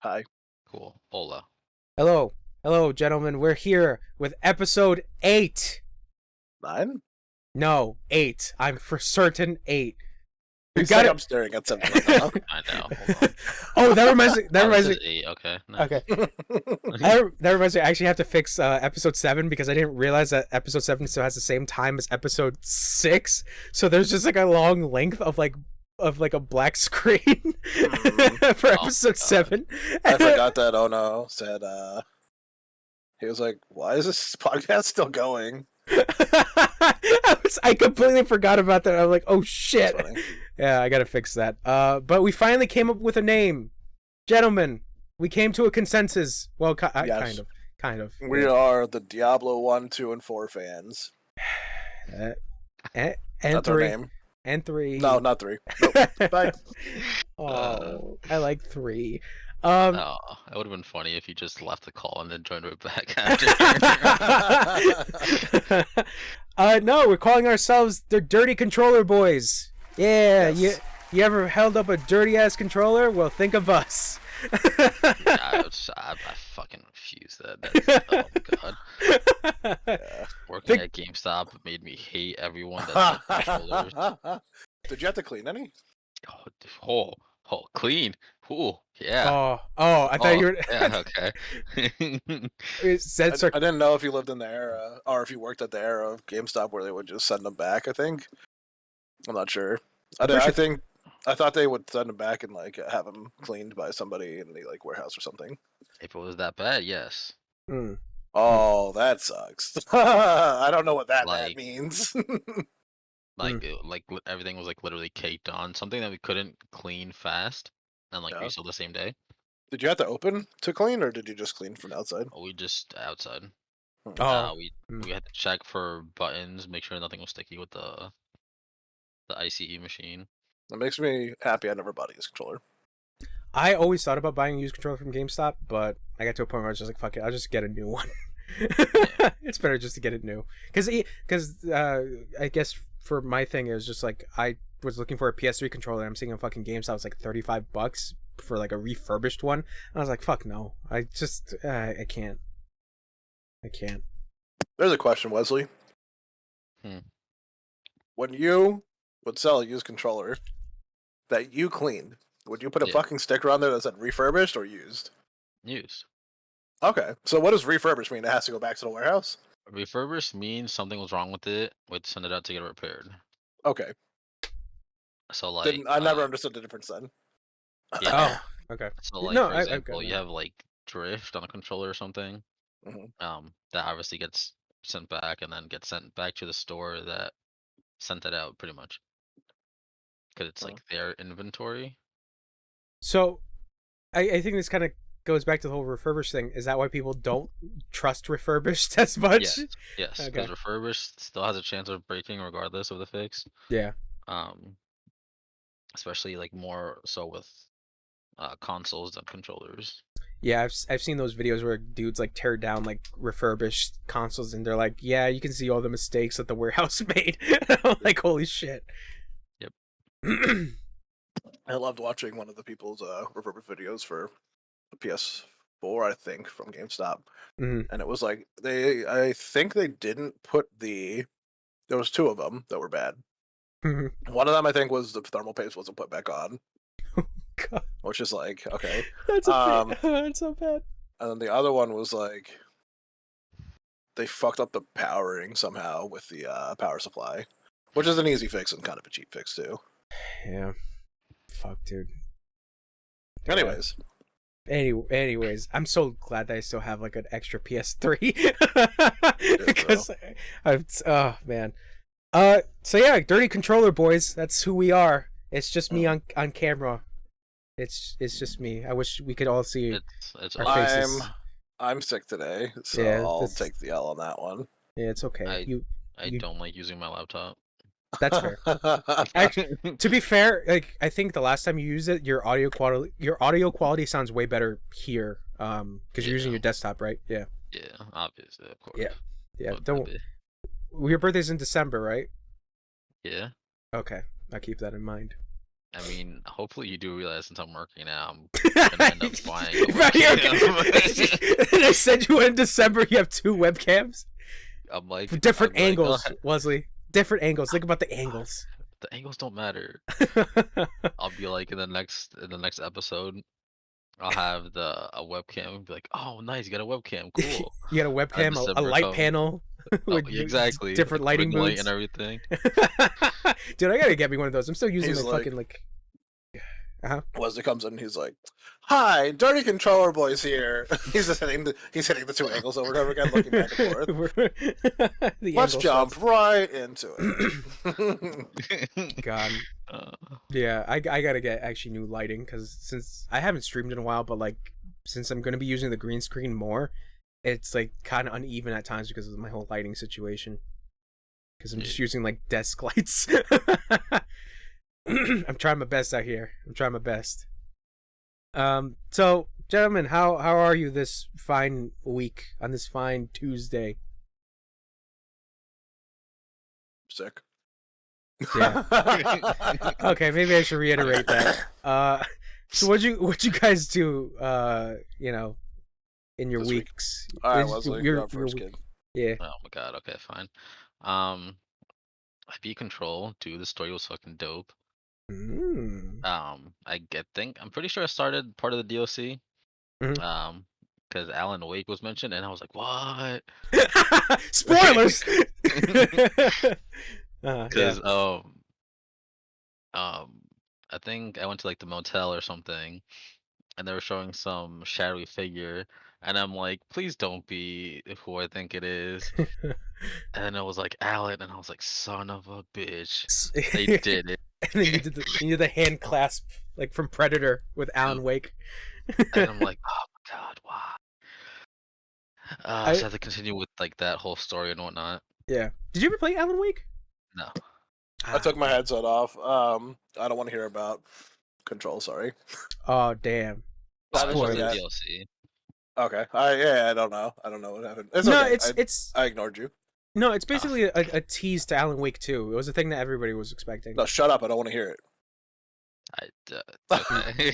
Hi. Cool. Hola. Hello, gentlemen. We're here with episode 8. 9? No, 8. I'm for certain 8. We It's got like it. I'm staring at something right now. I know. Hold on. Oh, that reminds me. That Oh, reminds this me. is 8. Okay. Nice. Okay, that reminds me. I actually have to fix episode 7 because I didn't realize that episode 7 still has the same time as episode 6. So there's just like a long length of like a black screen for episode God. 7. I forgot that Ono said, he was like, why is this podcast still going? I completely forgot about that. I'm like, oh shit. That's funny. Yeah, I gotta fix that. But we finally came up with a name, gentlemen. We came to a consensus. Well, Yes. kind of. We are the Diablo 1, 2, and 4 fans. And That's our 3. name. And 3. No, not 3. Nope. Bye. Oh, I like 3. Oh, it would have been funny if you just left the call and then joined right back after. No, we're calling ourselves the Dirty Controller Boys. Yeah, Yes. you ever held up a dirty ass controller? Well, think of us. I fucking refuse that. Oh my god. Yeah. Working at GameStop made me hate everyone that had controllers. Did you have to clean any? Oh, clean. Ooh, yeah. Oh, I thought you were. Yeah, okay. Said I didn't know if you lived in the era, or if you worked at the era of GameStop where they would just send them back, I think. I'm not sure. I thought they would send them back and like have them cleaned by somebody in the like warehouse or something. If it was that bad, yes. Mm. Oh, that sucks. I don't know what that Like- means. Everything was like literally caked on. Something that we couldn't clean fast and like Yeah. resell the same day. Did you have to open to clean, or did you just clean from outside? We just outside. Oh, We had to check for buttons, make sure nothing was sticky with the ICE machine. That makes me happy I never bought a used controller. I always thought about buying a used controller from GameStop, but I got to a point where I was just like, fuck it, I'll just get a new one. It's better just to get it new. Because I guess for my thing, it was just like, I was looking for a PS3 controller, and I'm seeing a fucking GameStop, it's like $35 for like a refurbished one. And I was like, fuck no. I just, I can't. There's a question, Wesley. Hmm. When you would sell a used controller that you cleaned, would you put a Yeah. fucking sticker on there that said refurbished or used? Used. Okay, so what does refurbished mean? It has to go back to the warehouse? Refurbished means something was wrong with it. We'd send it out to get it repaired. Okay, So like, I never understood the difference then. yeah. Oh, okay. So like, No, for I example, got you that. have like drift on a controller or something. Mhm. That obviously gets sent back and then gets sent back to the store that sent it out, pretty much. Because it's like their inventory. So, I think this kind of goes back to the whole refurbished thing. Is that why people don't trust refurbished as much? Yes. Okay. Because refurbished still has a chance of breaking regardless of the fix. Yeah. Especially like more so with consoles than controllers. Yeah, I've seen those videos where dudes like tear down like refurbished consoles, and they're like, yeah, you can see all the mistakes that the warehouse made. I'm like, holy shit. Yep. I loved watching one of the people's refurbished videos for the PS4, I think, from GameStop. Mhm. And it was like, I think they didn't put there was 2 of them that were bad. Mhm. One of them, I think, was the thermal paste wasn't put back on, God, which is like, okay. that's that's so bad. And then the other one was like, they fucked up the powering somehow with the power supply, which is an easy fix and kind of a cheap fix too. Yeah. Fuck, dude. Anyways, Anyways, I'm so glad that I still have like an extra PS3 because oh man. So yeah, Dirty Controller Boys. That's who we are. It's just me on camera. It's just me. I wish we could all see It's our awesome. faces. I'm sick today, so Yeah, I'll that's- take the L on that one. Yeah, it's okay. I don't like using my laptop. That's fair. Actually, to be fair, like I think the last time you used it, your audio quality sounds way better here. Because you're using your desktop, right? Yeah. Yeah, obviously, of course. Yeah. But Don't. Your birthday's in December, right? Yeah. Okay, I'll keep that in mind. I mean, hopefully you do realize since I'm working now, I'm gonna end up buying. You And I said you went in December. You have 2 webcams. I'm like For different I'm like, angles, oh, Wesley. Different angles. Think about the angles. the angles don't matter. I'll be like in the next episode, I'll have a webcam and be like, oh nice, you got a webcam, cool. You got a webcam, a December light comes. panel Oh, with exactly. different like, lighting ring light moods and everything. Dude, I gotta get me one of those. I'm still using He's my like- fucking like. Wesley comes in and he's like, "Hi, Dirty Controller Boy's here." He's just hitting the 2 angles over and over again, looking back and forth. The Let's angle jump shots. right into it. God, Uh, yeah, I gotta get actually new lighting because since I haven't streamed in a while, but like since I'm gonna be using the green screen more, it's like kind of uneven at times because of my whole lighting situation. Because I'm just using like desk lights. I'm trying my best out here. I'm trying my best. So gentlemen, how are you this fine week on this fine Tuesday? Sick. Yeah. Okay, maybe I should reiterate that. So what'd you guys do? You know, in your This week. weeks. All right, Is- Wesley, your- you're up first, your kid. Yeah. oh my god. Okay, fine. I beat Control. Dude, the story was fucking dope. Mm. I'm pretty sure I started part of the DLC. Mhm. Because Alan Wake was mentioned, and I was like, what? Spoilers. Yeah. Because I think I went to like the motel or something, and they were showing some shadowy figure, and I'm like, please don't be who I think it is. And then it was like Alan, and I was like, son of a bitch, they did it. And then you did the hand clasp like from Predator with Alan Wake. And I'm like, oh my god, why? So I had to continue with like that whole story and whatnot. Yeah. Did you ever play Alan Wake? No. I took my headset off. I don't want to hear about Control. Sorry. Oh damn. That was just the Spoilers. DLC. Okay. I don't know. I don't know what happened. It's No, okay. it's I ignored you. no, it's basically a tease to Alan Wake 2. It was a thing that everybody was expecting. No, shut up. I don't want to hear it. Okay.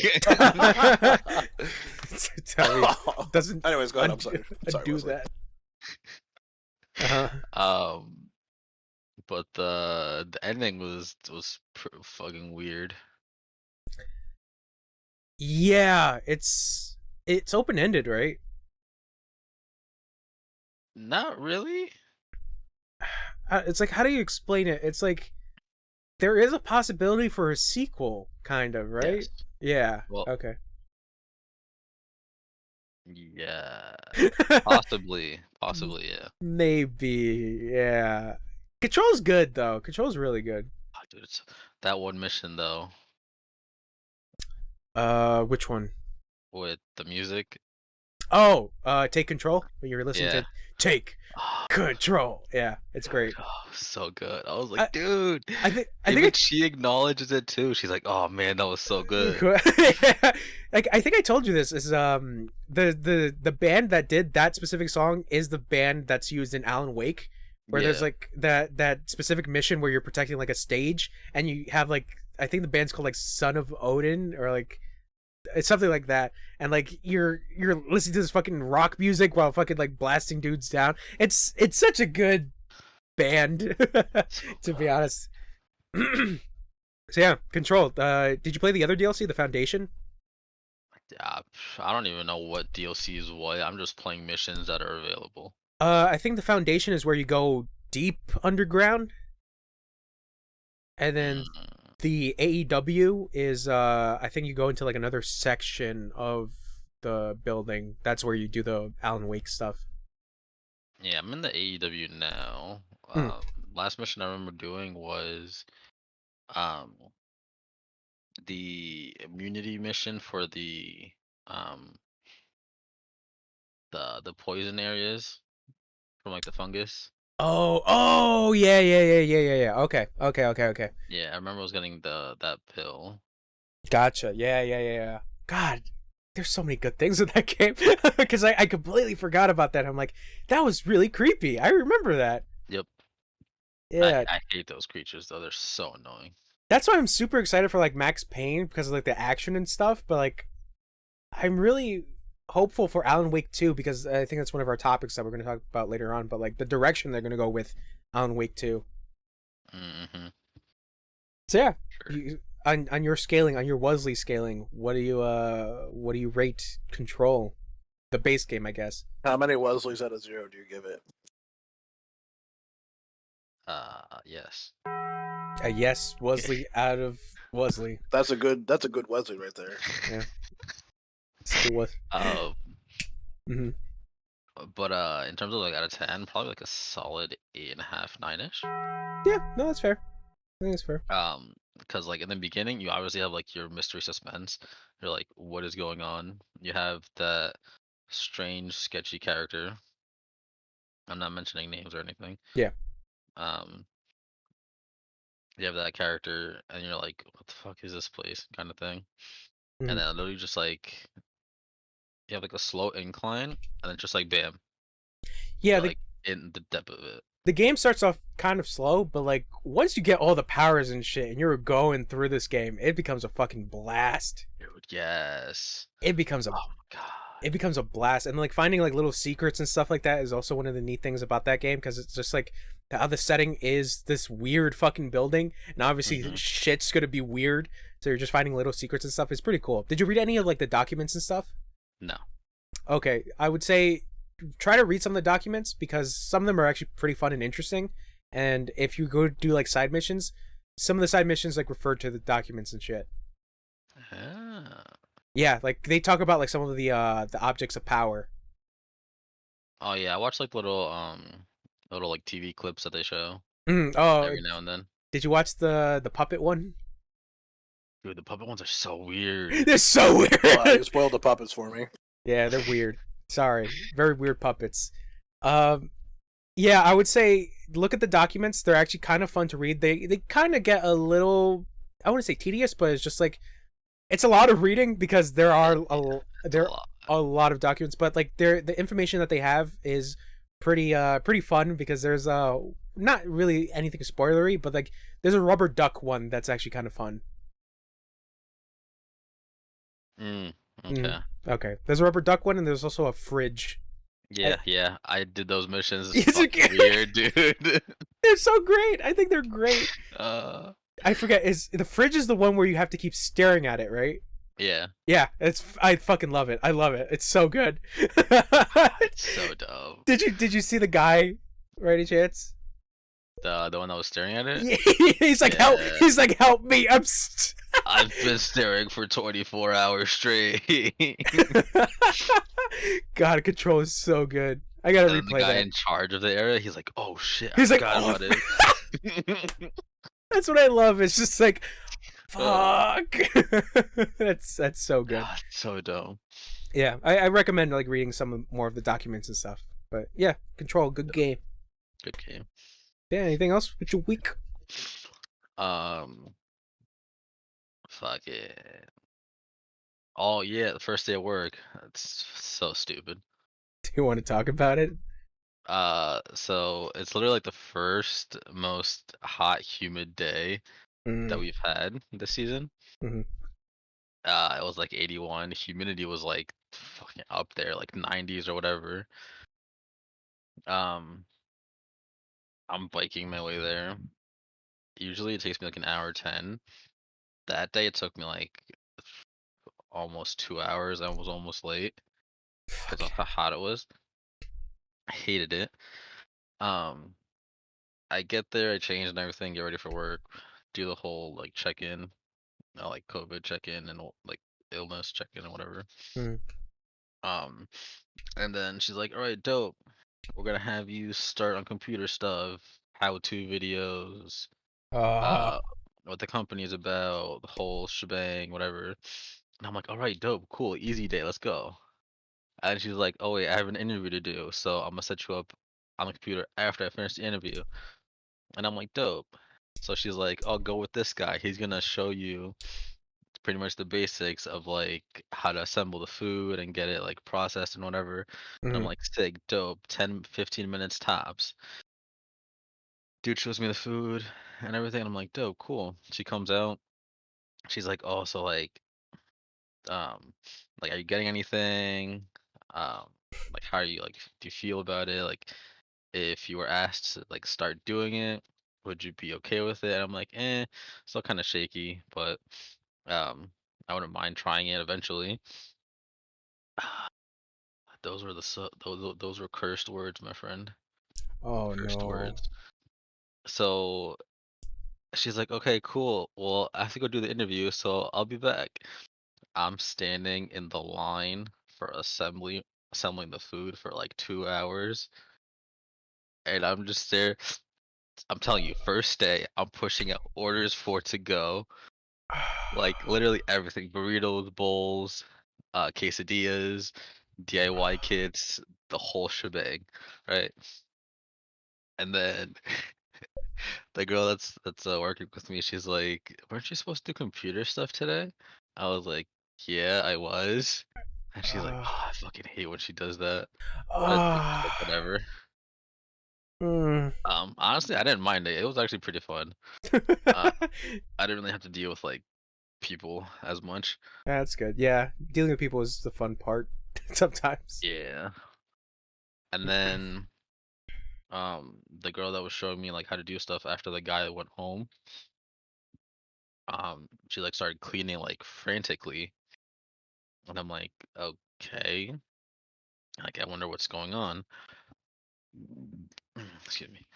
Tell me, doesn't Anyways, go ahead. I'm sorry. Sorry, do Wesley. that. Uh-huh. But the ending was fucking weird. Yeah, it's open ended, right? Not really. It's like, how do you explain it? It's like there is a possibility for a sequel, kind of, right? Yes. Yeah. Well- Okay. Yeah. Possibly. Yeah. Maybe. Yeah. Control's good though. Control's really good. Oh, dude, it's that one mission though Which one? with the music. Oh, Take Control. When you're listening Yeah. to Take Oh, Control. Yeah, it's great. so good. I was like, dude. I think Even she acknowledges it too. She's like, "Oh man, that was so good." Like I think I told you this is the band that did that specific song is the band that's used in Alan Wake, where there's Yeah. like that specific mission where you're protecting like a stage and you have like I think the band's called like Son of Odin or like it's something like that, and like you're listening to this fucking rock music while fucking like blasting dudes down. It's such a good band to be honest. So yeah, Control. Did you play the other DLC, the Foundation? Yeah, I don't even know what DLC is what. I'm just playing missions that are available. I think the Foundation is where you go deep underground, and then the AEW is I think you go into like another section of the building. That's where you do the Alan Wake stuff. Yeah, I'm in the AEW now. Last mission I remember doing was the immunity mission for the poison areas from like the fungus. Oh, yeah. Okay. Yeah, I remember I was getting that pill. Gotcha. Yeah. God, there's so many good things in that game because I completely forgot about that. I'm like, that was really creepy. I remember that. Yep. Yeah, I hate those creatures though. They're so annoying. that's why I'm super excited for like Max Payne because of like the action and stuff. But like, I'm really hopeful for Alan Wake 2 because I think that's one of our topics that we're going to talk about later on. But like the direction they're going to go with Alan Wake 2. Mm-hmm. So yeah, Sure. on your scaling, on your Wesley scaling, what do you rate Control, the base game, I guess? How many Wesleys out of 0 do you give it? Yes. A yes, Wesley out of Wesley. That's a good Wesley right there. Yeah. Still was. Mm-hmm. But in terms of like out of 10, probably like a solid 8.5, 9-ish. Yeah, no, that's fair. I think it's fair. Because like in the beginning, you obviously have like your mystery suspense. You're like, what is going on? You have that strange, sketchy character. I'm not mentioning names or anything. Yeah. You have that character, and you're like, what the fuck is this place, kind of thing. Mhm. And then literally just like you have like a slow incline, and then just like bam, Yeah, you're, like in the depth of it. the game starts off kind of slow, but like once you get all the powers and shit, and you're going through this game, it becomes a fucking blast. Dude, yes. It becomes a Oh my god. it becomes a blast, and like finding like little secrets and stuff like that is also one of the neat things about that game because it's just like how the setting is this weird fucking building, and obviously shit's gonna be weird, so you're just finding little secrets and stuff. It's pretty cool. Did you read any of like the documents and stuff? No. Okay, I would say try to read some of the documents because some of them are actually pretty fun and interesting. And if you go do like side missions, some of the side missions like refer to the documents and shit. Ah. Yeah, like they talk about like some of the objects of power. Oh yeah, I watch like little like TV clips that they show Oh, every now and then. did you watch the puppet one? Dude, the puppet ones are so weird. They're so weird. You spoiled the puppets for me. Yeah, they're weird. Sorry, very weird puppets. Yeah, I would say look at the documents. They're actually kind of fun to read. They kind of get a little, I wouldn't say tedious, but it's just like it's a lot of reading because there are a lot of documents. But like the information that they have is pretty fun because there's not really anything spoilery, but like there's a rubber duck one that's actually kind of fun. Okay. Okay, there's a rubber duck one, and there's also a fridge. Yeah, I did those missions. Yes, It's fucking weird, dude. They're so great. I think they're great. Uh, I forget. Is the fridge is the one where you have to keep staring at it, right? yeah, Yeah, I fucking love it. I love it. It's so good. it's so dumb. Did you see the guy, right? Any chance? The one that was staring at it. Yeah, he's like help. Yeah. He's like help me. I've been staring for 24 hours straight. God, Control is so good. I gotta And replay the guy that. in charge of the area, he's like, "Oh shit, He's I like, forgot "Oh, about it." That's what I love. It's just like, fuck. That's so good. God, so dumb. Yeah, I recommend like reading more of the documents and stuff. But yeah, Control, good game. Good game. Yeah, anything else with your week? Fuck it. Oh yeah, the first day of work. That's so stupid. Do you want to talk about it? So it's literally like the first most hot, humid day that we've had this season. Mhm. It was like 81. Humidity was like fucking up there, like 90s or whatever. I'm biking my way there. Usually it takes me like an hour 10. That day it took me like almost 2 hours. I was almost late because of how hot it was. I hated it. I get there, I change and everything, get ready for work, do the whole like check-in, like COVID check-in and like illness check-in and whatever. Mhm. And then she's like, "All right, dope. We're gonna have you start on computer stuff, how-to videos, what the company is about, the whole shebang, whatever." And I'm like, "All right, dope, cool, easy day, let's go." And she's like, "Oh wait, I have an interview to do, so I'm gonna set you up on the computer after I finish the interview." And I'm like, "Dope." So she's like, "I'll go with this guy. He's gonna show you pretty much the basics of like how to assemble the food and get it like processed and whatever." And I'm Mhm. like, "Sick, dope, 10, 15 minutes tops." Dude shows me the food and everything. And I'm like, "Dope, cool." She comes out. She's like, "Oh, so like, are you getting anything?" like how are you like? Do you feel about it? Like if you were asked to like start doing it, would you be okay with it? And I'm like, still kind of shaky, but I wouldn't mind trying it eventually. Those were those were cursed words, my friend. Oh Cursed no. words. So she's like, okay, cool. Well, I have to go do the interview, so I'll be back. I'm standing in the line for assembling the food for like 2 hours, and I'm just there. I'm telling you, first day, I'm pushing out orders for to go, like literally everything: burritos, bowls, quesadillas, DIY kits, the whole shebang, right? And then the girl that's working with me, she's like, "Weren't you supposed to do computer stuff today?" I was like, "Yeah, I was." And she's like, "Oh, I fucking hate when she does that." But it's just like Ah. whatever. Mm. Honestly, I didn't mind it. It was actually pretty fun. Uh, I didn't really have to deal with like people as much. That's good. Yeah, dealing with people is the fun part sometimes. Yeah. And then the girl that was showing me like how to do stuff after the guy went home, she like started cleaning like frantically, and I'm like, okay, like I wonder what's going on. Excuse me.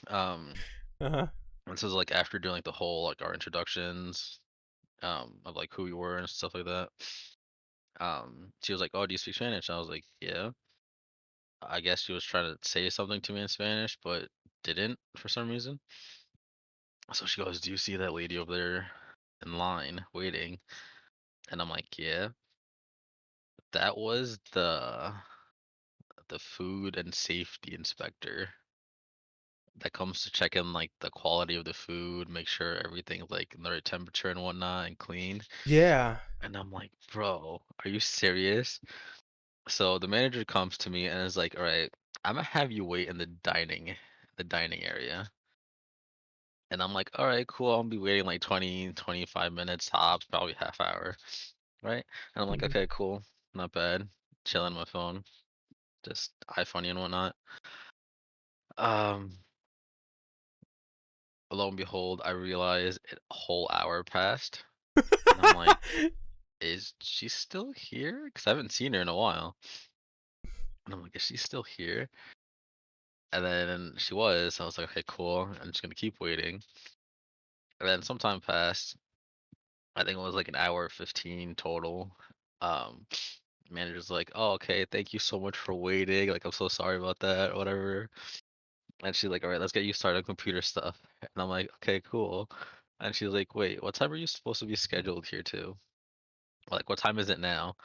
Um, Uh-huh. this is like after doing like the whole like our introductions, of like who we were and stuff like that. She was like, "Oh, do you speak Spanish?" And I was like, "Yeah." I guess she was trying to say something to me in Spanish, but didn't for some reason. So she goes, "Do you see that lady over there in line waiting?" And I'm like, "Yeah." That was the food and safety inspector that comes to check in like the quality of the food, make sure everything's like in the right temperature and whatnot and clean. Yeah. And I'm like, "Bro, are you serious?" So the manager comes to me and is like, "All right, I'm gonna have you wait in the dining area." And I'm like, "All right, cool. I'll be waiting like 20, 25 minutes tops, probably half hour." Right? And I'm like, Mhm. "Okay, cool. Not bad." Chilling on my phone, just iPhone and whatnot. Um, lo and behold, I realize a whole hour passed. And I'm like, "Is she still here?" Because I haven't seen her in a while. And I'm like, "Is she still here?" And then she was. I was like, "Okay, cool. I'm just gonna keep waiting." And then some time passed. I think it was like an hour 15 total. Um, manager's like, "Oh, okay, thank you so much for waiting. Like, I'm so sorry about that, or whatever." And she's like, "All right, let's get you started on computer stuff." And I'm like, "Okay, cool." And she's like, "Wait, what time are you supposed to be scheduled here to? Like, what time is it now?"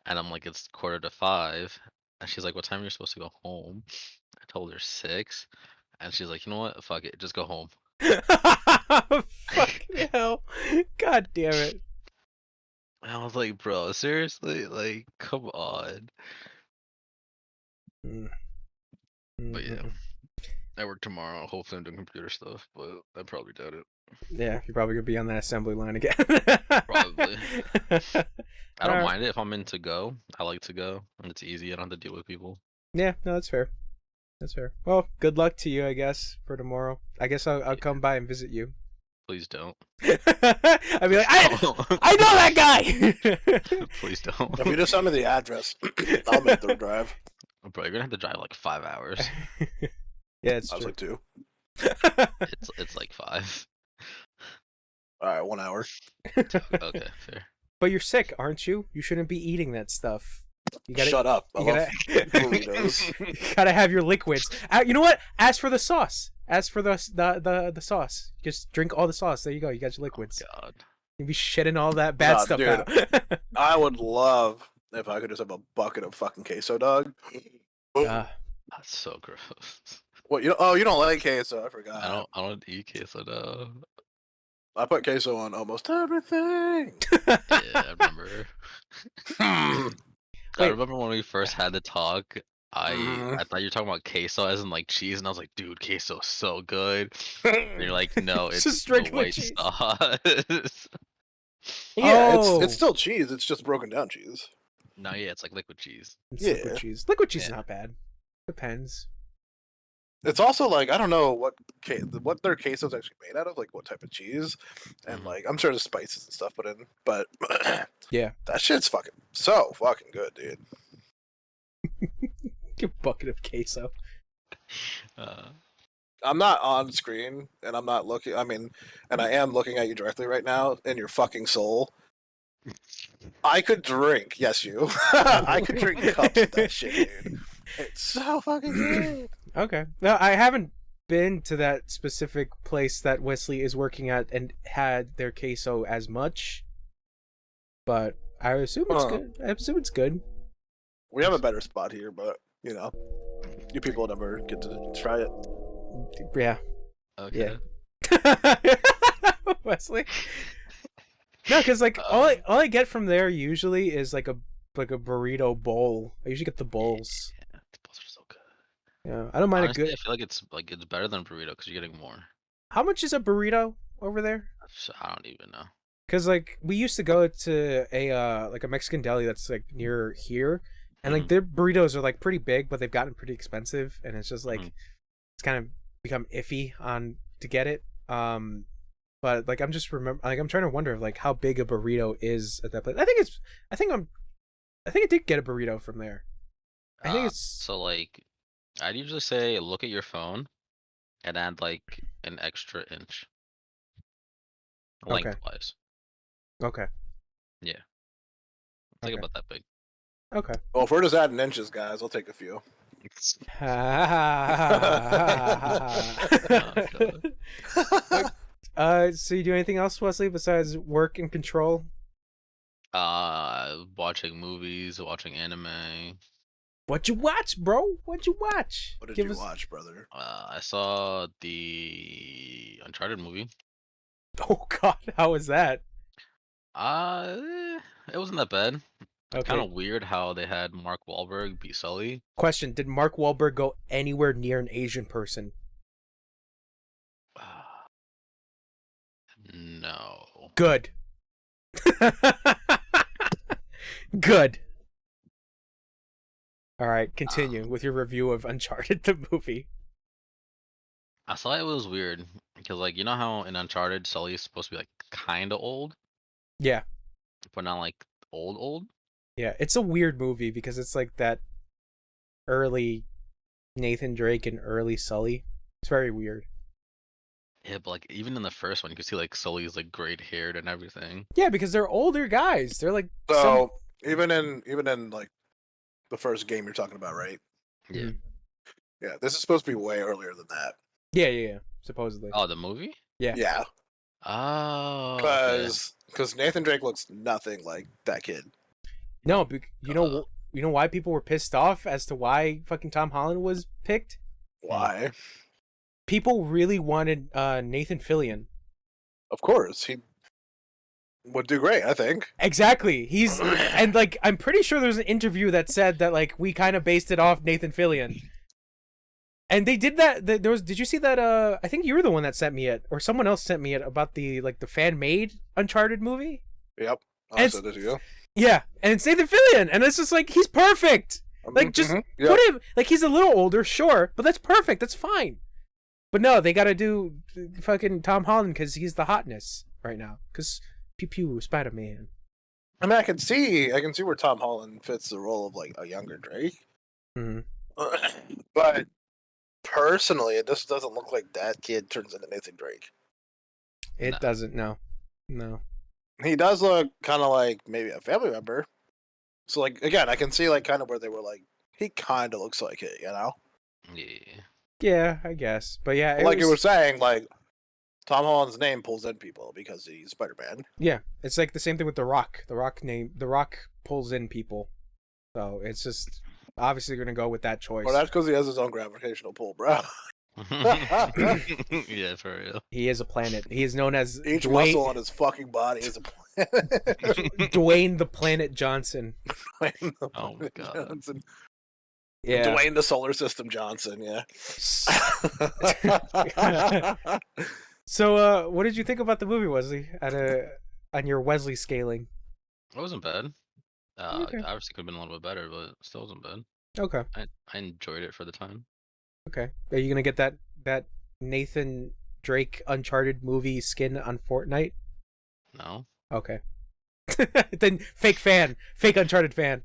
And I'm like, "It's 4:45." And she's like, "What time are you supposed to go home?" I told her 6. And she's like, "You know what? Fuck it, just go home." Fucking hell. God damn it. And I was like, "Bro, seriously? Like, come on." Mm. But yeah, Mm-mm. I work tomorrow. Hopefully, I'm doing computer stuff, but I probably doubt it. Yeah, you're probably gonna be on that assembly line again. Probably. I don't Alright. mind it if I'm in to go. I like to go, and it's easy. I don't have to deal with people. Yeah, no, that's fair. That's fair. Well, good luck to you, I guess, for tomorrow. I guess I'll Yeah, come by and visit you. please don't. I'd be like, Don't. I know that guy. Please don't. If you just send me the address, I'll make the drive. Bro, you're gonna have to drive like 5 hours. Yeah, it's I was true. like 2. It's like 5. All right, 1 hour. Okay, fair. But you're sick, aren't you? You shouldn't be eating that stuff. You gotta Shut up. I You love gotta, burritos. you gotta have your liquids. You know what? Ask for the sauce. Ask for the sauce. Just drink all the sauce. There you go. You got your liquids. God. You'll be shitting all that bad Nah, stuff dude. out. I would love if I could just have a bucket of fucking queso, dog. Uh, That's so gross. What you? Oh, you don't like queso? I forgot. I don't eat queso though. I put queso on almost everything. Yeah, I remember. I Wait. remember when we first had the talk. I thought you were talking about queso as in like cheese, and I was like, "Dude, queso's so good." And you're like, "No, It's it's just the regular white cheese. sauce." Yeah, Oh. it's still cheese. It's just broken down cheese. No, yeah, it's like liquid cheese. It's Yeah. liquid cheese. Liquid cheese is Yeah. not bad. Depends. It's also like I don't know what their queso's actually made out of, like what type of cheese, and Mhm. like I'm sure there's spices and stuff put in, but Yeah. that shit's so fucking good, dude. A bucket of queso. Uh, I'm not on screen, and I'm not looking. I mean, and I am looking at you directly right now in your fucking soul. I could drink, yes, you. I could drink cups of that shit, dude. It's so fucking good. Okay. No, I haven't been to that specific place that Wesley is working at and had their queso as much, but I assume it's good. I assume it's good. We have a better spot here, but you know, you people never get to try it. Yeah. okay. Wesley. No, because like all I get from there usually is like a burrito bowl. I usually get the bowls. Yeah, the bowls are so good. Yeah, I don't mind Honestly, a good. I feel like it's better than a burrito because you're getting more. How much is a burrito over there? I don't even know. Because like we used to go to a like a Mexican deli that's like near here, and like their burritos are like pretty big, but they've gotten pretty expensive, and it's just like it's kind of become iffy on to get it. But like I'm trying to wonder like how big a burrito is at that place. I think I did get a burrito from there. I think it's So like, I'd usually say look at your phone and add like an extra inch Okay. lengthwise. okay. It's like Okay. about that big. Okay. Well, if we're just adding inches, guys, I'll take a few. So you do anything else, Wesley, besides work and control? Watching movies, watching anime. What'd you watch, bro? What'd you watch? What did you watch, brother? I saw the Uncharted movie. Oh God, how was that? It wasn't that bad. Okay. Kind of weird how they had Mark Wahlberg be Sully. Question: did Mark Wahlberg go anywhere near an Asian person? No. Good. Good. All right, continue with your review of Uncharted the movie. I thought it was weird because, like, you know how in Uncharted Sully is supposed to be like kind of old, Yeah. but not like old. Yeah, it's a weird movie because it's like that early Nathan Drake and early Sully. It's very weird. Yeah, but like even in the first one, you can see like Sully's like great haired and everything. Yeah, because they're older guys. They're like So even in like the first game you're talking about, right? Yeah. Yeah, this is supposed to be way earlier than that. Yeah. Supposedly. Oh, the movie? Yeah. Yeah, Oh. Okay. because Nathan Drake looks nothing like that kid. No, you know why people were pissed off as to why fucking Tom Holland was picked? Why? People really wanted Nathan Fillion. Of course, he would do great. I think. Exactly. He's and like I'm pretty sure there's an interview that said that like we kind of based it off Nathan Fillion. And they did that. Did you see that? I think you were the one that sent me it, or someone else sent me it about the fan made Uncharted movie. Yep. I said it to you. Yeah, and it's Nathan Fillion, and it's just like he's perfect. Like just put him like he's a little older, sure, but that's perfect. That's fine. But no, they gotta do fucking Tom Holland because he's the hotness right now. Because pew pew Spider-Man. I mean, I can see where Tom Holland fits the role of like a younger Drake. Mm-hmm. But personally, it just doesn't look like that kid turns into Nathan Drake. It doesn't. No. He does look kind of like maybe a family member. So like again, I can see like kind of where they were like he kind of looks like it, you know? Yeah. Yeah, I guess. But yeah, Like you were saying, like Tom Holland's name pulls in people because he's Spider-Man. Yeah, it's like the same thing with The Rock. The Rock pulls in people. So it's just obviously going to go with that choice. Well, that's because he has his own gravitational pull, bro. Yeah, for real. He is a planet. He is known as Each muscle on his fucking body is a planet. Dwayne the Planet Johnson. Oh my God. Johnson. Yeah. Dwayne the Solar System Johnson, yeah. So, what did you think about the movie, Wesley? On your Wesley scaling? It wasn't bad. Okay. Obviously could have been a little bit better, but still wasn't bad. Okay. I enjoyed it for the time. Okay. Are you gonna get that Nathan Drake Uncharted movie skin on Fortnite? No, Okay. Then fake Uncharted fan.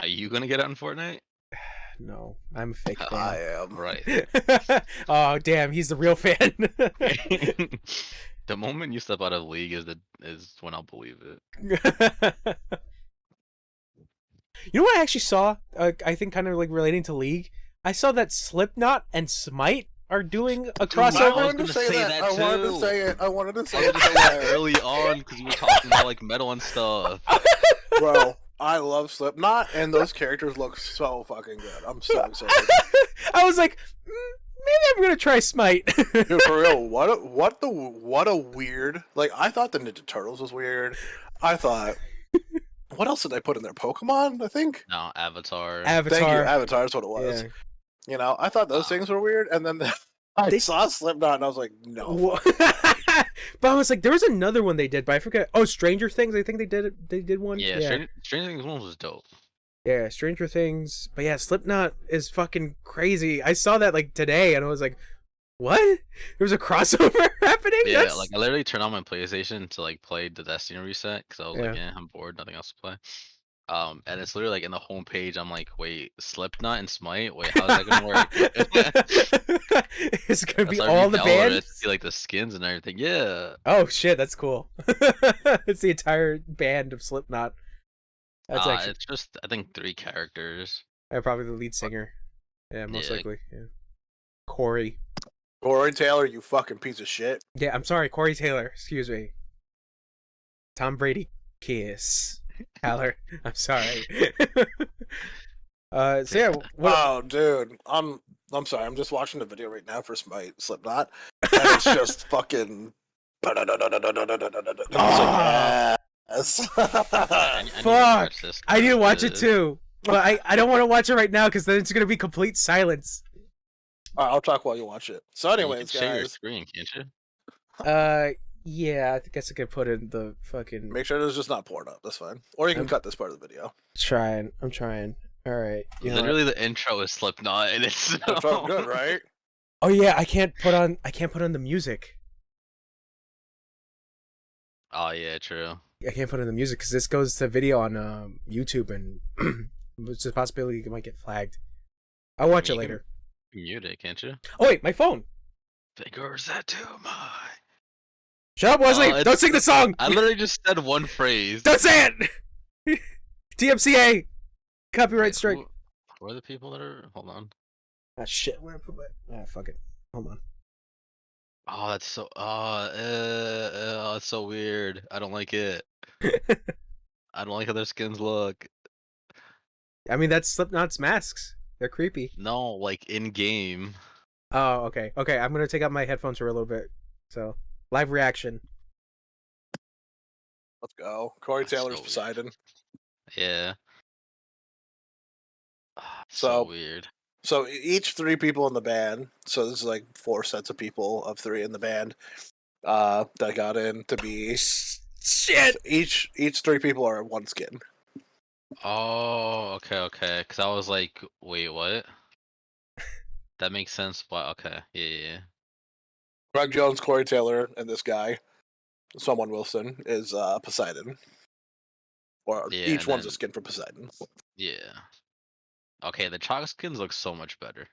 are you gonna get it on Fortnite? No, I'm a fake fan. I am. Right. Oh damn, he's the real fan. The moment you step out of League is when I'll believe it. You know what I actually saw? I think kind of like relating to League. I saw that Slipknot and Smite are doing a I crossover. was wanted gonna to say say that. that I wanted to too. say it. I wanted to I say was gonna say that it. early on because we were talking about like metal and stuff. Bro, I love Slipknot, and those characters look so fucking good. I'm so excited. I was like, maybe I'm gonna try Smite. Dude, for real, what a weird. Like, I thought the Ninja Turtles was weird. I thought, what else did they put in there? Pokemon, I think. No, Avatar. Avatar. Thank you, Avatar is what it was. Yeah. You know, I thought those things were weird, and then I saw Slipknot, and I was like, no. But I was like, there was another one they did, but I forget. Oh, Stranger Things. I think they did it. They did one. Yeah, Stranger Things 1 was dope. Yeah, Stranger Things. But yeah, Slipknot is fucking crazy. I saw that like today, and I was like, what? There was a crossover happening? Yeah, That's... like I literally turned on my PlayStation to like play the Destiny reset because I was like, Yeah. I'm bored, nothing else to play. And it's literally like in the homepage. I'm like, wait, Slipknot and Smite. Wait, how's that gonna work? It's gonna be So I all the re-downloaded it bands. to see like the skins and everything. Yeah. Oh shit, that's cool. It's the entire band of Slipknot. That's actually It's just I think 3 characters. probably the lead singer. Yeah, most Yeah. likely. Yeah. Corey. Corey Taylor, you fucking piece of shit. Yeah, I'm sorry, Corey Taylor. Excuse me. Tom Brady kiss. Haler. I'm sorry. So yeah, what... Oh, dude, I'm sorry. I'm just watching the video right now for Slipknot, and it's just fucking. Yes. Fuck! I need to watch it too, but I don't want to watch it right now because then it's gonna be complete silence. All right, I'll talk while you watch it. So, You can anyways, share your guys, screen, can't you? Yeah, I guess I could put in the fucking. make sure there's just not porn up. That's fine. Or you can cut this part of the video. I'm trying. All right. You know what? Literally, the intro is Slipknot, and it's That felt good, right? Oh yeah, I can't put on the music. Oh yeah, true. I can't put on the music because this goes to video on YouTube, and there's a possibility it might get flagged. I'll watch it later. Mute it, can't you? Oh wait, my phone. Figures that too my. Shut up, Wesley! Don't sing the song. I literally just said one phrase. Don't say it. DMCA, copyright Wait, strike. Who are the people that are? Hold on. Ah shit. Where I put my? Ah fuck it. Hold on. Oh, that's so. It's so weird. I don't like it. I don't like how their skins look. I mean, that's Slipknot's masks. They're creepy. No, like in game. Oh, okay. Okay, I'm gonna take out my headphones for a little bit. So, live reaction. Let's go. Corey That's Taylor's so weird. Poseidon. Yeah. So- weird. So each 3 people in the band. So this is like 4 sets of people of 3 in the band. That got in to be Shit. each 3 people are 1 skin. Oh, okay. Because I was like, wait, what? That makes sense. But okay, yeah. Greg Jones, Corey Taylor, and this guy, someone Wilson, is Poseidon. Or Yeah, each and one's a then- skin for Poseidon. Yeah. Okay, the chalk skins look so much better.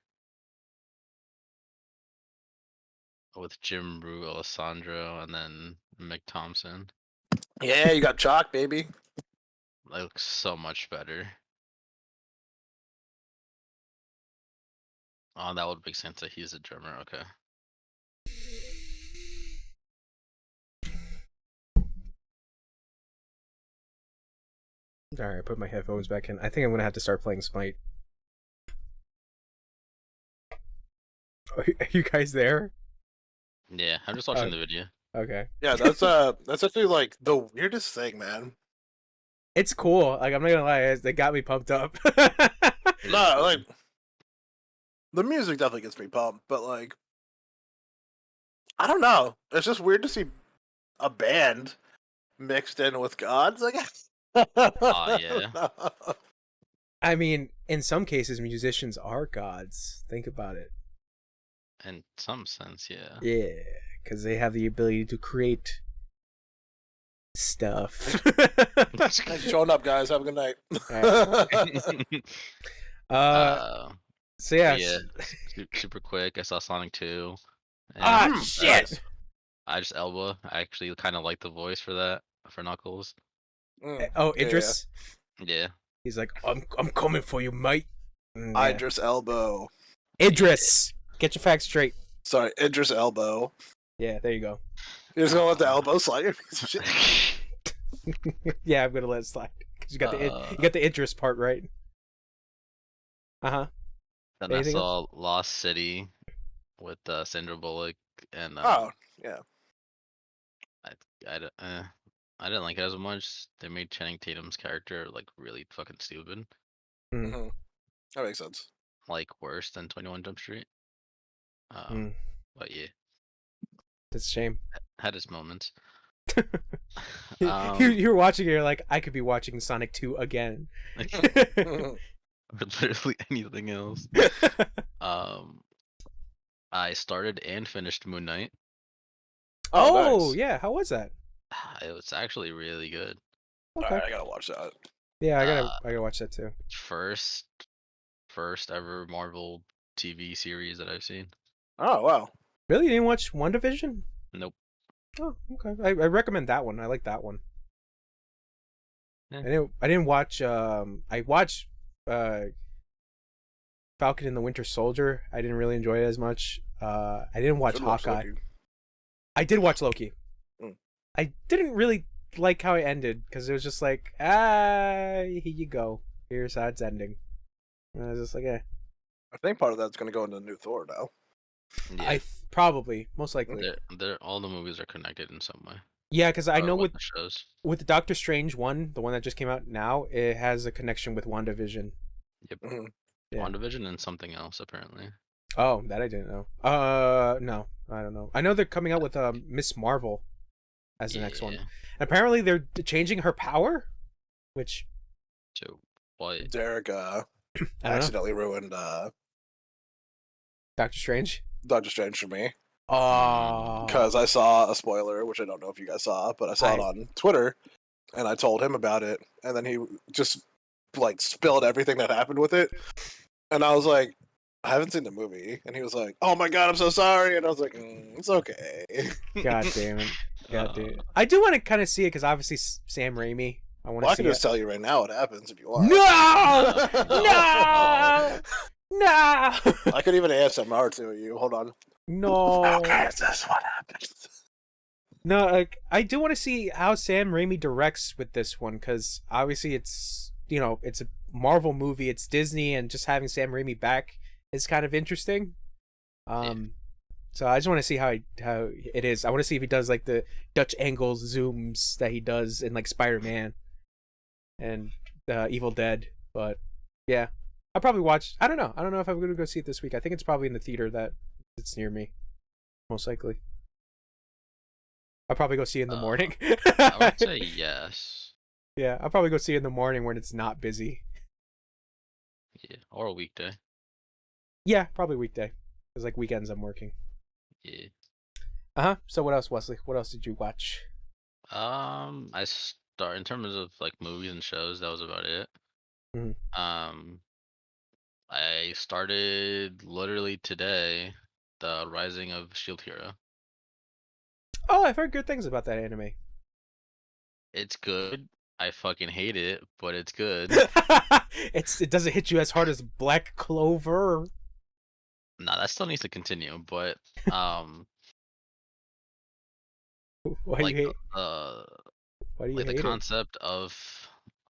With Jim Rue, Alessandro, and then Mick Thompson. Yeah, you got chalk, baby. They look so much better. Oh, that would make sense that he's a drummer, okay. All right, put my headphones back in. I think I'm gonna have to start playing Smite. Are you guys there? Yeah, I'm just watching the video. Okay. Yeah, that's actually like the weirdest thing, man. It's cool. Like I'm not gonna lie, they got me pumped up. No, like the music definitely gets me pumped, but like I don't know. It's just weird to see a band mixed in with gods, I guess. Oh yeah. I mean, in some cases, musicians are gods. Think about it. In some sense, yeah. Yeah, because they have the ability to create stuff. Thanks for showing up, guys. Have a good night. uh, So yeah. but yeah, super quick. I saw Sonic 2. And Ah, Hmm, shit! nice. Idris Elba. I actually kind of like the voice for that, for Knuckles. Oh, Yeah, Idris. Yeah. He's like, I'm coming for you, mate. yeah. Idris Elbow. Idris. Get your facts straight. Sorry, Idris Elbow. Yeah, there you go. You're just gonna let the elbow slide, you piece of shit. Yeah, I'm gonna let it slide because you got the Idris part right. Then Anything I saw Lost City with Sandra Bullock and Oh, yeah. I didn't like it as much. They made Channing Tatum's character like really fucking stupid, Mhm. That makes sense. like worse than 21 Jump Street. Mm. But yeah, That's a shame. had its moments. You're watching it, you're like, I could be watching Sonic 2 again. Or literally anything else. I started and finished Moon Knight. Oh, nice. yeah, how was that? It was actually really good. Okay. Alright, I gotta watch that. Yeah, I gotta watch that too. First ever Marvel TV series that I've seen. Oh, wow. Really? You didn't watch WandaVision? Nope. Oh, okay. I recommend that one. I like that one. Yeah. I didn't watch I watched Falcon and the Winter Soldier. I didn't really enjoy it as much. I didn't watch Hawkeye. I did watch Loki. I didn't really like how it ended because it was just like, here you go. Here's how it's ending. And I was just like, eh. I think part of that's gonna go into the new Thor now. Yeah. Probably, most likely. All the movies are connected in some way. Yeah, because I know with the shows. With the Doctor Strange one, the one that just came out now, it has a connection with WandaVision. Yep. Yeah. WandaVision and something else apparently. Oh, that I didn't know. No, I don't know. I know they're coming out with Miss Marvel as the next one. And apparently they're changing her power, which. So what? Derek accidentally ruined Doctor Strange. Doctor Strange for me. Oh. Because I saw a spoiler, which I don't know if you guys saw, but I saw it on Twitter, and I told him about it, and then he just like spilled everything that happened with it, and I was like, I haven't seen the movie, and he was like, oh my god, I'm so sorry, and I was like, it's okay. God damn it. God damn it. I do want to kind of see it because obviously Sam Raimi. I can just tell you right now what happens if you want. No! No! No! I could even ASMR to you. Hold on. No. Okay, is this what happens? No, like I do want to see how Sam Raimi directs with this one because obviously it's it's a Marvel movie, it's Disney, and just having Sam Raimi back is kind of interesting. So I just want to see how it is. I want to see if he does like the Dutch angles zooms that he does in like Spider-Man and Evil Dead. But yeah, I'll probably watch. I don't know if I'm gonna go see it this week. I think it's probably in the theater that's near me, most likely. I'll probably go see it in the morning. I would say yes. Yeah, I'll probably go see it in the morning when it's not busy. Yeah, or a weekday. Yeah, probably weekday. Because like weekends I'm working. Yeah. So what else, Wesley? What else did you watch? I start in terms of like movies and shows. That was about it. I started literally today the Rising of Shield Hero. Oh, I've heard good things about that anime. It's good. I fucking hate it, but it's good. It doesn't hit you as hard as Black Clover. Nah, that still needs to continue, but Why like do you hate? why do you hate the concept of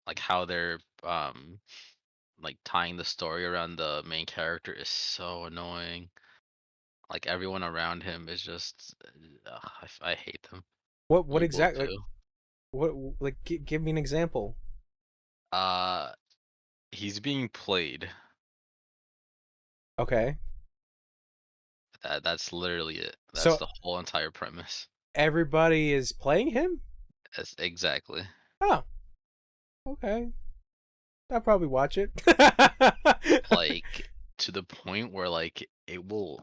like how they're like tying the story around the main character is so annoying. Like everyone around him is just I hate them. What exactly? What give me an example? He's being played. Okay. That's literally it. That's the whole entire premise. Everybody is playing him? Exactly. Oh. okay. I'll probably watch it. Like to the point where like it will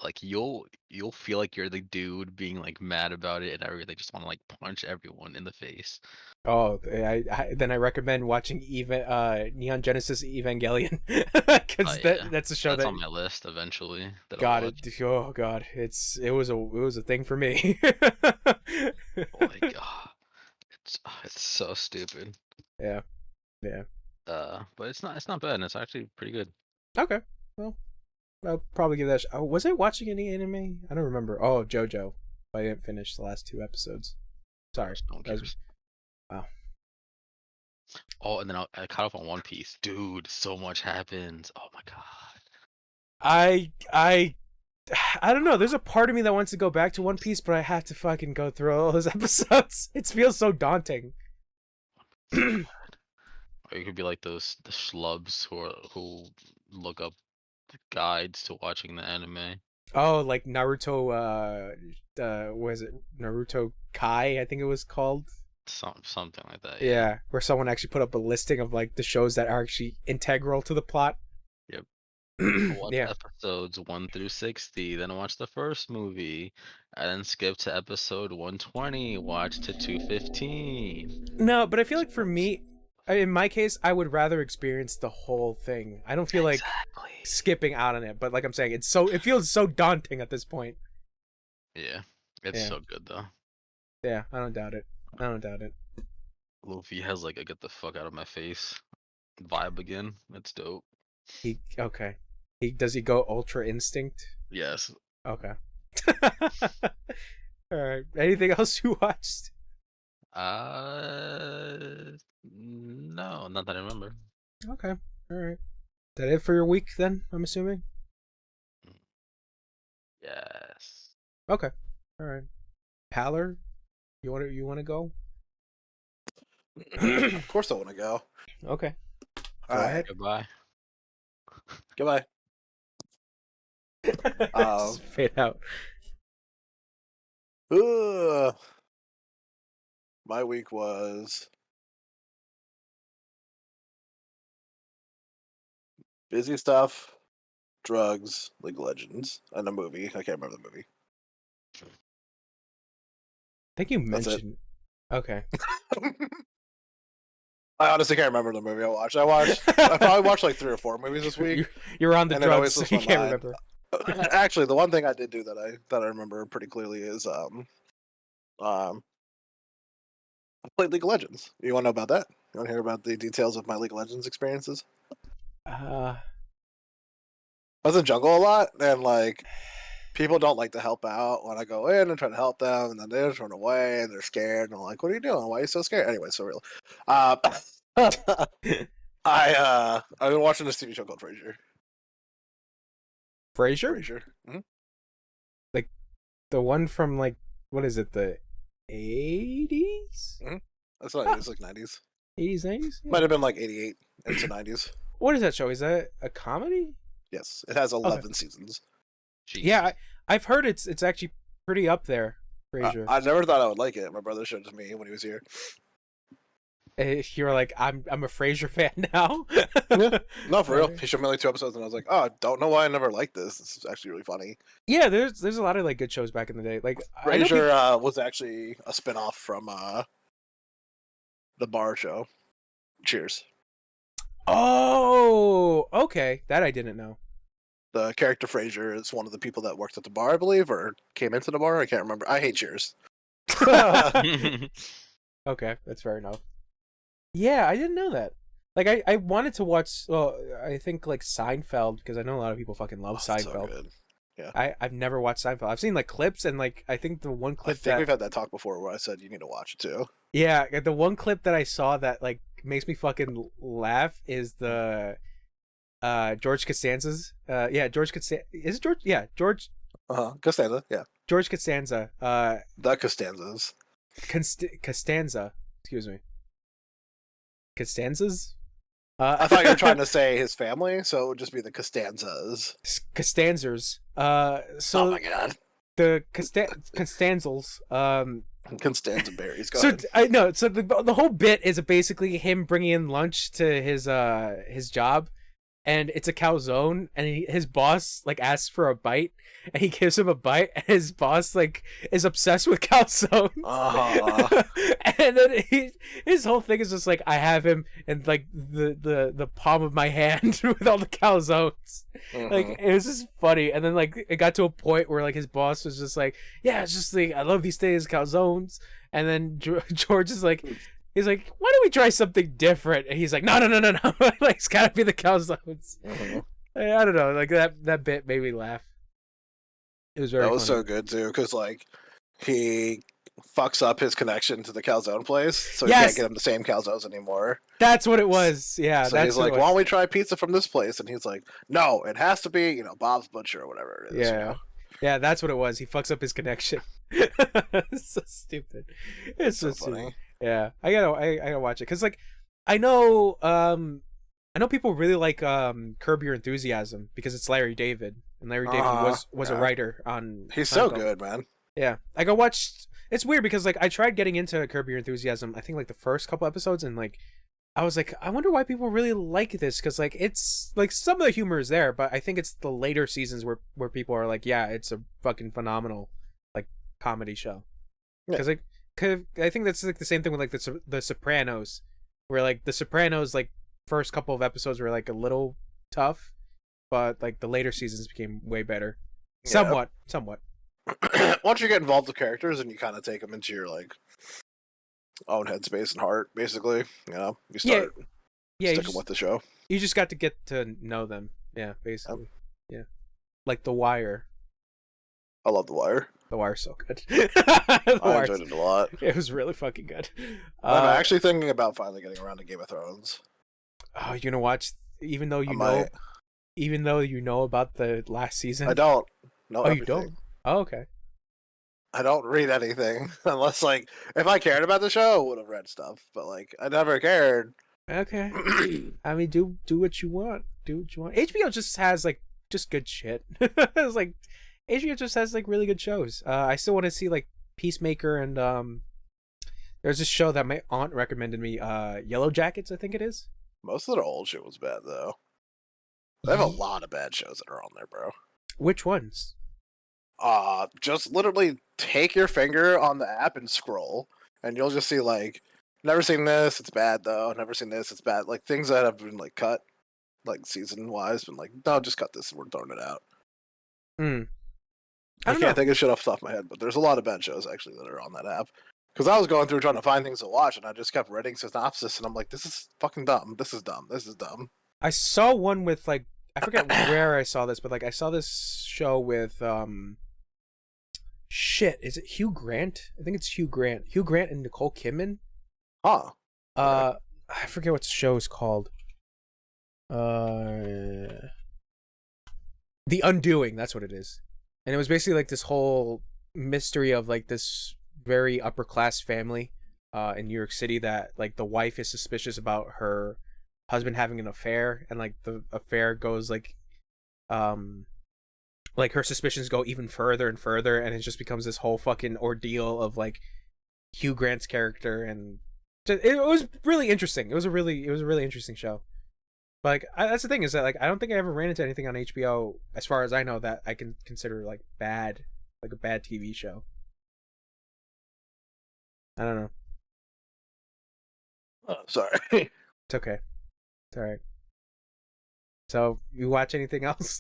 like you'll feel like you're the dude being like mad about it and everything, just want to like punch everyone in the face. Oh, then I recommend watching Neon Genesis Evangelion because Yeah, that's a show that's that on my list eventually. That I'll got watch. it. Oh God, it was a thing for me. Like, it's so stupid. Yeah, yeah. But it's not bad. And it's actually pretty good. Okay, well, I'll probably give that. Oh, was I watching any anime? I don't remember. Oh, JoJo. I didn't finish the last 2 episodes. Sorry. No one That was- cares. Wow. Oh, and then I caught up on One Piece. Dude, so much happens. Oh my god. I don't know. There's a part of me that wants to go back to One Piece, but I have to fucking go through all those episodes. It feels so daunting. Or you could be like the schlubs who look up guides to watching the anime. Oh, like Naruto. Was it Naruto Kai? I think it was called. Something like that. Yeah, where someone actually put up a listing of like the shows that are actually integral to the plot. Yep. Watch Yeah. episodes 1 through 60, then watch the first movie, and then skip to episode 120, watch to 215. No, but I feel like for me, in my case, I would rather experience the whole thing. I don't feel like Exactly. skipping out on it, but like I'm saying, it feels so daunting at this point. Yeah. It's Yeah. so good though. Yeah, I don't doubt it. Luffy has like a get the fuck out of my face vibe again. It's dope. Okay. Does he go Ultra Instinct? Yes. Okay. All right. Anything else you watched? No, not that I remember. Okay. All right. Is that it for your week then? I'm assuming. Yes. Okay. All right. Haler, you want to go? Of course I want to go. Okay. All Go right. ahead. Goodbye. Goodbye. Just fade out. My week was busy stuff, drugs, League of Legends, and a movie. I can't remember the movie. I think you That's it. mentioned. Okay. I honestly can't remember the movie I watched. I probably watched like 3 or 4 movies this week. You're on the And it drugs, always so slips you my can't mind. remember. Actually, the one thing I did do that I remember pretty clearly is I played League of Legends. You want to know about that? You want to hear about the details of my League of Legends experiences? I was in jungle a lot, and like people don't like to help out when I go in and try to help them, and then they just run away and they're scared. And I'm like, "What are you doing? Why are you so scared?" Anyway, so real. I've been watching this TV show called Frasier. Frasier? Frasier. Mm-hmm. The one from like what is it? The 80s? That's not. It's like 90s. 80s, 90s? Might have been like 88 into 90s. What is that show? Is that a comedy? Yes, it has 11 seasons. Jeez. Yeah, I've heard it's actually pretty up there. Frasier. I never thought I would like it. My brother showed it to me when he was here. You're like, I'm a Frasier fan now. Yeah. No, for real. He showed me like 2 episodes, and I was like, "Oh, I don't know why I never liked this. This is actually really funny." Yeah, there's a lot of like good shows back in the day. Like I know Frasier was actually a spinoff from the bar show. Cheers. Oh, okay. That I didn't know. The character Frasier is one of the people that worked at the bar, I believe, or came into the bar. I can't remember. I hate Cheers. Okay, that's fair enough. Yeah, I didn't know that. Like, I wanted to watch. Well, I think like Seinfeld because I know a lot of people fucking love Oh, it's so Seinfeld. good. I've never watched Seinfeld. I've seen like clips and like I think the one I clip think we've had that talk before where I said you need to watch it too. yeah, the one clip that I saw that like makes me fucking laugh is the George Costanza's George Costanza is it George George Costanza, yeah. George Costanza The Costanzas. Costanza, excuse me. Costanzas? I thought you were trying to say his family, so it would just be the Costanzas. Costanzers. So Oh my god. the Costanzals, Constanza Berries. Go So ahead. I know. So the whole bit is basically him bringing in lunch to his job, and it's a calzone, and his boss like asks for a bite, and he gives him a bite, and his boss like is obsessed with calzones, and then his whole thing is just like, I have him in like the palm of my hand with all the calzones. Like, it was just funny, and then like it got to a point where like his boss was just like, yeah, it's just like, I love these days calzones, and then George is like, he's like, why don't we try something different? And he's like, no. Like, it's gotta be the calzones. I don't know. Like, that bit made me laugh. It was very That was funny. so good, too, because, like, he fucks up his connection to the calzone place, so he can't get him the same calzones anymore. That's what it was. Yeah, so that's he's like, why don't we try pizza from this place? And he's like, no, it has to be, Bob's Butcher or whatever it is. Yeah. Yeah, that's what it was. He fucks up his connection. It's so stupid. It's so funny. Stupid. Yeah, I gotta watch it because like I know people really like Curb Your Enthusiasm because it's Larry David, and Larry David was a writer on. He's so good, man. Yeah, I go watch. It's weird because like I tried getting into Curb Your Enthusiasm. I think like the first couple episodes, and like I was like, I wonder why people really like this because like it's like some of the humor is there, but I think it's the later seasons where people are like, yeah, it's a fucking phenomenal like comedy show. Because like, I think that's like the same thing with like the Sopranos, where like the Sopranos like first couple of episodes were like a little tough, but like the later seasons became way better. Yeah. Somewhat. Once you get involved with characters and you kind of take them into your like own headspace and heart, basically, you start sticking with the show. You just got to get to know them. Yeah, basically. Yeah. Like The Wire. I love The Wire. The Wire's so good. I enjoyed it a lot. It was really fucking good. I'm actually thinking about finally getting around to Game of Thrones. Oh, you're gonna watch, even though you know about the last season? I don't know everything. You don't? Oh, okay. I don't read anything unless, like, if I cared about the show, I would have read stuff. But, like, I never cared. Okay. I mean, do what you want. Do what you want. HBO just has, like, just good shit. It's like, HBO just has, like, really good shows. I still want to see, like, Peacemaker and, there's this show that my aunt recommended me, Yellow Jackets, I think it is. Most of their old shit was bad, though. They have a lot of bad shows that are on there, bro. Which ones? Just literally take your finger on the app and scroll, and you'll just see, like, never seen this, it's bad, though. Never seen this, it's bad. Like, things that have been, like, cut, like, season-wise, been like, no, just cut this and we're throwing it out. I can't think of shit off the top of my head, but there's a lot of bad shows, actually, that are on that app. Because I was going through trying to find things to watch, and I just kept reading synopsis, and I'm like, this is fucking dumb. This is dumb. This is dumb. I saw one with, like, I forget where I saw this, but, like, I saw this show with, shit, is it Hugh Grant? I think it's Hugh Grant. Hugh Grant and Nicole Kidman? Huh. I forget what the show is called. The Undoing, that's what it is. And it was basically like this whole mystery of like this very upper class family in New York City that like the wife is suspicious about her husband having an affair, and like the affair goes like her suspicions go even further and further, and it just becomes this whole fucking ordeal of like Hugh Grant's character, and it was really interesting. It was a really interesting show. But like that's the thing, is that like I don't think I ever ran into anything on HBO, as far as I know, that I can consider like bad, like a bad TV show. I don't know. Oh, sorry. It's okay. It's all right. So, you watch anything else?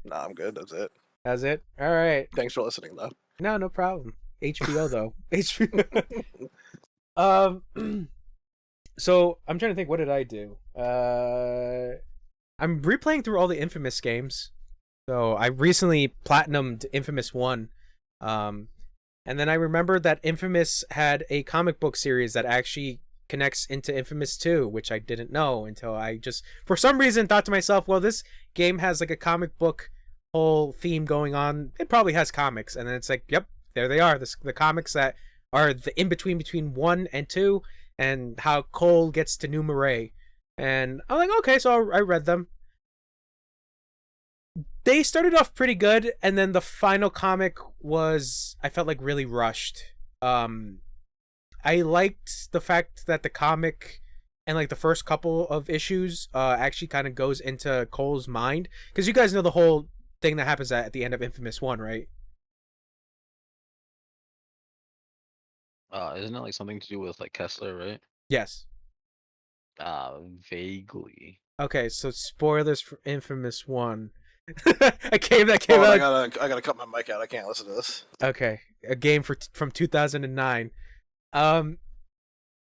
Nah, I'm good. That's it. That's it? All right. Thanks for listening, though. No problem. HBO though. HBO. So I'm trying to think, what did I do? I'm replaying through all the Infamous games. So I recently platinumed Infamous 1. And then I remembered that Infamous had a comic book series that actually connects into Infamous 2, which I didn't know until I just, for some reason, thought to myself, well, this game has like a comic book whole theme going on. It probably has comics. And then it's like, yep, there they are. The comics that are the in-between between 1 and 2, and how Cole gets to New Marais. And I'm like, okay, so I read them. They started off pretty good, and then the final comic was, I felt like, really rushed. I liked the fact that the comic and like the first couple of issues actually kind of goes into Cole's mind, because you guys know the whole thing that happens at the end of Infamous 1, right? Isn't it like something to do with like Kessler, right? Yes. Vaguely. Okay, so spoilers for Infamous 1. That came Oh, out. I gotta cut my mic out. I can't listen to this. Okay, a game from 2009.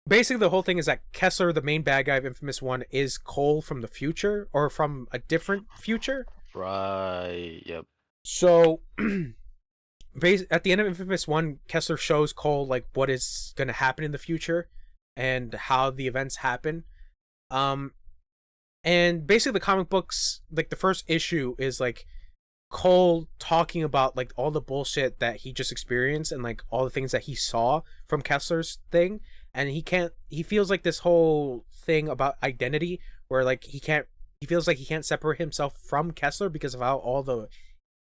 Basically the whole thing is that Kessler, the main bad guy of Infamous 1, is Cole from the future, or from a different future. Right. Yep. So at the end of Infamous 1, Kessler shows Cole like what is going to happen in the future and how the events happen. And basically the comic books, like the first issue is like Cole talking about like all the bullshit that he just experienced and like all the things that he saw from Kessler's thing, and he feels like this whole thing about identity where like he feels like he can't separate himself from Kessler because of how all the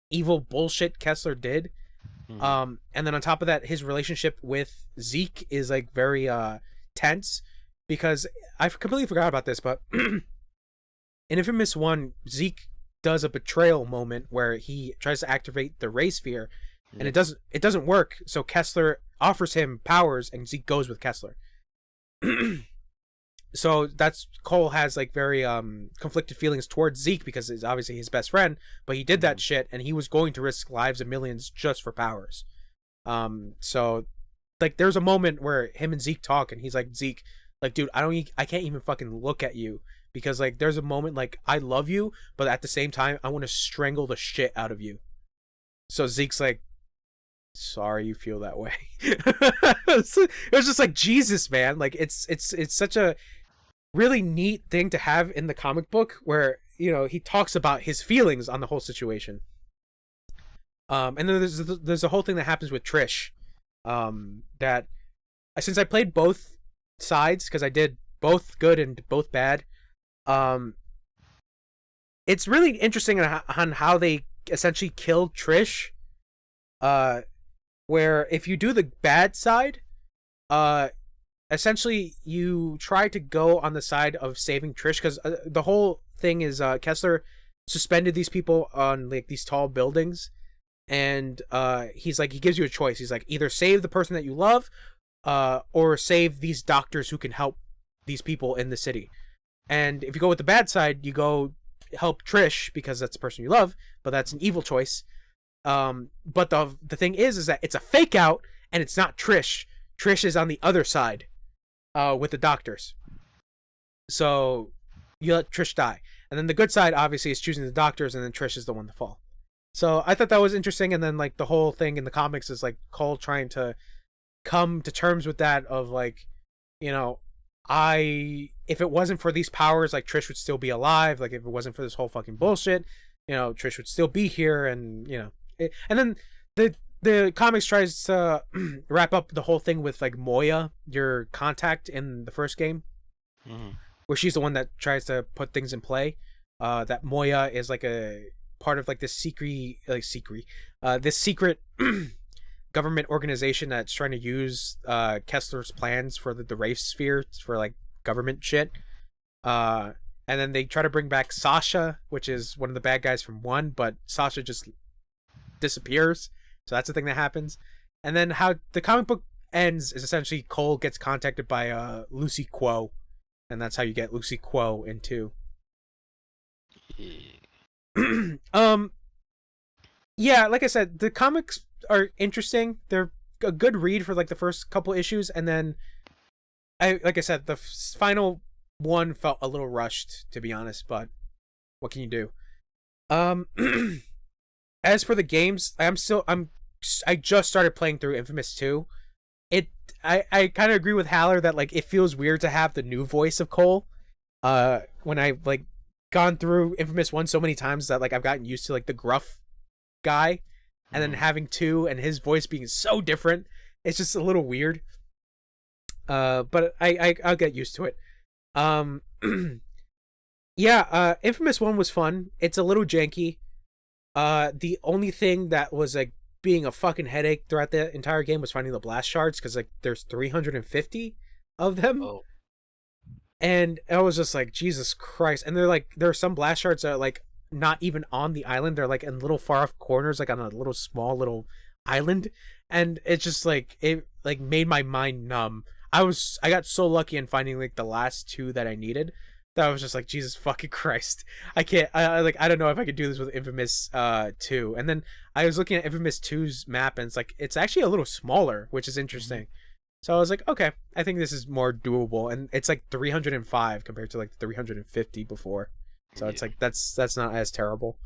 evil bullshit Kessler did. And then on top of that, his relationship with Zeke is like very tense, because I completely forgot about this, but in Infamous 1, Zeke does a betrayal moment where he tries to activate the ray sphere, and it doesn't work, so Kessler offers him powers and Zeke goes with Kessler. So that's Cole has like very conflicted feelings towards Zeke because it's obviously his best friend, but he did that shit and he was going to risk lives of millions just for powers. So like there's a moment where him and Zeke talk and he's like, Zeke, like, dude, I can't even fucking look at you because like there's a moment like I love you, but at the same time I want to strangle the shit out of you. So Zeke's like, sorry you feel that way. It was just like, Jesus, man, like it's such a really neat thing to have in the comic book where, you know, he talks about his feelings on the whole situation. And then there's a whole thing that happens with Trish, that since I played both sides, because I did both good and both bad, it's really interesting on how they essentially killed Trish, where if you do the bad side, essentially you try to go on the side of saving Trish, because the whole thing is Kessler suspended these people on like these tall buildings, and he gives you a choice. He's like, either save the person that you love, or save these doctors who can help these people in the city. And if you go with the bad side, you go help Trish because that's the person you love, but that's an evil choice. But the thing is that it's a fake out and it's not Trish. Trish is on the other side, with the doctors. So you let Trish die. And then the good side obviously is choosing the doctors, and then Trish is the one to fall. So I thought that was interesting. And then like the whole thing in the comics is like Cole trying to come to terms with that of like, you know, if it wasn't for these powers, like Trish would still be alive. Like if it wasn't for this whole fucking bullshit, you know, Trish would still be here. And you know, and then the comics tries to wrap up the whole thing with like Moya, your contact in the first game, where she's the one that tries to put things in play. That Moya is like a part of like this secret government organization that's trying to use Kessler's plans for the Wraith Sphere for like government shit. And then they try to bring back Sasha, which is one of the bad guys from 1, but Sasha just disappears. So that's the thing that happens. And then how the comic book ends is essentially Cole gets contacted by Lucy Quo, and that's how you get Lucy Quo in 2. Yeah, like I said, the comics are interesting. They're a good read for like the first couple issues, and then like I said, the final one felt a little rushed, to be honest, but what can you do? As for the games, I just started playing through Infamous 2. I kind of agree with Haler that like it feels weird to have the new voice of Cole. When I've like gone through Infamous 1 so many times that like I've gotten used to like the gruff guy, and then having 2 and his voice being so different, it's just a little weird. But I'll get used to it. Yeah, Infamous 1 was fun. It's a little janky. The only thing that was like being a fucking headache throughout the entire game was finding the blast shards, because like there's 350 of them. Oh. And I was just like, Jesus Christ. And they're like, there are some blast shards that are like not even on the island. They're like in little far off corners, like on a little small little island. And it's just like, it like made my mind numb. I got so lucky in finding like the last two that I needed, that I was just like, Jesus fucking Christ. I can't, I don't know if I could do this with Infamous 2. And then I was looking at Infamous 2's map, and it's actually a little smaller, which is interesting. So I was like, okay, I think this is more doable, and it's like 305 compared to like 350 before. So it's like that's not as terrible.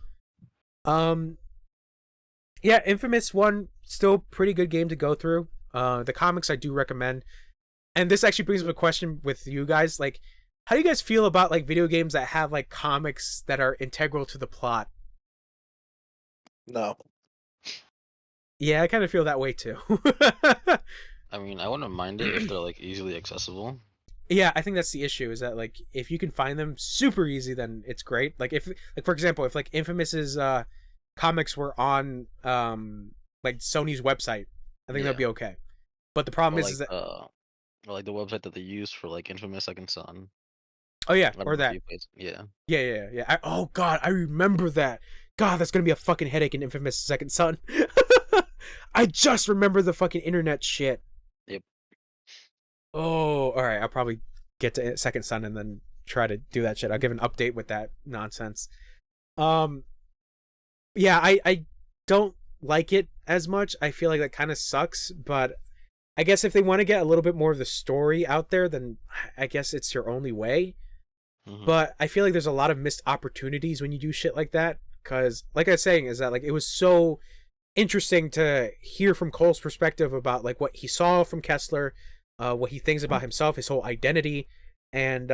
Yeah, Infamous 1 still pretty good game to go through. The comics I do recommend. And this actually brings up a question with you guys, like, how do you guys feel about like video games that have like comics that are integral to the plot? No. Yeah, I kind of feel that way too. I mean, I wouldn't mind it if they're like easily accessible. Yeah, I think that's the issue, is that like if you can find them super easy, then it's great. Like if, like for example, if like Infamous's comics were on like Sony's website, I think that'd be okay. But the problem is that or like the website that they use for like Infamous Second Son. Oh yeah, I don't or know if that. you played- Yeah. Yeah. Oh god, I remember that. God, that's gonna be a fucking headache in Infamous Second Son. I just remember the fucking internet shit. Yep. Oh, all right. I'll probably get to Second Son and then try to do that shit. I'll give an update with that nonsense. Yeah, I don't like it as much. I feel like that kind of sucks, but I guess if they want to get a little bit more of the story out there, then I guess it's your only way. But I feel like there's a lot of missed opportunities when you do shit like that, because like I was saying, is that like it was so interesting to hear from Cole's perspective about like what he saw from Kessler, what he thinks about himself, his whole identity, and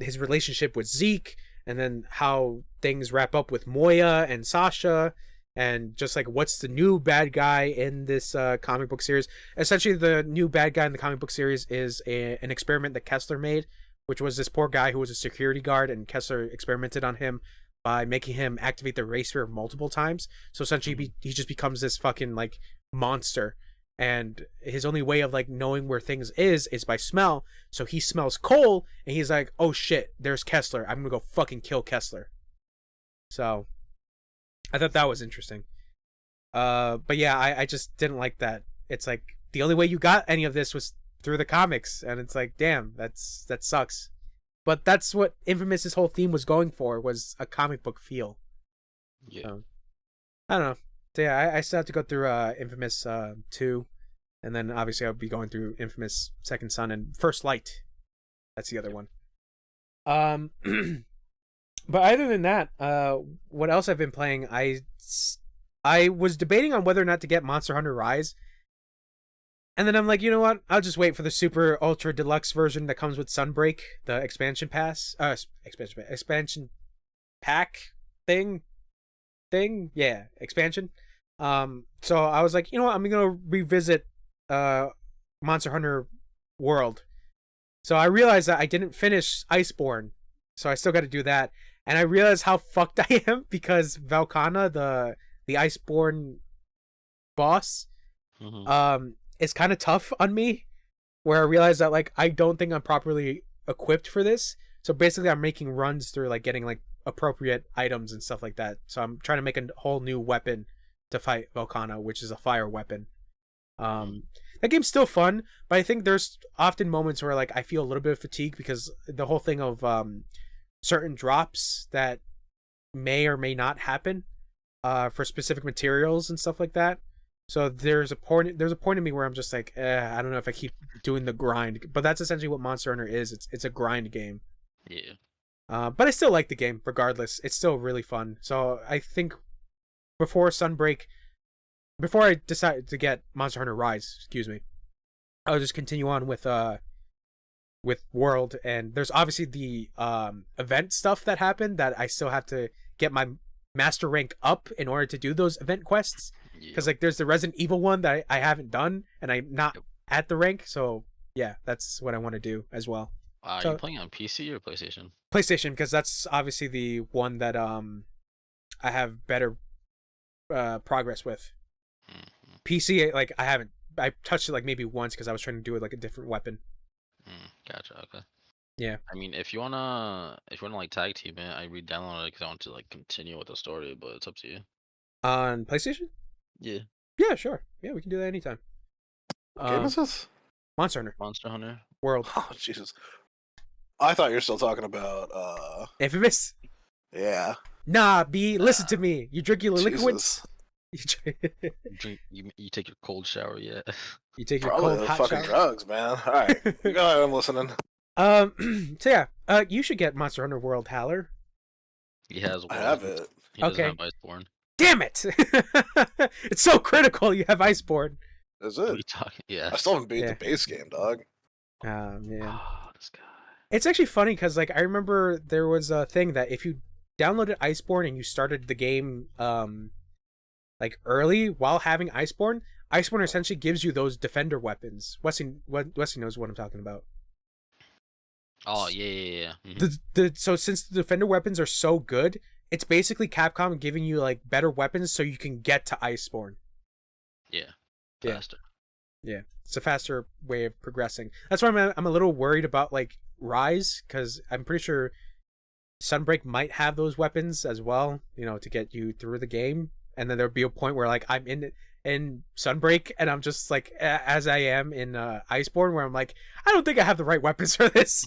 his relationship with Zeke, and then how things wrap up with Moya and Sasha, and just like what's the new bad guy in this comic book series. Essentially, the new bad guy in the comic book series is an experiment that Kessler made, which was this poor guy who was a security guard, and Kessler experimented on him by making him activate the race sphere multiple times. So essentially he just becomes this fucking like monster, and his only way of like knowing where things is by smell. So he smells Cole, and he's like, oh shit, there's Kessler, I'm gonna go fucking kill Kessler. So I thought that was interesting. But yeah, I just didn't like that. It's like the only way you got any of this was through the comics, and it's like, damn, that sucks. But that's what Infamous's whole theme was going for, was a comic book feel. Yeah. So, I don't know. So yeah, I still have to go through Infamous 2, and then obviously I'll be going through Infamous Second Son and First Light. That's the other one. But other than that, what else I've been playing? I was debating on whether or not to get Monster Hunter Rise. And then I'm like, you know what? I'll just wait for the super ultra deluxe version that comes with Sunbreak, the expansion pass, expansion pack thing, yeah, expansion. So I was like, you know what? I'm gonna revisit Monster Hunter World. So I realized that I didn't finish Iceborne, so I still got to do that. And I realized how fucked I am, because Valkana, the Iceborne boss, it's kind of tough on me, where I realize that like I don't think I'm properly equipped for this. So basically I'm making runs through like getting like appropriate items and stuff like that. So I'm trying to make a whole new weapon to fight Valkana, which is a fire weapon. That game's still fun, but I think there's often moments where like I feel a little bit of fatigue, because the whole thing of certain drops that may or may not happen for specific materials and stuff like that. So there's a point in me where I'm just like, I don't know if I keep doing the grind. But that's essentially what Monster Hunter is. It's a grind game. Yeah. But I still like the game regardless. It's still really fun. So I think before I decide to get Monster Hunter Rise, I'll just continue on with World. And there's obviously the event stuff that happened that I still have to get my master rank up in order to do those event quests. Because like there's the Resident Evil one that I haven't done, and I'm not at the rank. So yeah, that's what I want to do as well. Are you playing on PC or PlayStation? PlayStation, because that's obviously the one that I have better progress with. PC, like I touched it like maybe once because I was trying to do it like a different weapon. Gotcha. Okay. Yeah. I mean, if you wanna like tag team it, I re-downloaded it because I want to like continue with the story, but it's up to you. On PlayStation? Yeah. Yeah, sure. Yeah, we can do that anytime. What game is this? Monster Hunter Monster Hunter. World. Oh Jesus! I thought you were still talking about. Infamous? Yeah. Nah, B, listen to me. You drink your Jesus. liquids. You take your cold shower yet? You take your Probably cold the hot fucking shower. drugs, man. All right, you go ahead. I'm listening. So yeah, you should get Monster Hunter World, Haler. He has. I have it. He doesn't Okay. have Iceborne. Damn it! It's so critical. You have Iceborne. Is What are it? you talking? Yeah. I still haven't beat Yeah. the base game, dog. Oh man. Oh, this guy. It's actually funny because like I remember there was a thing that if you downloaded Iceborne and you started the game like early while having Iceborne essentially gives you those defender weapons. Wesley knows what I'm talking about. Oh yeah. Mhm. So since the defender weapons are so good, it's basically Capcom giving you like better weapons so you can get to Iceborne. Yeah. Yeah. Faster. Yeah, it's a faster way of progressing. That's why I'm a little worried about like Rise, because I'm pretty sure Sunbreak might have those weapons as well, you know, to get you through the game. And then there'll be a point where like I'm in Sunbreak and I'm just like as I am in Iceborne, where I'm like, I don't think I have the right weapons for this.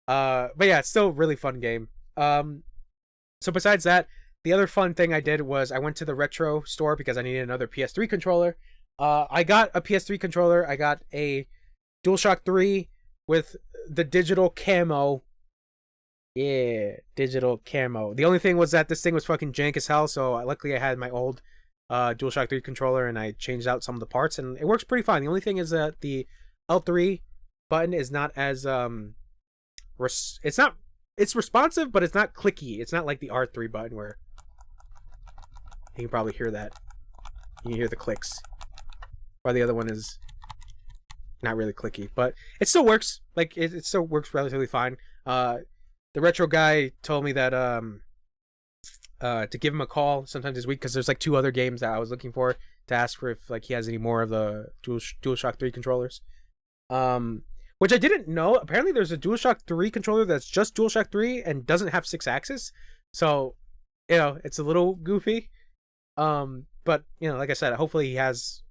But yeah, it's still a really fun game. So besides that, the other fun thing I did was I went to the retro store because I needed another PS3 controller. I got a PS3 controller. I got a DualShock 3 with the digital camo. Yeah, digital camo. The only thing was that this thing was fucking jank as hell, so luckily I had my old DualShock 3 controller and I changed out some of the parts and it works pretty fine. The only thing is that the L3 button is not as it's responsive, but it's not clicky. It's not like the R3 button where you can probably hear that. You can hear the clicks. While the other one is not really clicky, but it still works. Like it still works relatively fine. The retro guy told me that to give him a call sometime this week because there's like 2 other games that I was looking for to ask for if like he has any more of the DualShock 3 controllers. Which I didn't know. Apparently there's a DualShock 3 controller that's just DualShock 3 and doesn't have 6-axis. So, you know, it's a little goofy. But, you know, like I said, hopefully he has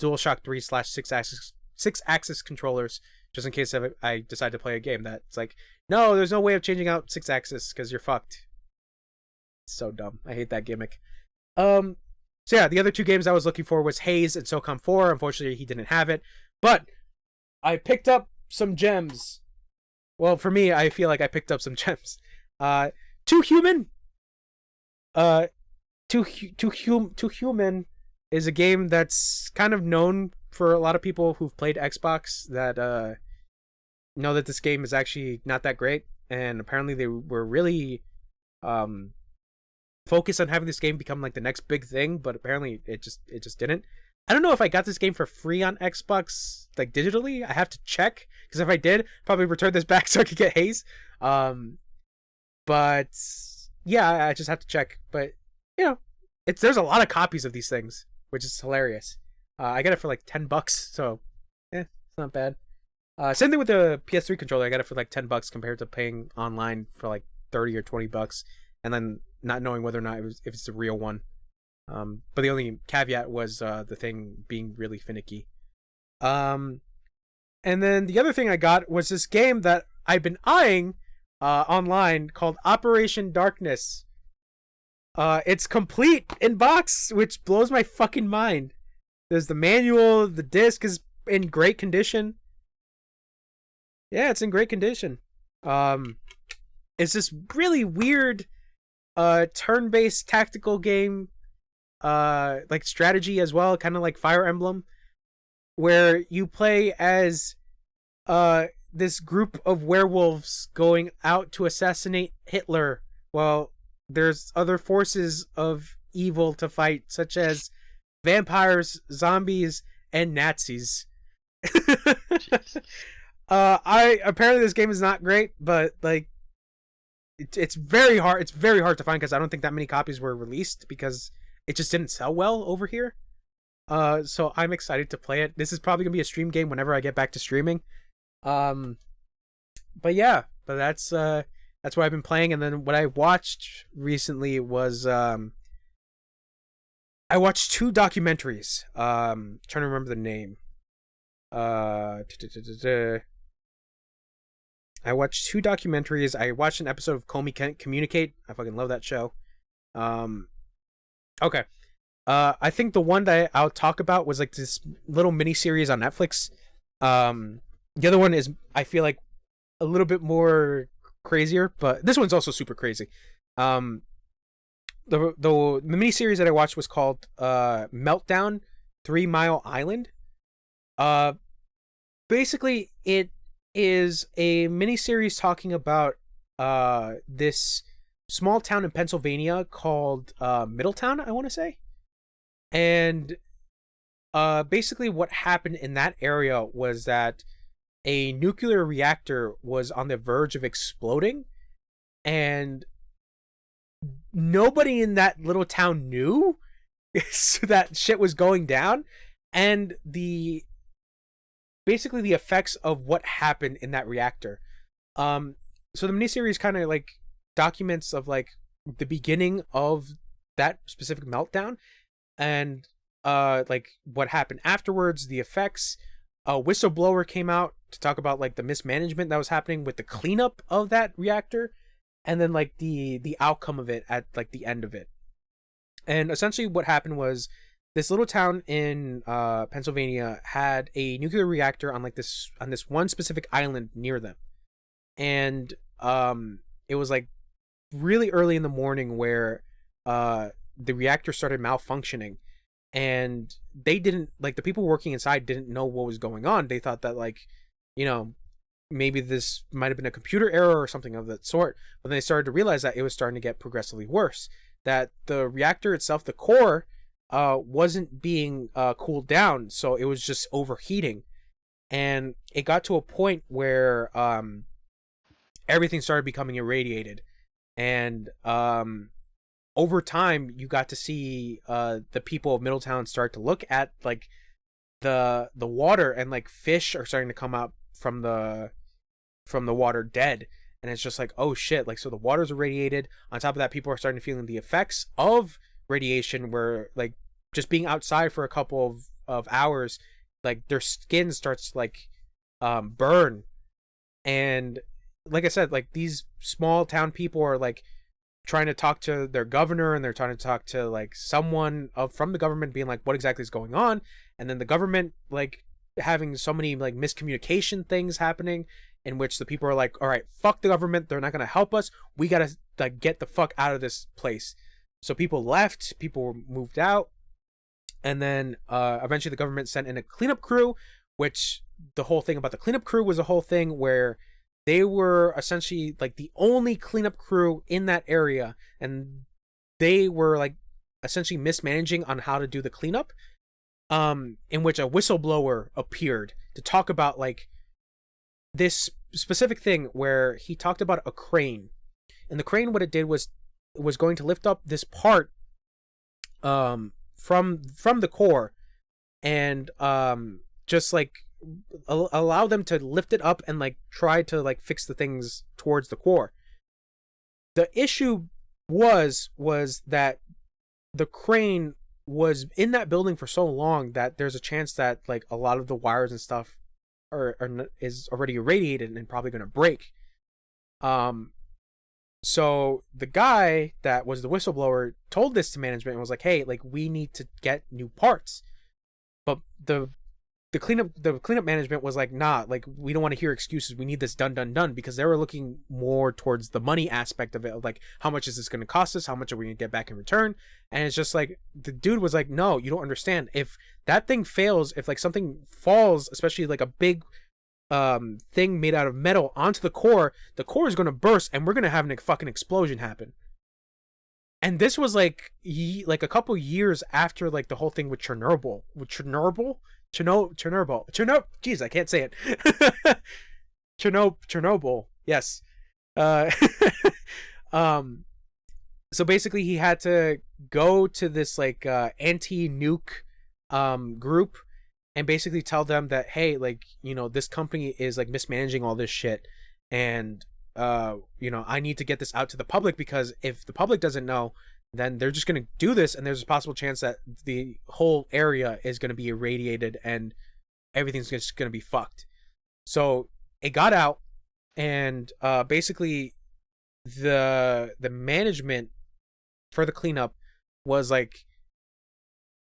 DualShock 3 / 6-axis controllers just in case I decide to play a game that's like, no, there's no way of changing out 6-axis because you're fucked. It's so dumb. I hate that gimmick. So yeah, the other 2 games I was looking for was Haze and SOCOM 4. Unfortunately, he didn't have it. But I picked up some gems. Well, for me, I feel like I picked up some gems. Too Human. Too Human is a game that's kind of known for a lot of people who've played Xbox that know that this game is actually not that great, and apparently they were really focused on having this game become like the next big thing, but apparently it just didn't. I don't know if I got this game for free on Xbox, like digitally. I have to check, because if I did, probably return this back so I could get Haze. But yeah, I just have to check. But you know, there's a lot of copies of these things, which is hilarious. I got it for like $10, so it's not bad. Same thing with the PS3 controller. I got it for like $10 compared to paying online for like $30 or $20, and then not knowing whether or not if it's the real one. But the only caveat was the thing being really finicky. And then the other thing I got was this game that I've been eyeing online called Operation Darkness. It's complete in box, which blows my fucking mind. There's the manual, the disc is in great condition. Yeah, it's in great condition. It's this really weird turn-based tactical game, like strategy as well, kind of like Fire Emblem, where you play as this group of werewolves going out to assassinate Hitler, while there's other forces of evil to fight, such as vampires, zombies, and Nazis. Apparently this game is not great, but like it's very hard to find, because I don't think that many copies were released because it just didn't sell well over here. So I'm excited to play it. This is probably gonna be a stream game whenever I get back to streaming. But that's what I've been playing. And then what I watched recently was I watched 2 documentaries. Trying to remember the name. I watched 2 documentaries. I watched an episode of Comey Can't Communicate. I fucking love that show. Okay. I think the one that I'll talk about was like this little mini series on Netflix. The other one is, I feel like, a little bit more crazier, but this one's also super crazy. The mini series that I watched was called Meltdown: 3 Mile Island. Basically, it is a mini series talking about this small town in Pennsylvania called Middletown, I want to say. And basically what happened in that area was that a nuclear reactor was on the verge of exploding, and nobody in that little town knew that shit was going down, and basically the effects of what happened in that reactor. So the miniseries kind of like documents of like the beginning of that specific meltdown, and like what happened afterwards, the effects. A whistleblower came out to talk about like the mismanagement that was happening with the cleanup of that reactor, and then like the outcome of it at like the end of it. And essentially what happened was this little town in Pennsylvania had a nuclear reactor on this one specific island near them. And it was like really early in the morning where the reactor started malfunctioning, and they didn't, like, the people working inside didn't know what was going on. They thought that, like, you know, maybe this might have been a computer error or something of that sort. But then they started to realize that it was starting to get progressively worse, that the reactor itself, the core, wasn't being cooled down, so it was just overheating. And it got to a point where everything started becoming irradiated. And over time, you got to see the people of Middletown start to look at like the water, and like fish are starting to come out from the water dead. And it's just like, oh shit, like, so the water's irradiated. On top of that, people are starting to feel the effects of radiation, where like just being outside for a couple of hours, like their skin starts to like burn. And like I said, like these small town people are like trying to talk to their governor, and they're trying to talk to like someone from the government, being like, what exactly is going on? And then the government like having so many like miscommunication things happening, in which the people are like, all right, fuck the government, they're not going to help us, we gotta like get the fuck out of this place. So people left, people moved out, and then eventually the government sent in a cleanup crew, which the whole thing about the cleanup crew was a whole thing where they were essentially like the only cleanup crew in that area, and they were like essentially mismanaging on how to do the cleanup, in which a whistleblower appeared to talk about like this specific thing where he talked about a crane. And the crane, what it did was going to lift up this part from the core, and just like allow them to lift it up and like try to like fix the things towards the core. The issue was that the crane was in that building for so long that there's a chance that like a lot of the wires and stuff is already irradiated and probably going to break. So the guy that was the whistleblower told this to management and was like, hey, like, we need to get new parts. But the cleanup management was like, nah, like, we don't want to hear excuses, we need this done, because they were looking more towards the money aspect of it, of like, how much is this going to cost us, how much are we going to get back in return? And it's just like, the dude was like, no, you don't understand. If that thing fails, if like something falls, especially like a big thing made out of metal onto the core is going to burst, and we're going to have a fucking explosion happen. And this was like like a couple years after like the whole thing with Chernobyl. Jeez, I can't say it. Chernobyl. Yes. So basically he had to go to this like anti-nuke group and basically tell them that, hey, like, you know, this company is like mismanaging all this shit, and you know, I need to get this out to the public, because if the public doesn't know, then they're just going to do this, and there's a possible chance that the whole area is going to be irradiated and everything's just going to be fucked. So it got out, and basically the management for the cleanup was like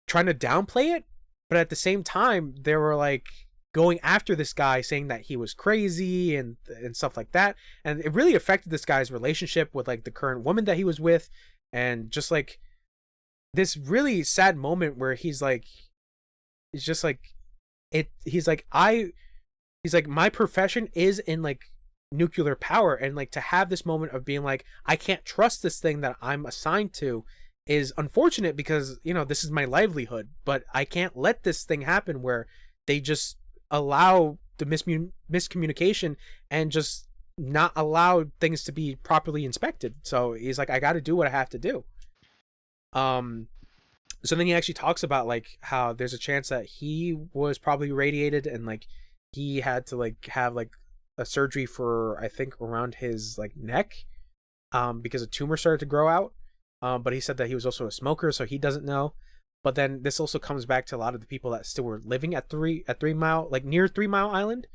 trying to downplay it, but at the same time they were like going after this guy, saying that he was crazy and stuff like that, and it really affected this guy's relationship with like the current woman that he was with, and just like this really sad moment where he's like, it's just like he's like my profession is in like nuclear power, and like to have this moment of being like, I can't trust this thing that I'm assigned to is unfortunate, because, you know, this is my livelihood, but I can't let this thing happen where they just allow the miscommunication and just not allow things to be properly inspected. So he's like, I got to do what I have to do. So then he actually talks about like how there's a chance that he was probably radiated, and like he had to like have like a surgery for, I think, around his like neck, because a tumor started to grow out. But he said that he was also a smoker, so he doesn't know. But then this also comes back to a lot of the people that still were living at 3 Mile, like near 3 Mile Island,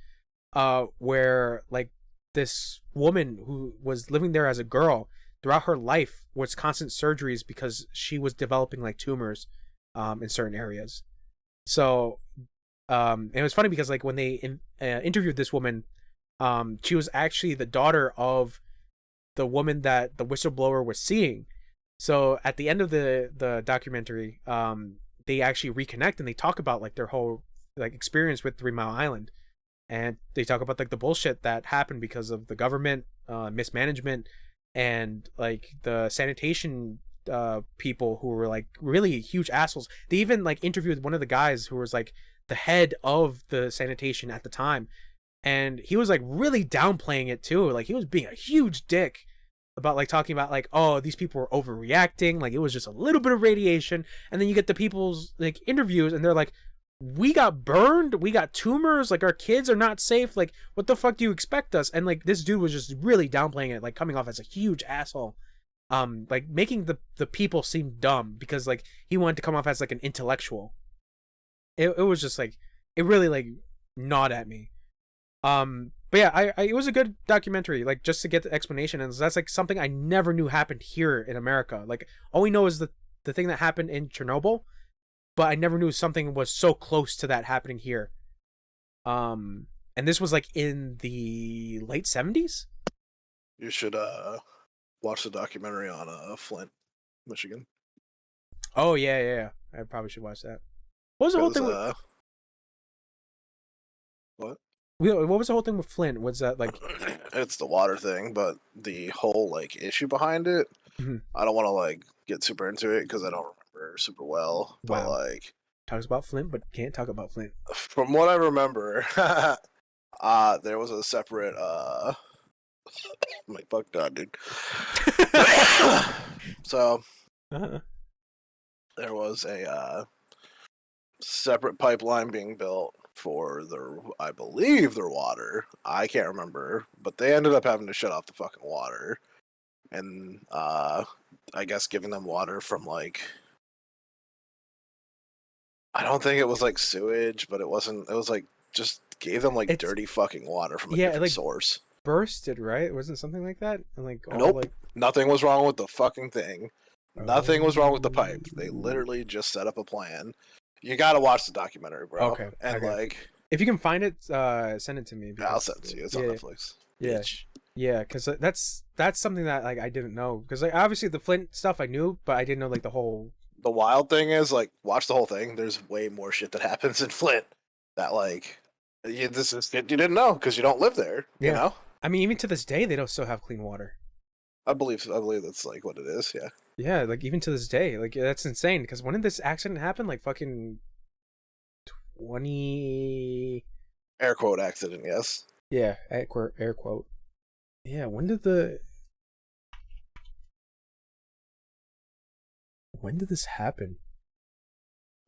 where like this woman who was living there as a girl throughout her life was constant surgeries because she was developing like tumors in certain areas. So it was funny because like when they interviewed this woman, she was actually the daughter of the woman that the whistleblower was seeing. So at the end of the documentary, they actually reconnect and they talk about like their whole like experience with 3 Mile Island, and they talk about like the bullshit that happened because of the government mismanagement, and like the sanitation people who were like really huge assholes. They even like interviewed one of the guys who was like the head of the sanitation at the time, and he was like really downplaying it too. Like he was being a huge dick about like talking about like, oh, these people were overreacting, like it was just a little bit of radiation. And then you get the people's like interviews and they're like, we got burned, we got tumors, like our kids are not safe, like what the fuck do you expect us? And like this dude was just really downplaying it, like coming off as a huge asshole, like making the people seem dumb because like he wanted to come off as like an intellectual. It was just like, it really like gnawed at me. But yeah, it was a good documentary, like just to get the explanation, and that's like something I never knew happened here in America. Like all we know is the thing that happened in Chernobyl, but I never knew something was so close to that happening here. And this was like in the late 70s. You should watch the documentary on Flint, Michigan. Oh yeah. I probably should watch that. What was the whole thing? What? What was the whole thing with Flint? Was that like? It's the water thing, but the whole like issue behind it. Mm-hmm. I don't want to like get super into it because I don't remember super well. But Wow. like, Talks about Flint, but can't talk about Flint. From what I remember, there was a separate. I'm like, fuck God, dude. So there was a separate pipeline being built for I believe their water. I can't remember, but they ended up having to shut off the fucking water, and I guess giving them water from like, I don't think it was like sewage, but it wasn't. It was like just gave them like dirty fucking water from a different like, source. Bursted, right? It wasn't something like that, and like nope, like... nothing was wrong with the fucking thing. Nothing was wrong with the pipe. They literally just set up a plan. You gotta watch the documentary, bro. Okay. And like, if you can find it, send it to me. Yeah, I'll send it to you. It's on Netflix. Yeah, Bitch. Yeah, because that's something that like I didn't know, because like obviously the Flint stuff I knew, but I didn't know like the whole. The wild thing is like, watch the whole thing. There's way more shit that happens in Flint that like, this is you didn't know because you don't live there. You know. I mean, even to this day, they don't still have clean water. I believe that's like what it is. Yeah. Yeah, like even to this day, like that's insane. Because when did this accident happen? Like fucking 20. Air quote accident. Yes. Yeah, air quote. Yeah, when did this happen?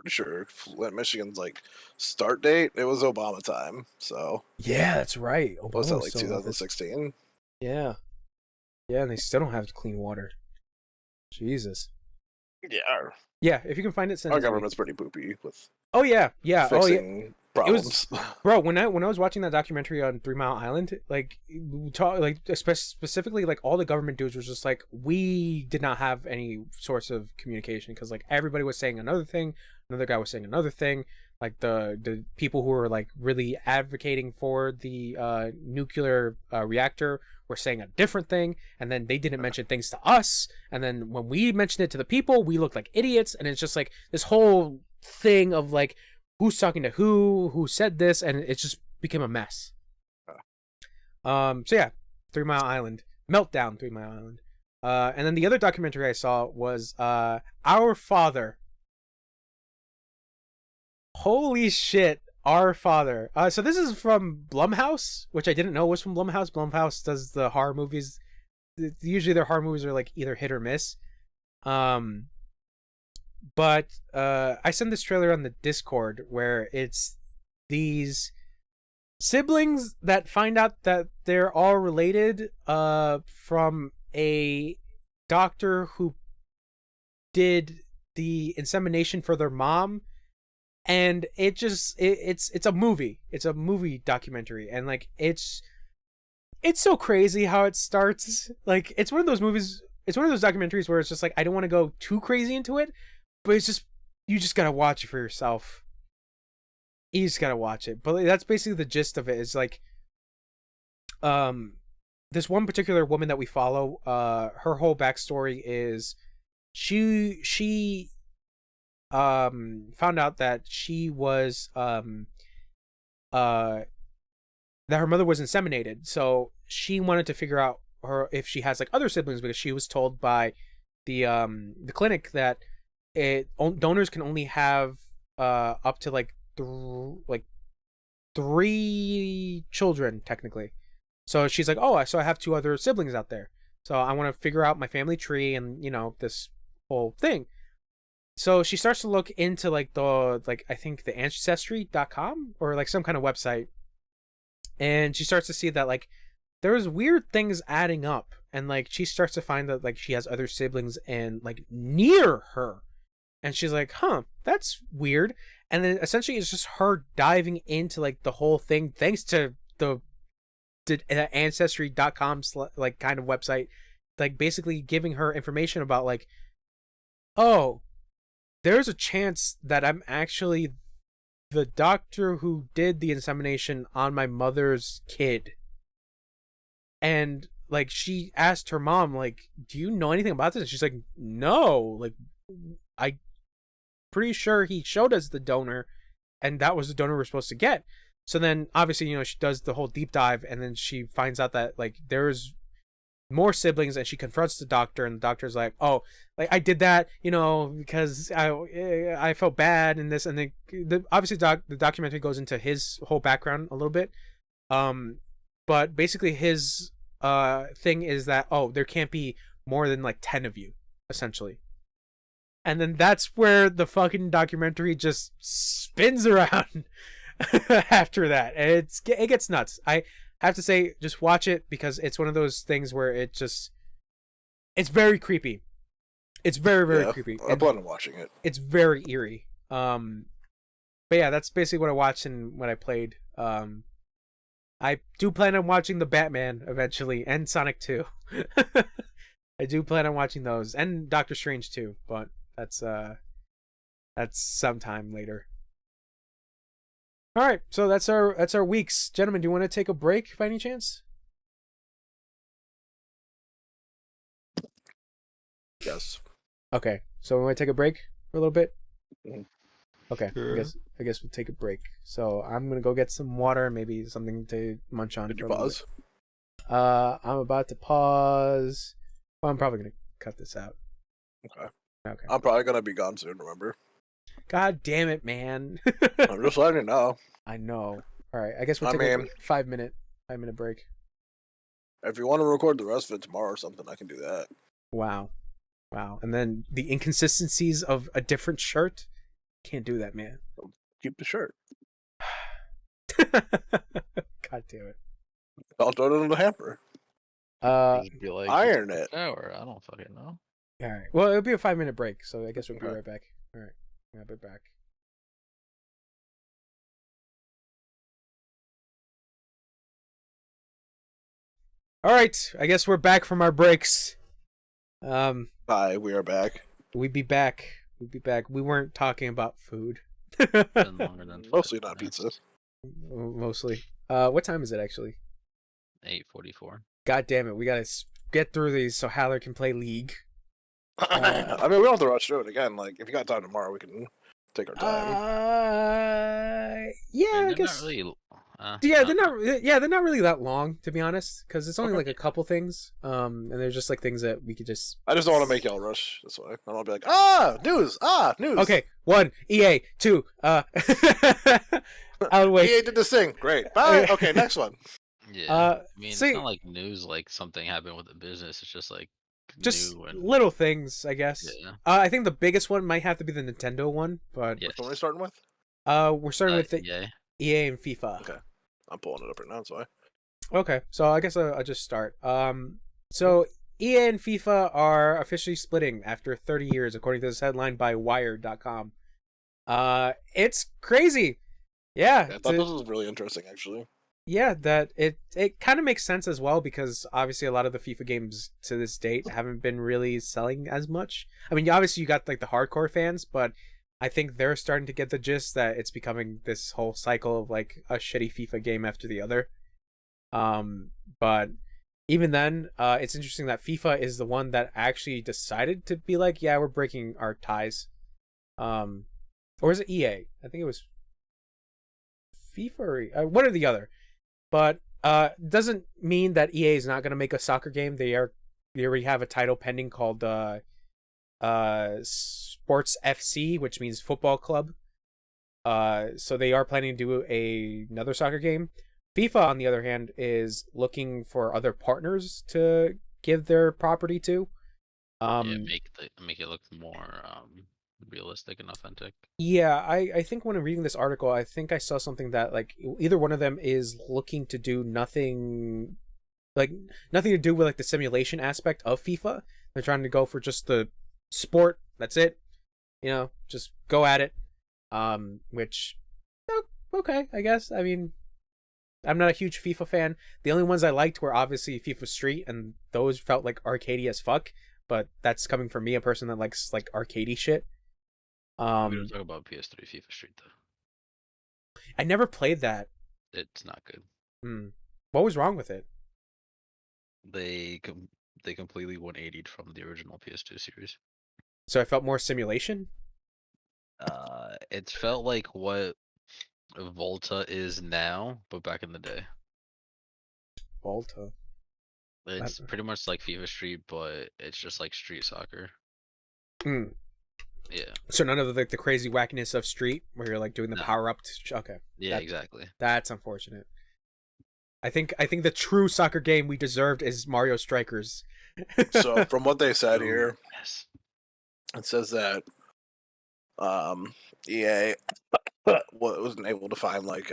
pretty sure Flint, Michigan's like start date. It was Obama time, so Yeah, that's right. Obama was that was like still in office. 2016? Yeah. Yeah, and they still don't have clean water. Jesus. Yeah, Yeah, if you can find it, send our it to me. government's pretty poopy with Oh yeah, yeah. Oh yeah. fixing problems. Bro, when I was watching that documentary on 3 Mile Island, like specifically, like all the government dudes was just like, we did not have any source of communication because like everybody was saying another thing, another guy was saying another thing. Like the people who were like really advocating for the nuclear reactor were saying a different thing, and then they didn't mention things to us, and then when we mentioned it to the people, we looked like idiots, and it's just like this whole thing of like who's talking to who said this, and it just became a mess. So yeah, 3 Mile Island, meltdown, 3 Mile Island. And then the other documentary I saw was Our Father. Holy shit, Our Father. So this is from Blumhouse, which I didn't know was from Blumhouse. Blumhouse does the horror movies. Usually their horror movies are like either hit or miss. But I sent this trailer on the Discord where it's these siblings that find out that they're all related from a doctor who did the insemination for their mom, and it's a movie. It's a movie documentary, and like it's so crazy how it starts. Like it's one of those movies, it's one of those documentaries where it's just like I don't want to go too crazy into it, but it's just you just gotta watch it for yourself. You just gotta watch it. But that's basically the gist of it. Is like, this one particular woman that we follow, her whole backstory is she found out that she was that her mother was inseminated, so she wanted to figure out if she has like other siblings, because she was told by the clinic that donors can only have up to like 3 children technically. So she's like, oh, so I have 2 other siblings out there, so I want to figure out my family tree and this whole thing. So she starts to look into like I think the ancestry.com or like some kind of website, and she starts to see that like there's weird things adding up, and like she starts to find that like she has other siblings and like near her, and she's like, huh, that's weird. And then essentially it's just her diving into like the whole thing thanks to the ancestry.com like kind of website, like basically giving her information about like, oh, there's a chance that I'm actually the doctor who did the insemination on my mother's kid. And like she asked her mom, like, do you know anything about this? And she's like, no, like I pretty sure he showed us the donor and that was the donor we're supposed to get. So then obviously, she does the whole deep dive, and then she finds out that like there's more siblings, and she confronts the doctor, and the doctor's like, oh, like I did that because I felt bad and this, and then obviously the documentary goes into his whole background a little bit, but basically his thing is that, oh, there can't be more than like 10 of you essentially. And then that's where the fucking documentary just spins around after that, and it gets nuts. I have to say, just watch it, because it's one of those things where it's very creepy. It's very, very creepy. I plan on watching it. It's very eerie. But yeah, that's basically what I watched and what I played. I do plan on watching the Batman eventually, and Sonic 2. I do plan on watching those, and Doctor Strange too, but that's sometime later. All right, so that's our weeks, gentlemen. Do you want to take a break by any chance? Yes. Okay, so we want to take a break for a little bit. Mhm. Okay, Sure. I guess we'll take a break. So I'm gonna go get some water, maybe something to munch on. Did you for a little pause? bit. I'm about to pause. Well, I'm probably gonna cut this out. Okay. Okay. I'm probably gonna be gone soon. Remember? God damn it, man. I'm just letting you know. I know. All right, I guess we'll I take mean- a 5-minute break. If you want to record the rest of it tomorrow or something, I can do that. Wow. And then the inconsistencies of a different shirt. Can't do that, man. Keep the shirt. God damn it. I'll throw it in the hamper. Just be like, iron "You took it." a shower. I don't fucking know. All right. Well, it'll be a 5-minute break, so I guess we'll be Okay. right back. All right. I'll be back. All right. I guess we're back from our breaks. Hi, we are back. We'd be back. We'd be back. We weren't talking about food. Been longer than Mostly 5 not minutes. pizza. Mostly. What time is it actually? 8:44. God damn it. We gotta get through these so Haler can play League. I mean, we don't have to rush through it again. Like, if you got time tomorrow, we can take our time. Yeah, I mean, I they're guess. not really. Yeah, they're not. Yeah, they're not really that long, to be honest, because it's only Okay. like a couple things. And they're just like things that we could just. I just don't want to make y'all rush. That's why. I don't want to be like, news. Okay, 1 EA, 2. I'll wait. EA did this thing. Great. Bye. Okay, next one. Yeah. I mean, see- it's not like news, like something happened with the business. It's just like Just new and little things, I guess. yeah. I think the biggest one might have to be the Nintendo one, but Yes. Which one are we starting with? we're starting with the yeah. EA and FIFA. Okay. I'm pulling it up right now. That's why. Okay, so I guess I'll just start. So EA and FIFA are officially splitting after 30 years, according to this headline by Wired.com. It's crazy. Yeah, I thought this was really interesting, actually. yeah, that it kind of makes sense as well because obviously a lot of the FIFA games to this date haven't been really selling as much. I mean, obviously you got like the hardcore fans, but I think they're starting to get the gist that it's becoming this whole cycle of like a shitty FIFA game after the other. But even then, it's interesting that FIFA is the one that actually decided to be like, yeah, we're breaking our ties. Or is it EA? I think it was FIFA or one or the other. But doesn't mean that EA is not going to make a soccer game. They already have a title pending called Sports FC, which means football club. So they are planning to do another soccer game. FIFA, on the other hand, is looking for other partners to give their property to. Yeah, make it look more realistic and authentic. Yeah, I think when I'm reading this article, I think I saw something that like either one of them is looking to do nothing to do with like the simulation aspect of FIFA. They're trying to go for just the sport. That's it. You know, just go at it. Which okay, I guess. I mean, I'm not a huge FIFA fan. The only ones I liked were obviously FIFA Street, and those felt like arcadey as fuck. But that's coming from me, a person that likes like arcadey shit. We don't talk about PS3 FIFA Street though. I never played that. It's not good. What was wrong with it? They completely 180'd from the original PS2 series. So I felt more simulation. It felt like what Volta is now, but back in the day. Volta. It's pretty much like FIFA Street, but it's just like street soccer. Yeah. So none of the crazy wackiness of Street, where you're like doing the No. power up. Okay. Yeah, exactly. That's unfortunate. I think the true soccer game we deserved is Mario Strikers. So, from what they said here, Yes. it says that EA wasn't able to find like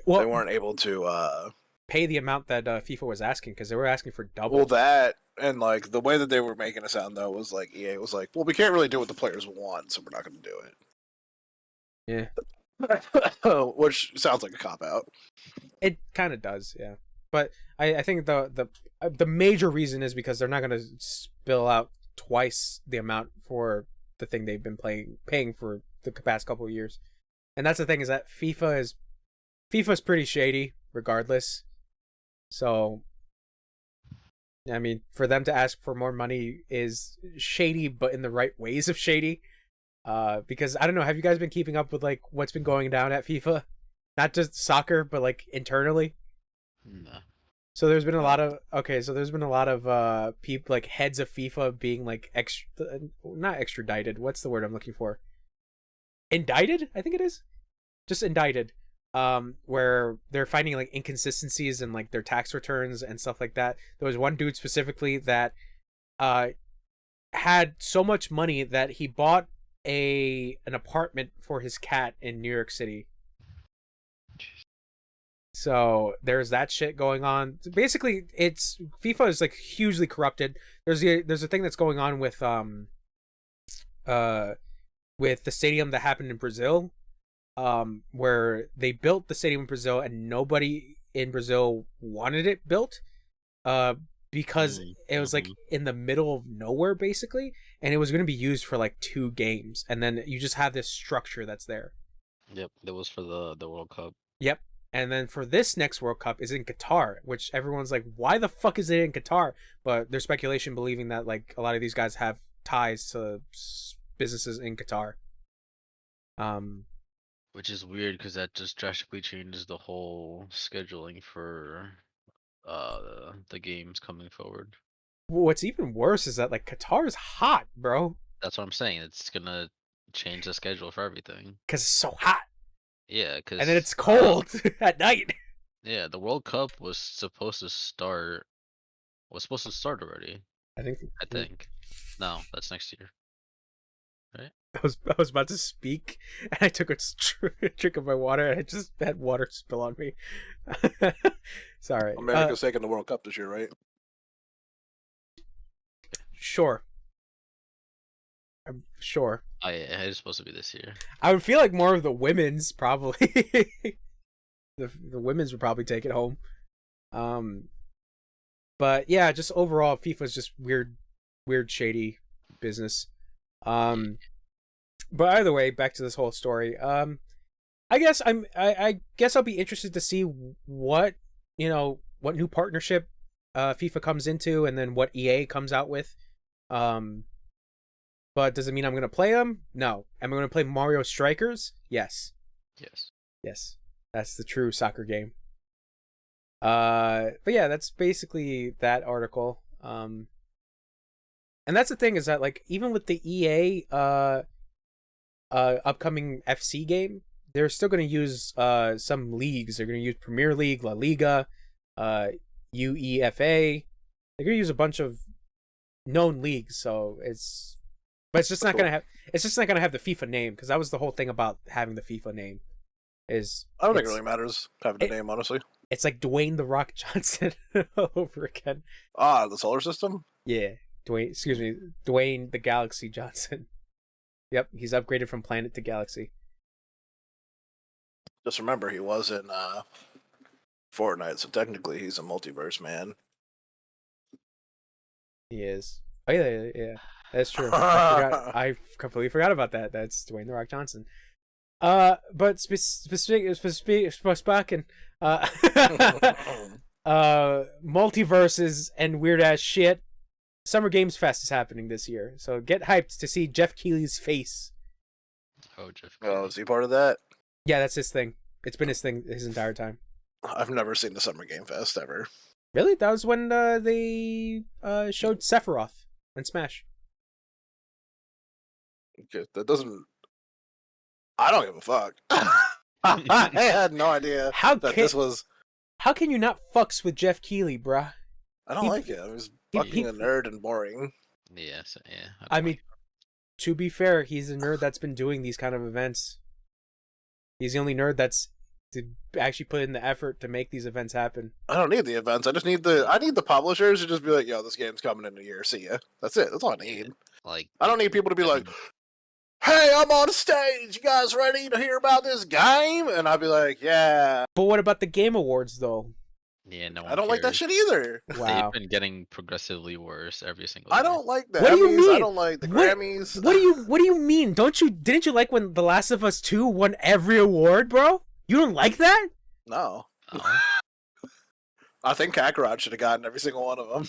they weren't able to pay the amount that FIFA was asking because they were asking for double. well, that and like the way that they were making it sound though was like EA was like, well, we can't really do what the players want, so we're not going to do it. Yeah. Which sounds like a cop out. It kind of does, yeah. But I think the major reason is because they're not going to spill out twice the amount for the thing they've been paying for the past couple of years. And that's the thing, is that FIFA's pretty shady regardless. So I mean, for them to ask for more money is shady, but in the right ways of shady. Because I don't know, have you guys been keeping up with like what's been going down at FIFA? Not just soccer, but like internally. No. So there's been a lot of people, like heads of FIFA, being like not extradited. What's the word I'm looking for? Indicted, I think it is. Just indicted. Where they're finding like inconsistencies in like their tax returns and stuff like that. There was one dude specifically that had so much money that he bought an apartment for his cat in New York City. So there's that shit going on. Basically, it's FIFA is like hugely corrupted. There's a thing that's going on with the stadium that happened in Brazil, where they built the stadium in Brazil and nobody in Brazil wanted it built, because it was like in the middle of nowhere basically, and it was going to be used for like 2 games, and then you just have this structure that's there. Yep, that was for the World Cup. Yep. And then for this next World Cup is in Qatar, which everyone's like, why the fuck is it in Qatar? But there's speculation believing that like a lot of these guys have ties to businesses in Qatar. Which is weird because that just drastically changes the whole scheduling for the games coming forward. What's even worse is that like Qatar is hot, bro. That's what I'm saying. It's gonna change the schedule for everything. Because it's so hot. Yeah, because and then it's cold at night. Yeah, the World Cup was supposed to start. Already. I think. No, that's next year. Right. I was about to speak, and I took a drink of my water, and I just had water spill on me. Sorry. America's taking the World Cup this year, right? Sure. I'm sure. It's supposed to be this year. I would feel like more of the women's probably. the women's would probably take it home. But yeah, just overall, FIFA's just weird, shady business. But either way, back to this whole story. I guess I guess I'll be interested to see what new partnership FIFA comes into, and then what EA comes out with. But does it mean I'm going to play them? No. Am I going to play Mario Strikers? Yes. Yes. That's the true soccer game. But yeah, that's basically that article. And that's the thing, is that like even with the EA upcoming FC game, they're still going to use some leagues. They're going to use Premier League, La Liga, UEFA. They're going to use a bunch of known leagues, so it's just not gonna have. It's just not gonna have the FIFA name, because that was the whole thing about having the FIFA name. I don't think it really matters having the name, honestly. It's like Dwayne the Rock Johnson all over again. The solar system. Yeah, Dwayne the Galaxy Johnson. Yep, he's upgraded from planet to galaxy. Just remember, he was in Fortnite, so technically he's a multiverse man. He is. Oh yeah. That's true. I completely forgot about that. That's Dwayne the Rock Johnson. But speaking, multiverses and weird ass shit. Summer Games Fest is happening this year, so get hyped to see Jeff Keighley's face. Oh, Jeff Keighley. Oh, is he part of that? Yeah, that's his thing. It's been his thing his entire time. I've never seen the Summer Game Fest ever. Really? That was when they showed Sephiroth in Smash. Okay, that doesn't. I don't give a fuck. I had no idea this was. How can you not fucks with Jeff Keighley, bruh? I don't like it. He's fucking a nerd and boring. Yeah, yeah. I mean, to be fair, he's a nerd that's been doing these kind of events. He's the only nerd that's actually put in the effort to make these events happen. I don't need the events. I need the publishers to just be like, yo, this game's coming in a year. See ya. That's it. That's all I need. Like, I don't need people to be like, hey, I'm on stage. You guys ready to hear about this game? And I'd be like, yeah. But what about the Game Awards, though? Yeah, no one I don't like that shit either. Wow. They've been getting progressively worse every single I year. don't like the What do you Emmys. mean? I don't like the Grammys. What do you mean? Didn't you like when The Last of Us 2 won every award, bro? You don't like that? No. Oh. I think Kakarot should have gotten every single one of them.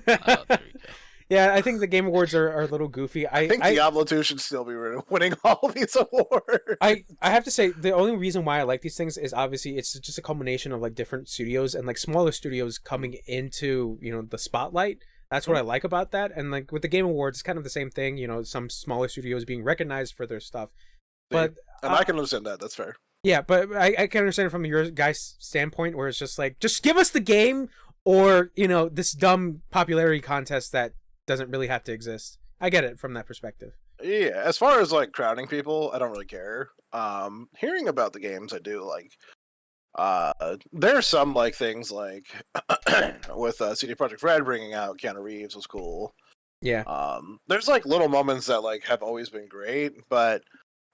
Oh, there we go. Yeah, I think the Game Awards are a little goofy. I think Diablo 2 should still be winning all of these awards. I have to say, the only reason why I like these things is obviously it's just a culmination of like different studios and like smaller studios coming into, the spotlight. That's what I like about that. And like with the Game Awards, it's kind of the same thing, some smaller studios being recognized for their stuff. But I can understand that. That's fair. Yeah, but I can understand it from your guy's standpoint, where it's just like, just give us the game, or this dumb popularity contest that doesn't really have to exist. I get it from that perspective. Yeah, as far as like crowding people, I don't really care. Hearing about the games, I do like. There are some like things like with CD Projekt Red bringing out Keanu Reeves was cool. Yeah. There's like little moments that like have always been great, but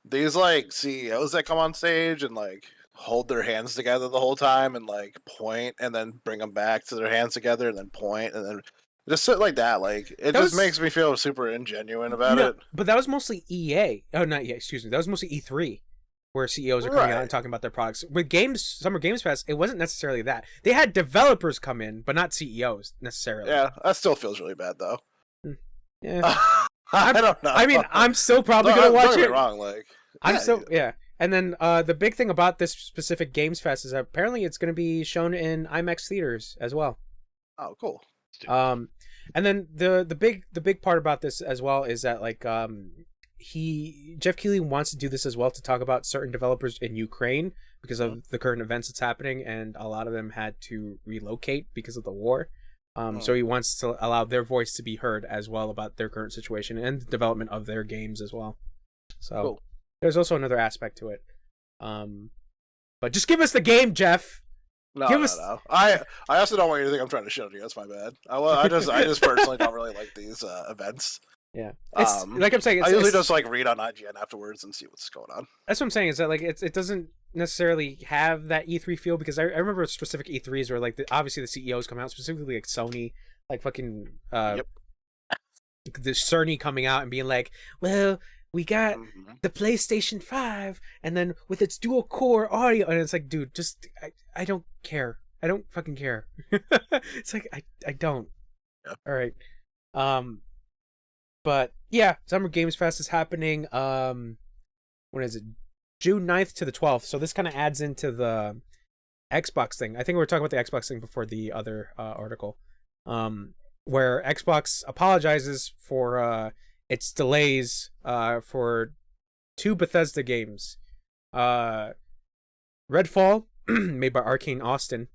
these like CEOs that come on stage and like hold their hands together the whole time and like point and then bring them back to their hands together and then point and then just sit like that, like it just makes me feel super ingenuine about it. But that was mostly EA. Oh, not EA. Excuse me. That was mostly E3, where CEOs are coming out and talking about their products. With Summer Games Fest, it wasn't necessarily that. They had developers come in, but not CEOs necessarily. Yeah, that still feels really bad though. Yeah. I don't know. I mean, I'm still probably gonna watch it. Don't get me wrong, like yeah. And then the big thing about this specific Games Fest is that apparently it's going to be shown in IMAX theaters as well. Oh, cool. And then the big part about this as well is that like Jeff Keighley wants to do this as well to talk about certain developers in Ukraine because of the current events that's happening, and a lot of them had to relocate because of the war. So he wants to allow their voice to be heard as well about their current situation and the development of their games as well. So cool. There's also another aspect to it. But just give us the game, Jeff. No. I also don't want you to think I'm trying to shit on you. That's my bad. I just personally don't really like these events. Yeah, it's like I'm saying. I usually just like read on IGN afterwards and see what's going on. That's what I'm saying. Is that like it doesn't necessarily have that E3 feel, because I remember specific E3s where like obviously the CEOs come out, specifically like Sony, like fucking the Cerny coming out and being like, well, we got the PlayStation 5 and then with its dual core audio, and it's like, dude, just I don't care. I don't fucking care. It's like I don't. Yeah. All right. But yeah, Summer Games Fest is happening. When is it? June 9th to the 12th. So this kind of adds into the Xbox thing. I think we were talking about the Xbox thing before the other article, where Xbox apologizes for its delays for two Bethesda games, Redfall, made by Arcane Austin,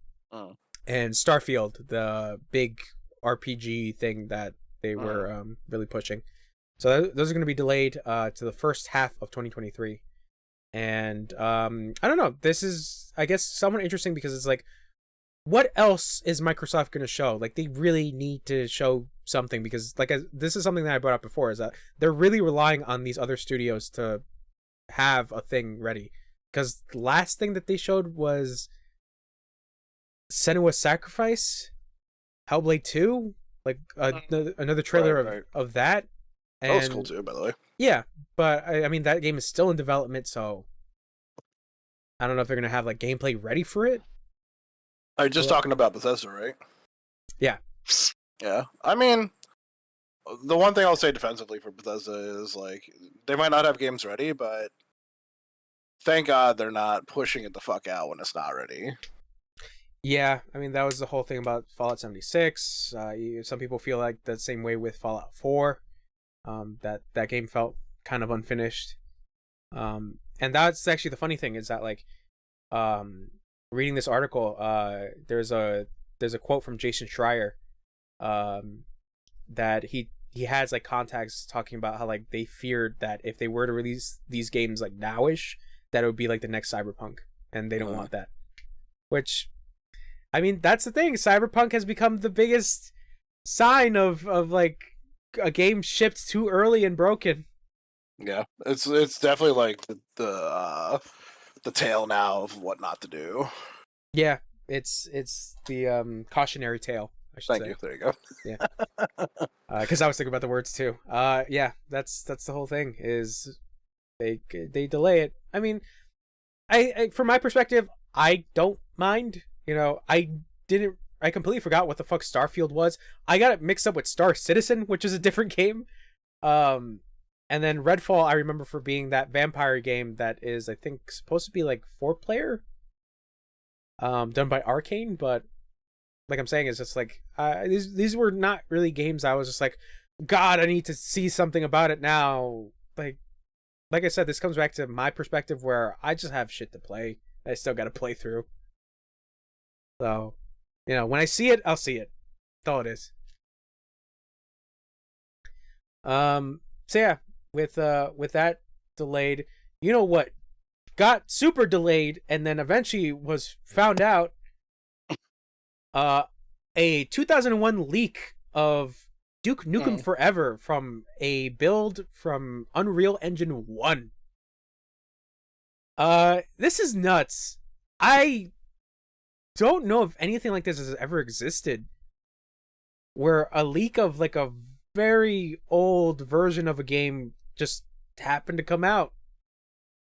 and Starfield, the big RPG thing that they were really pushing. So those are going to be delayed to the first half of 2023. And I don't know. This is, I guess, somewhat interesting because it's like, what else is Microsoft going to show? Like, they really need to show something because, like, this is something that I brought up before, is that they're really relying on these other studios to have a thing ready. Because the last thing that they showed was Senua's Sacrifice, Hellblade 2, like another trailer of that. And, that was cool too, by the way. Yeah, but I mean that game is still in development, so I don't know if they're gonna have like gameplay ready for it. Are you just talking about Bethesda, right? Yeah. Yeah. I mean, the one thing I'll say defensively for Bethesda is like they might not have games ready, but thank God they're not pushing it the fuck out when it's not ready. Yeah, I mean that was the whole thing about Fallout 76. Some people feel like the same way with Fallout 4. That game felt kind of unfinished. And that's actually the funny thing is that like, reading this article, there's a quote from Jason Schreier, that he has like contacts talking about how like they feared that if they were to release these games like nowish, that it would be like the next Cyberpunk, and they don't want that. Which, I mean, that's the thing. Cyberpunk has become the biggest sign of like a game shipped too early and broken. Yeah, it's definitely like the tale now of what not to do. Yeah, it's the cautionary tale, I should say. Thank you. There you go. Yeah. Because I was thinking about the words too. Yeah, that's the whole thing. Is they delay it. I mean, I from my perspective, I don't mind. You know, I completely forgot what the fuck Starfield was. I got it mixed up with Star Citizen, which is a different game. And then Redfall, I remember for being that vampire game that is, I think, supposed to be like 4-player, done by Arcane. But like I'm saying, it's just like these were not really games I was just like, God, I need to see something about it now. Like I said, this comes back to my perspective where I just have shit to play. I still got to play through. So, you know, when I see it, I'll see it. That's all it is. So yeah, with that delayed, you know what got super delayed and then eventually was found out? A 2001 leak of Duke Nukem Forever from a build from Unreal Engine 1. This is nuts. I don't know if anything like this has ever existed, where a leak of like a very old version of a game just happened to come out.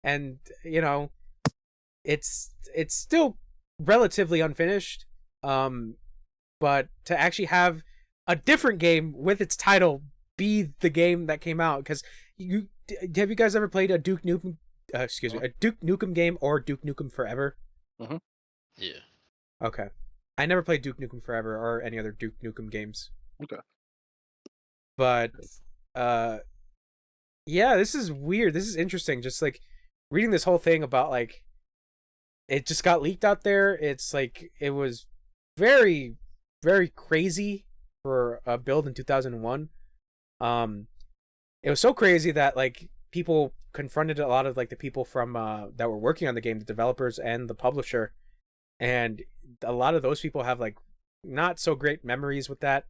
And, you know, it's still relatively unfinished. But to actually have a different game with its title be the game that came out, because have you guys ever played a Duke Nukem a Duke Nukem game or Duke Nukem Forever? Mm-hmm. Yeah. Okay. I never played Duke Nukem Forever or any other Duke Nukem games. Okay. But yeah, this is weird. This is interesting. Just like reading this whole thing about like it just got leaked out there. It's like it was very, very crazy for a build in 2001. It was so crazy that like people confronted a lot of like the people from that were working on the game, the developers and the publisher, and a lot of those people have like not so great memories with that.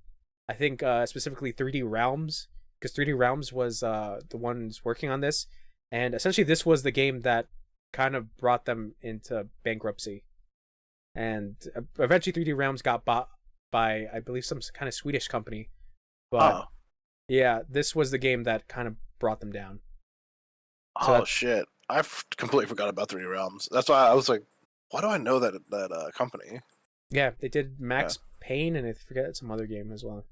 I think specifically 3D Realms, because 3D Realms was the ones working on this, and essentially this was the game that kind of brought them into bankruptcy. And eventually 3D Realms got bought by, I believe, some kind of Swedish company. But yeah, this was the game that kind of brought them down. So shit. I completely forgot about 3D Realms. That's why I was like, why do I know that company? Yeah, they did Max Payne and I forget some other game as well.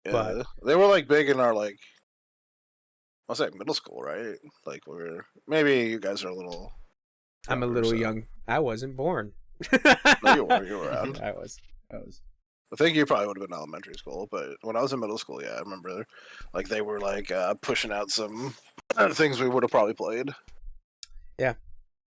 Yeah, but they were like big in our like, I'll say middle school, right? Like maybe you guys are a little. I'm a little young. I wasn't born. No, you were. You were around. I was. I think you probably would have been elementary school, but when I was in middle school, yeah, I remember, like they were like pushing out some things we would have probably played. Yeah,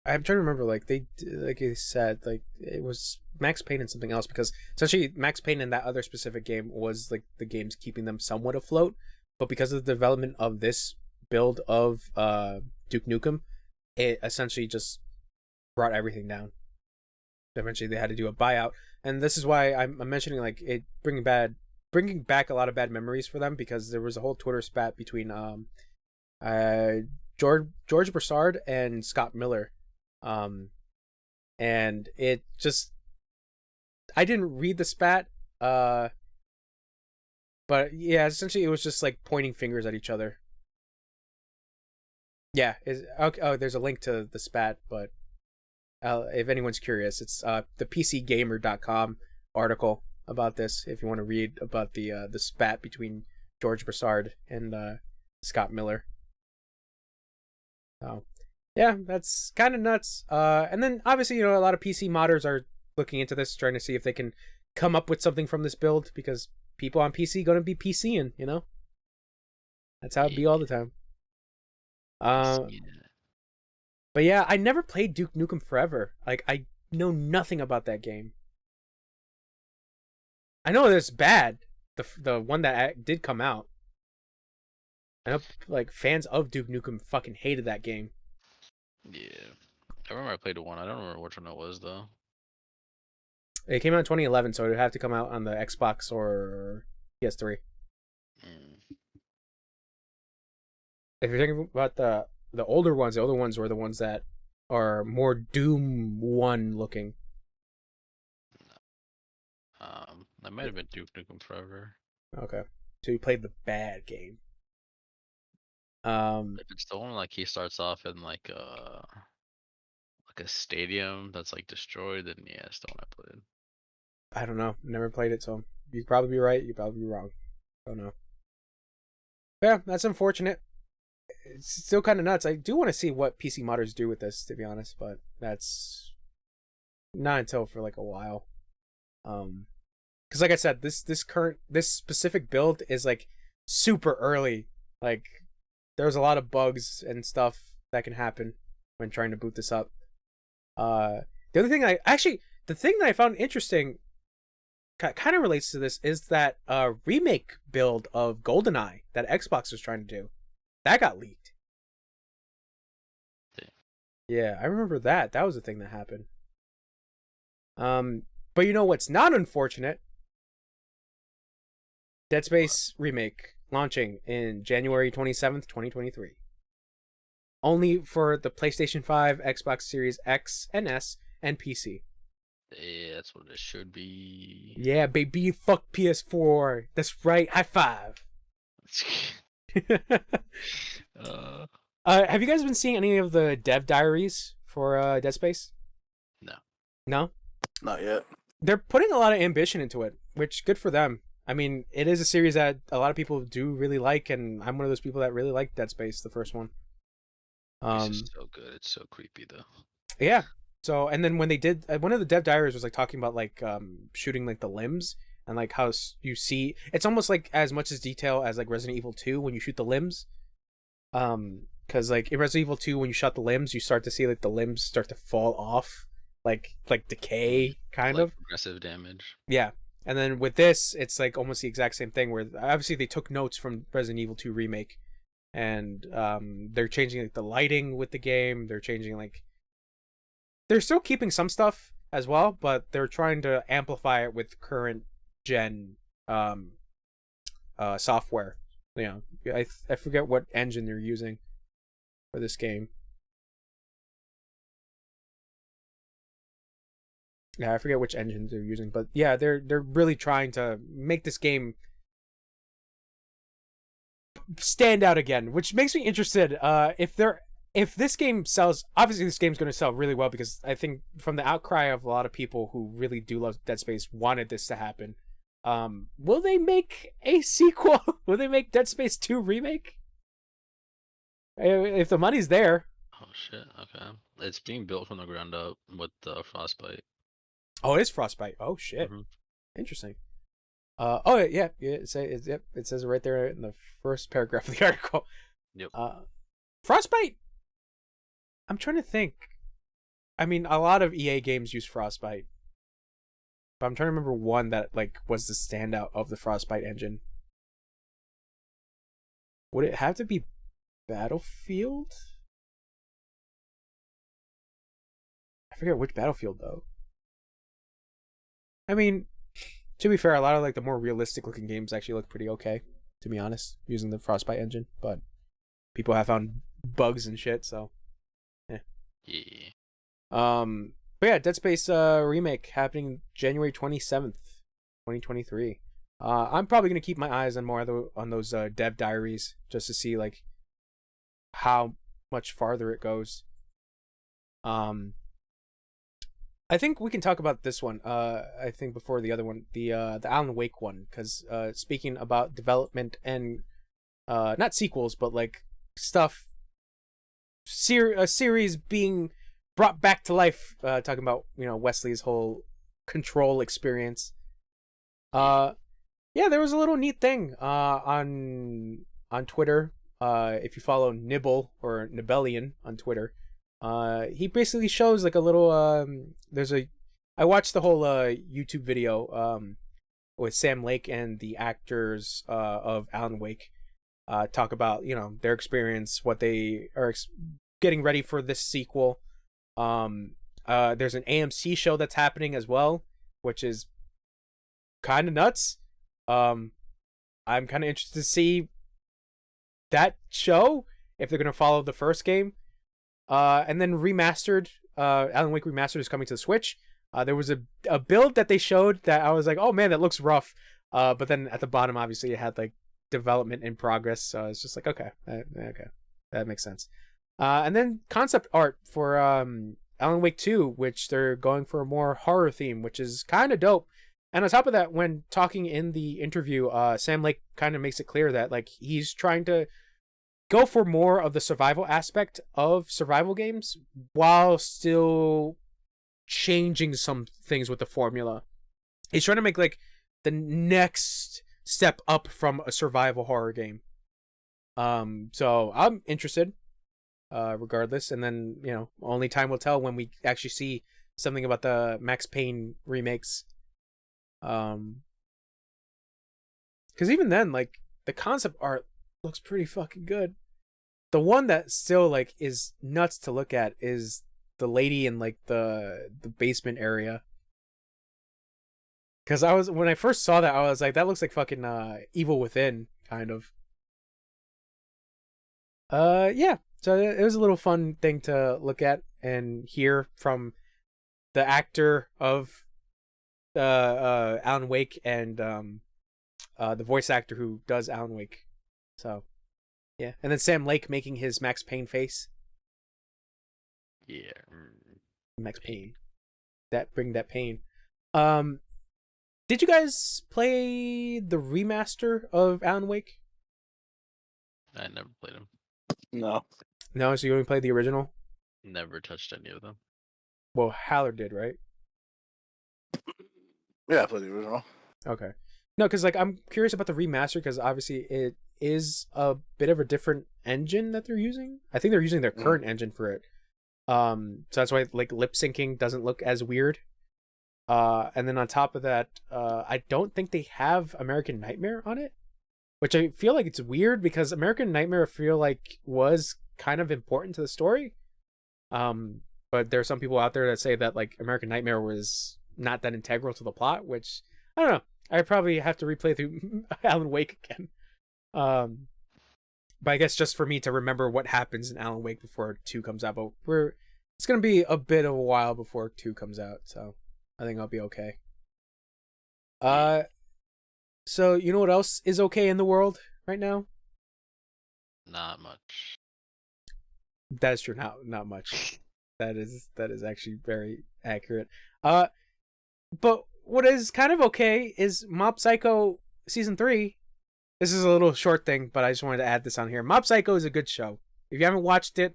I'm trying to remember. Like they, like you said, like it was Max Payne and something else, because essentially Max Payne and that other specific game was like the games keeping them somewhat afloat. But because of the development of this build of Duke Nukem, it essentially just brought everything down. Eventually, they had to do a buyout, and this is why I'm mentioning like it bringing back a lot of bad memories for them, because there was a whole Twitter spat between George Broussard and Scott Miller, and it just I didn't read the spat, but yeah, essentially it was just like pointing fingers at each other. Yeah, okay. Oh, there's a link to the spat, but if anyone's curious, it's the PCGamer.com article about this. If you want to read about the spat between George Broussard and Scott Miller. So yeah, that's kind of nuts. And then obviously, you know, a lot of PC modders are looking into this, trying to see if they can come up with something from this build, because people on PC gonna be PCing, you know. That's how it be all the time. But yeah, I never played Duke Nukem Forever. Like, I know nothing about that game. I know it's bad. The one that did come out. I know, like, fans of Duke Nukem fucking hated that game. Yeah. I remember I played one. I don't remember which one it was, though. It came out in 2011, so it would have to come out on the Xbox or PS3. If you're thinking about the older ones were the ones that are more Doom 1 looking. That might have been Duke Nukem Forever. Okay. So you played the bad game. If it's the one like he starts off in like a stadium that's like destroyed, then yeah, it's the one I played. I don't know. Never played it, so you'd probably be right, you'd probably be wrong. I don't know. Yeah, that's unfortunate. It's still kind of nuts. I do want to see what PC modders do with this, to be honest, but that's not until for like a while. Because like I said, this specific build is like super early. Like there's a lot of bugs and stuff that can happen when trying to boot this up. The thing that I found interesting, kind of relates to this is that remake build of GoldenEye that Xbox was trying to do. That got leaked. Yeah, I remember that. That was a thing that happened. But you know what's not unfortunate? Dead Space remake launching in January 27th, 2023. Only for the PlayStation 5, Xbox Series X and S, and PC. Yeah, that's what it should be. Yeah, baby, fuck PS4. That's right. High five. Have you guys been seeing any of the dev diaries for Dead Space? No. No? Not yet. They're putting a lot of ambition into it, which good for them. I mean, it is a series that a lot of people do really like, and I'm one of those people that really like Dead Space, the first one. It's just so good. It's so creepy though. Yeah. So, and then when they did, one of the dev diaries was like talking about like shooting like the limbs and like how you see it's almost like as much as detail as like Resident Evil 2 when you shoot the limbs. Because like in Resident Evil 2 when you shot the limbs, you start to see like the limbs start to fall off, like decay kind like of progressive damage. Yeah. And then with this, it's like almost the exact same thing where obviously they took notes from Resident Evil 2 remake. And they're changing like the lighting with the game. They're changing like they're still keeping some stuff as well, but they're trying to amplify it with current gen software. You know, I forget what engine they're using for this game. Yeah, I forget which engine they're using, but yeah, they're really trying to make this game stand out again, which makes me interested. If this game sells, obviously this game's going to sell really well because I think from the outcry of a lot of people who really do love Dead Space wanted this to happen. Will they make a sequel? Will they make Dead Space 2 remake? If the money's there. Oh shit! Okay, it's being built from the ground up with Frostbite. Oh, it is Frostbite. Oh shit! Mm-hmm. Interesting. Oh yeah, it says it right there in the first paragraph of the article. Yep. Frostbite. I'm trying to think. I mean, a lot of EA games use Frostbite, but I'm trying to remember one that like was the standout of the Frostbite engine. Would it have to be Battlefield? I forget which Battlefield though. I mean, to be fair, a lot of like the more realistic looking games actually look pretty okay, to be honest, using the Frostbite engine, but people have found bugs and shit, so Yeah. But yeah, Dead Space remake happening January 27th, 2023. I'm probably gonna keep my eyes on more on those dev diaries just to see like how much farther it goes. I think we can talk about this one. I think before the other one, the Alan Wake one, because speaking about development and not sequels, but like stuff, a series being brought back to life. Talking about Wesley's whole Control experience. Yeah, there was a little neat thing on Twitter. If you follow Nibble or Nibellion on Twitter. He basically shows like a little I watched the whole YouTube video with Sam Lake and the actors of Alan Wake talk about their experience, what they are getting ready for this sequel. There's an AMC show that's happening as well, which is kind of nuts. I'm kind of interested to see that show if they're gonna follow the first game. And then remastered, Alan Wake Remastered is coming to the Switch. There was a build that they showed that I was like, oh man, that looks rough. But then at the bottom, obviously, it had like development in progress. So it's just like, okay, that makes sense. And then concept art for Alan Wake 2, which they're going for a more horror theme, which is kind of dope. And on top of that, when talking in the interview, Sam Lake kind of makes it clear that like he's trying to go for more of the survival aspect of survival games while still changing some things with the formula. He's trying to make like the next step up from a survival horror game. So I'm interested, regardless. And then, only time will tell when we actually see something about the Max Payne remakes. Because even then, like, the concept art looks pretty fucking good. The one that still like is nuts to look at is the lady in like the basement area. Because when I first saw that, I was like, that looks like fucking Evil Within, kind of. Yeah. So it was a little fun thing to look at and hear from the actor of Alan Wake and the voice actor who does Alan Wake. So yeah, and then Sam Lake making his Max Payne face. Yeah. Max Payne. Bring that pain. Did you guys play the remaster of Alan Wake? I never played them. No. No, so you only played the original? Never touched any of them. Well, Haler did, right? Yeah, I played the original. Okay. No, because like I'm curious about the remaster because obviously it is a bit of a different engine that they're using. I think they're using their current engine for it. So that's why like lip syncing doesn't look as weird. And then on top of that, I don't think they have American Nightmare on it, which I feel like it's weird because American Nightmare I feel like was kind of important to the story. But there are some people out there that say that like American Nightmare was not that integral to the plot, which I don't know. I probably have to replay through Alan Wake again. But I guess just for me to remember what happens in Alan Wake before 2 comes out. But it's gonna be a bit of a while before 2 comes out, so I think I'll be okay. So you know what else is okay in the world right now? Not much. That is true. Not much. That is actually very accurate. But what is kind of okay is Mob Psycho season 3. This is a little short thing, but I just wanted to add this on here. Mob Psycho is a good show. If you haven't watched it,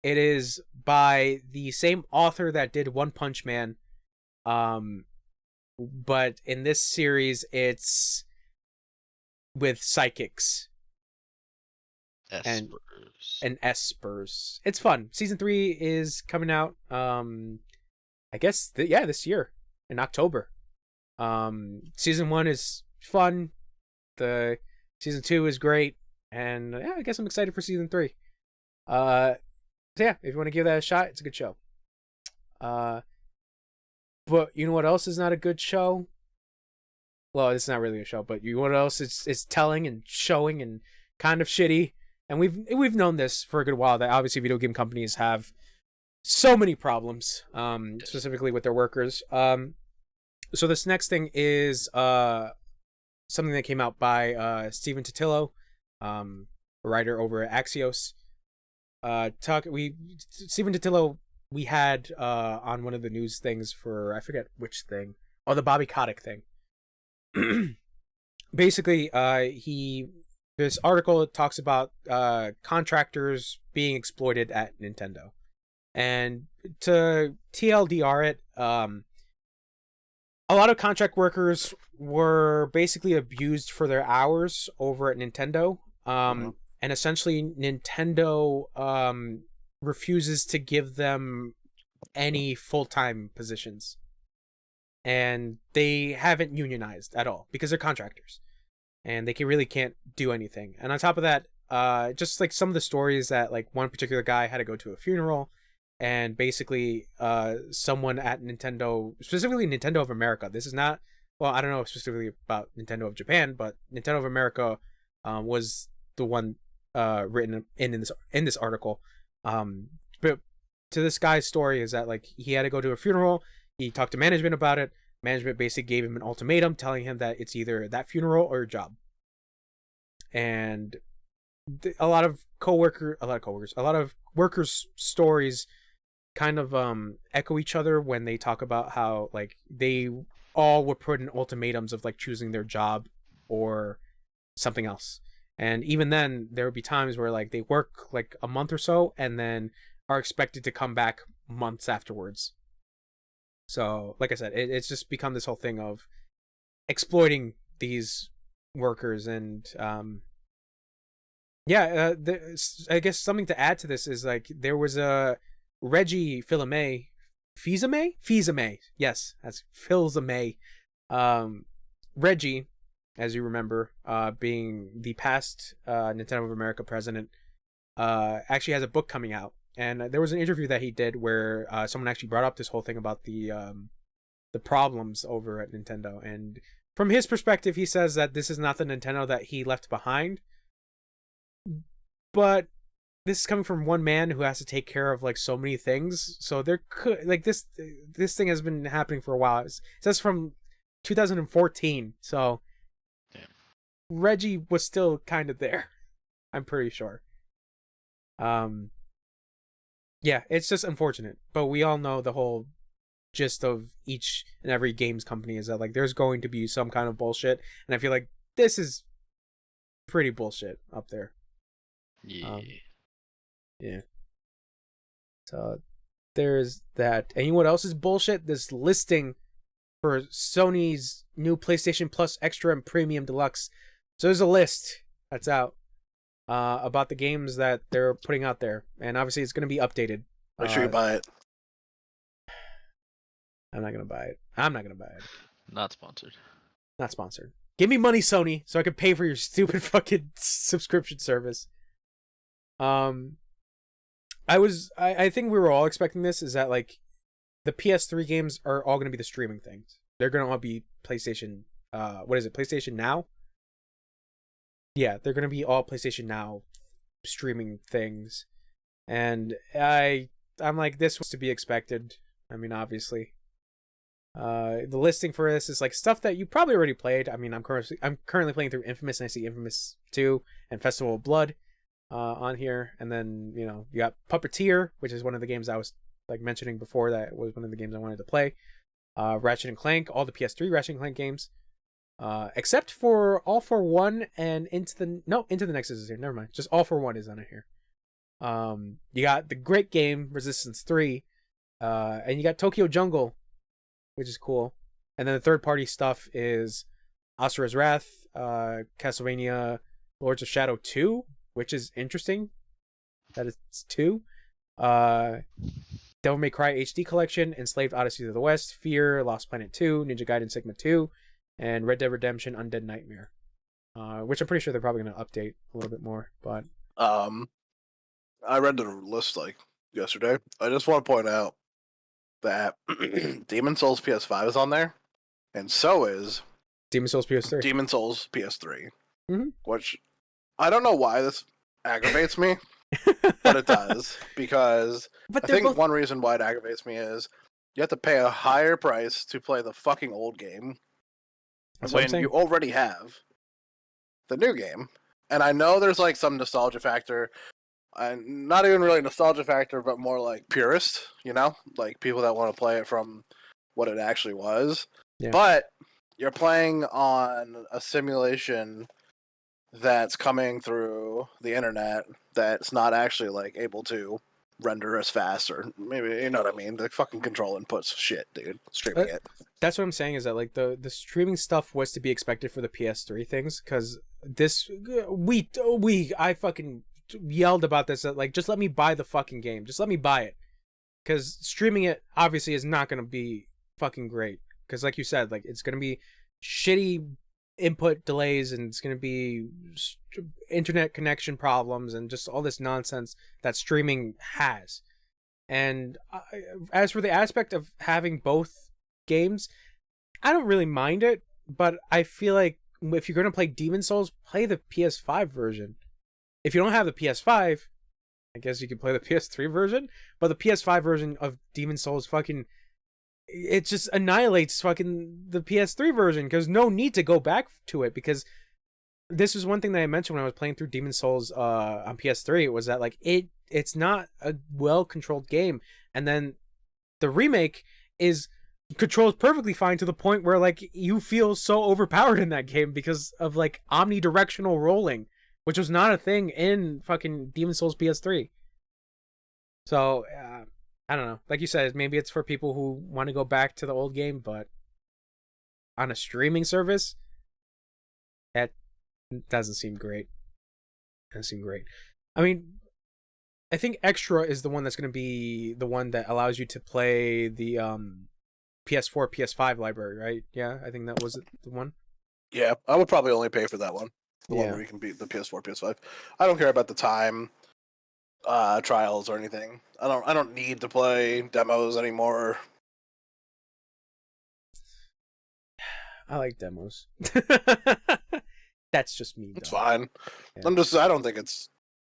it is by the same author that did One Punch Man. But in this series, it's with psychics and espers. It's fun. Season 3 is coming out. I guess this year in October. Season 1 is fun. The season 2 is great, and yeah, I guess I'm excited for season 3. So yeah, if you want to give that a shot, it's a good show. But you know what else is not a good show? Well, it's not really a show, but you know what else is telling and showing and kind of shitty? And we've known this for a good while that obviously video game companies have so many problems, specifically with their workers. So this next thing is something that came out by Stephen Totilo, a writer over at Axios. Stephen Totilo we had on one of the news things for I forget which thing. Oh, the Bobby Kotick thing. Basically, this article talks about contractors being exploited at Nintendo, and to TLDR it, a lot of contract workers were basically abused for their hours over at Nintendo. And essentially Nintendo refuses to give them any full-time positions. And they haven't unionized at all because they're contractors. And they really can't do anything. And on top of that, just like some of the stories that like one particular guy had to go to a funeral, and basically someone at Nintendo, specifically Nintendo of America, this is not, well, I don't know specifically about Nintendo of Japan, but Nintendo of America was the one written in this article. But to this guy's story is that like he had to go to a funeral, he talked to management about it, management basically gave him an ultimatum telling him that it's either that funeral or your job. And a lot of workers' stories kind of echo each other when they talk about how like they all were put in ultimatums of like choosing their job or something else. And even then there would be times where like they work like a month or so and then are expected to come back months afterwards. So like I said, it's just become this whole thing of exploiting these workers. And I guess something to add to this is like there was a Reggie Fils-Aimé, yes, that's Fils-Aimé, Reggie, as you remember, being the past Nintendo of America president, actually has a book coming out. And there was an interview that he did where someone actually brought up this whole thing about the problems over at Nintendo. And from his perspective, he says that this is not the Nintendo that he left behind. But this is coming from one man who has to take care of like so many things. So there could like this thing has been happening for a while. It says from 2014. So Damn. Reggie was still kind of there. I'm pretty sure. Yeah, it's just unfortunate, but we all know the whole gist of each and every games company is that like there's going to be some kind of bullshit, and I feel like this is pretty bullshit up there. Yeah. Yeah. So there's that. And you know what else is bullshit? This listing for Sony's new PlayStation Plus Extra and Premium Deluxe. So there's a list that's out about the games that they're putting out there, and obviously it's going to be updated. Make sure you buy it. I'm not going to buy it. I'm not going to buy it. Not sponsored. Not sponsored. Give me money, Sony, so I can pay for your stupid fucking subscription service. I think we were all expecting this, is that like the PS3 games are all going to be the streaming things. They're going to all be PlayStation, what is it? PlayStation Now? Yeah, they're going to be all PlayStation Now streaming things. And I'm like, this was to be expected. I mean, obviously. The listing for this is like stuff that you probably already played. I mean, I'm currently playing through Infamous, and I see Infamous 2 and Festival of Blood on here. And then, you know, you got Puppeteer, which is one of the games I was like mentioning before. That was one of the games I wanted to play. Ratchet and Clank, all the PS3 Ratchet and Clank games. Except for All for One and Into the Nexus is here. Never mind. Just All for One is on it here. You got the great game Resistance 3, and you got Tokyo Jungle, which is cool. And then the third party stuff is Asura's Wrath, Castlevania Lords of Shadow 2, which is interesting. That is 2. Devil May Cry HD Collection, Enslaved Odyssey of the West, Fear, Lost Planet 2, Ninja Gaiden Sigma 2, and Red Dead Redemption Undead Nightmare. Which I'm pretty sure they're probably going to update a little bit more, but I read the list like yesterday. I just want to point out that Demon Souls PS5 is on there, and so is Demon Souls PS3. Demon Souls PS3. Mm-hmm. Which I don't know why this aggravates me, but it does, because I think one reason why it aggravates me is you have to pay a higher price to play the fucking old game when you already have the new game. And I know there's like some nostalgia factor. Not even really nostalgia factor, but more like purist, you know? Like people that want to play it from what it actually was. Yeah. But you're playing on a simulation that's coming through the internet that's not actually like able to render as fast, or maybe, you know what I mean? The fucking control inputs shit, dude. Streaming it. That's what I'm saying, is that like the streaming stuff was to be expected for the PS3 things, because this I fucking yelled about this, that like, just let me buy the fucking game, just let me buy it, because streaming it obviously is not going to be fucking great, because like you said, like it's going to be shitty input delays, and it's going to be internet connection problems and just all this nonsense that streaming has. And as for the aspect of having both games, I don't really mind it, but I feel like if you're going to play Demon Souls, play the PS5 version. If you don't have the PS5, I guess you could play the PS3 version, but the PS5 version of Demon Souls it just annihilates fucking the PS3 version, because no need to go back to it, because this is one thing that I mentioned when I was playing through Demon Souls on PS3, was that like it's not a well-controlled game, and then the remake controls perfectly fine, to the point where like you feel so overpowered in that game because of like omnidirectional rolling, which was not a thing in fucking Demon Souls PS3. So, I don't know. Like you said, maybe it's for people who want to go back to the old game, but on a streaming service, that doesn't seem great. I mean, I think Extra is the one that's going to be the one that allows you to play the PS4, PS5 library, right? Yeah, I think that was the one. Yeah, I would probably only pay for that one. The one Yeah. where you can beat the PS4, PS5. I don't care about the time trials or anything. I don't need to play demos anymore. I like demos. That's just me. It's though. fine. Yeah.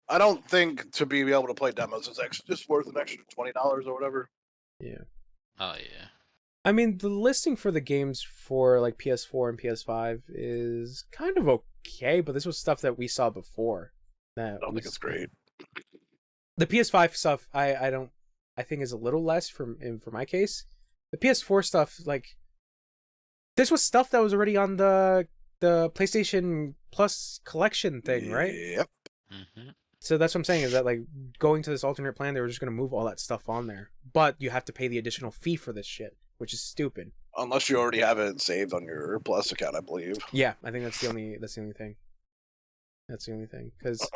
I don't think to be able to play demos is just worth an extra $20 or whatever. Yeah. Oh yeah. I mean, the listing for the games for like PS4 and PS5 is kind of okay, but this was stuff that we saw before. I don't think it's great. The PS5 stuff, I think is a little less for my case. The PS4 stuff, like, this was stuff that was already on the PlayStation Plus collection thing, right? Yep. Mm-hmm. So that's what I'm saying, is that like going to this alternate plan, they were just gonna move all that stuff on there, but you have to pay the additional fee for this shit, which is stupid. Unless you already have it saved on your Plus account, I believe. Yeah, I think that's the only thing. That's the only thing, because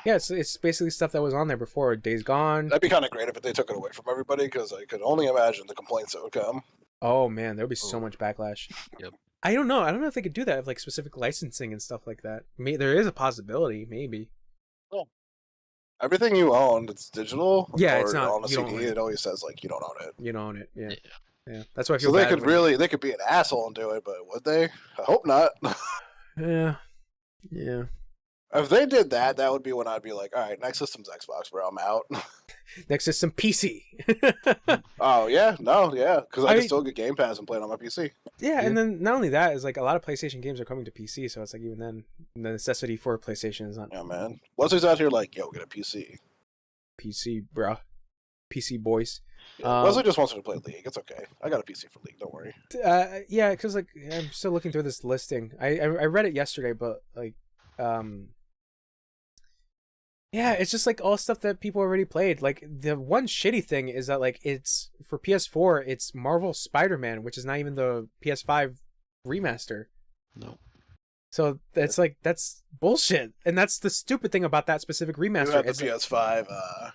yeah, it's basically stuff that was on there before. Days Gone. That'd be kind of great if they took it away from everybody, because I could only imagine the complaints that would come. Oh man, there would be so much backlash. Yep. I don't know if they could do that with like specific licensing and stuff like that. There is a possibility, maybe. Everything you own, it's digital. Yeah, or it's not. on a You don't CD. own it. It always says like you don't own it. You don't own it. Yeah, Yeah. yeah. That's why I feel So they bad could they could be an asshole and do it, but would they? I hope not. Yeah, yeah. If they did that, that would be when I'd be like, all right, next system's Xbox, bro. I'm out. Next is some PC. Oh yeah, no, yeah, because I I can mean- still get Game Pass and play it on my PC. Yeah, and then not only that is like a lot of PlayStation games are coming to PC, so it's like even then the necessity for a PlayStation is not Yeah, man. Wesley's out here like, yo, get a PC. PC, bruh. PC boys. Yeah, Wesley just wants me to play League. It's okay. I got a PC for League. Don't worry. Yeah, because like I'm still looking through this listing. I read it yesterday, but like, yeah, it's just like all stuff that people already played. Like the one shitty thing is that like it's for PS4, it's Marvel Spider-Man, which is not even the PS5 remaster. No. So it's like that's bullshit, and that's the stupid thing about that specific You remaster. have the is that- PS5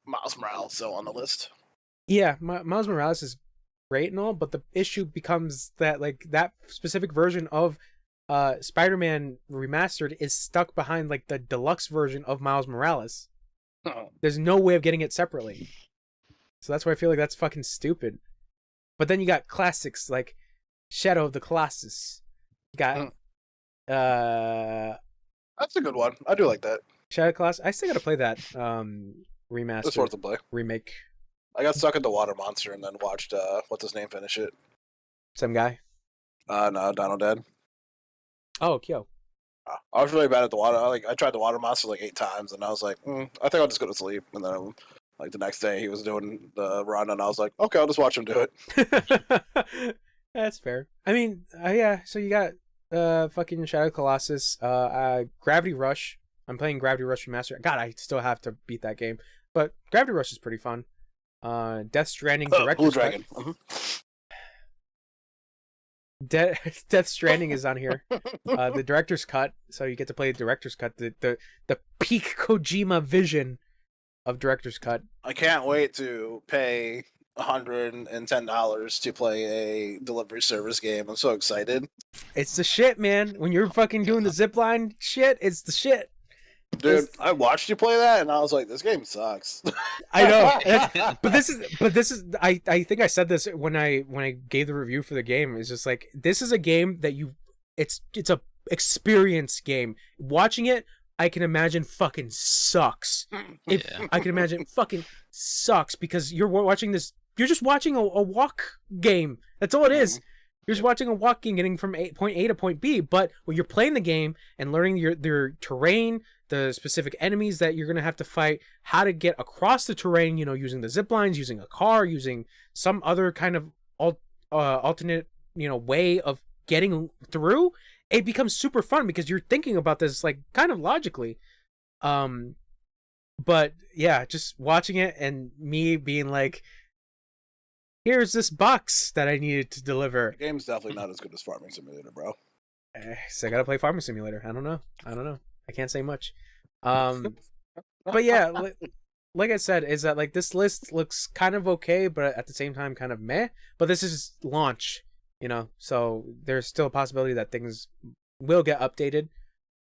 Miles Morales still on the list. Yeah, Miles Morales is great and all, but the issue becomes that like that specific version of Spider-Man Remastered is stuck behind like the deluxe version of Miles Morales. There's no way of getting it separately. So that's why I feel like that's fucking stupid. But then you got classics like Shadow of the Colossus. You got That's a good one. I do like that. Shadow of the Colossus. I still gotta play that remastered It's worth a play. remake. I got stuck at the Water Monster and then watched what's his name finish it. Some guy. No, Donald Dead. Oh, Kyo. I was really bad at the water. I tried the Water Monster like 8 times, and I was like, I think I'll just go to sleep. And then, like the next day, he was doing the run, and I was like, okay, I'll just watch him do it. That's fair. I mean, yeah. So you got fucking Shadow of the Colossus, Gravity Rush. I'm playing Gravity Rush Remastered. God, I still have to beat that game, but Gravity Rush is pretty fun. Death Stranding Blue director's cut. Dragon. Death Stranding is on here. The director's cut, so you get to play the director's cut. The peak Kojima vision of director's cut. I can't wait to pay $110 to play a delivery service game. I'm so excited. It's the shit, man. When you're fucking doing the zipline shit, it's the shit. Dude, I watched you play that, and I was like, this game sucks. I know, but this is. I think I said this when I gave the review for the game. It's just like this is a game that it's a experience game. Watching it, I can imagine fucking sucks. I can imagine fucking sucks because you're watching this. You're just watching a walk game. That's all it is. You're just watching a walk game, getting from point A to point B. But when you're playing the game and learning their terrain, the specific enemies that you're gonna have to fight, how to get across the terrain, using the zip lines, using a car, using some other kind of alternate, way of getting through, it becomes super fun because you're thinking about this like kind of logically. But yeah, just watching it and me being like, here's this box that I needed to deliver. The game's definitely not as good as Farming Simulator, bro. So I gotta play Farming Simulator. I don't know. I can't say much. But yeah, like I said, is that like this list looks kind of okay, but at the same time kind of meh. But this is launch, so there's still a possibility that things will get updated.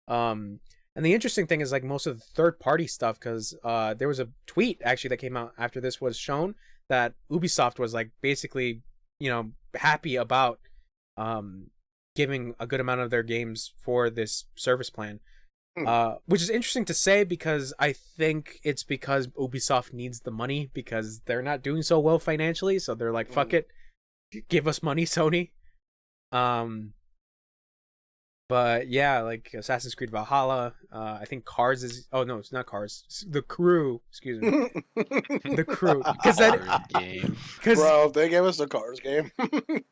And the interesting thing is like most of the third party stuff, because there was a tweet actually that came out after this was shown that Ubisoft was like basically happy about giving a good amount of their games for this service plan. Which is interesting to say because I think it's because Ubisoft needs the money because they're not doing so well financially, so they're like, fuck it, give us money, Sony. But yeah, like Assassin's Creed Valhalla, I think Cars is... Oh no, it's not Cars. The Crew, excuse me. The Crew. Because Bro, if they gave us the Cars game.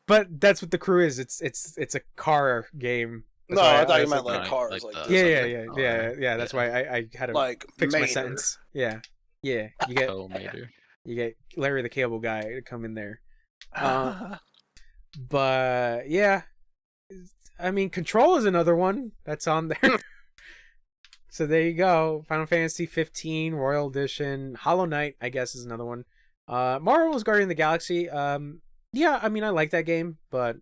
But that's what The Crew is. It's a car game. That's I thought you meant like Cars. Yeah. That's why I had to like fix Mater. My sentence. Yeah. You get Larry the Cable Guy to come in there. But yeah, I mean, Control is another one that's on there. So there you go. Final Fantasy 15 Royal Edition. Hollow Knight, I guess, is another one. Marvel's Guardian of the Galaxy. Yeah, I mean, I like that game, but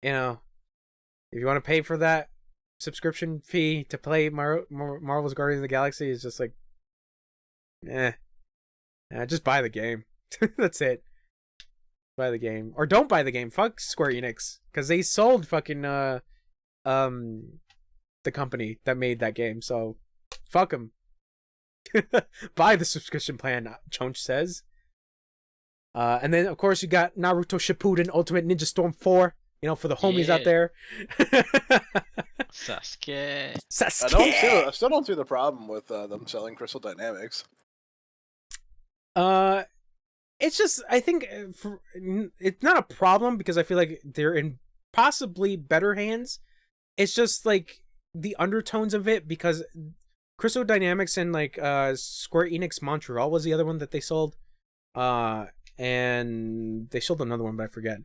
if you want to pay for that subscription fee to play Marvel's Guardians of the Galaxy, it's just like, just buy the game. That's it. Buy the game. Or don't buy the game. Fuck Square Enix. Because they sold fucking, the company that made that game. So, fuck them. Buy the subscription plan, Chonch says. And then, of course, you got Naruto Shippuden Ultimate Ninja Storm 4. For the homies out there. Sasuke. I still don't see the problem with them selling Crystal Dynamics. It's just, I think it's not a problem because I feel like they're in possibly better hands. It's just like the undertones of it because Crystal Dynamics and like Square Enix Montreal was the other one that they sold. And they sold another one, but I forget.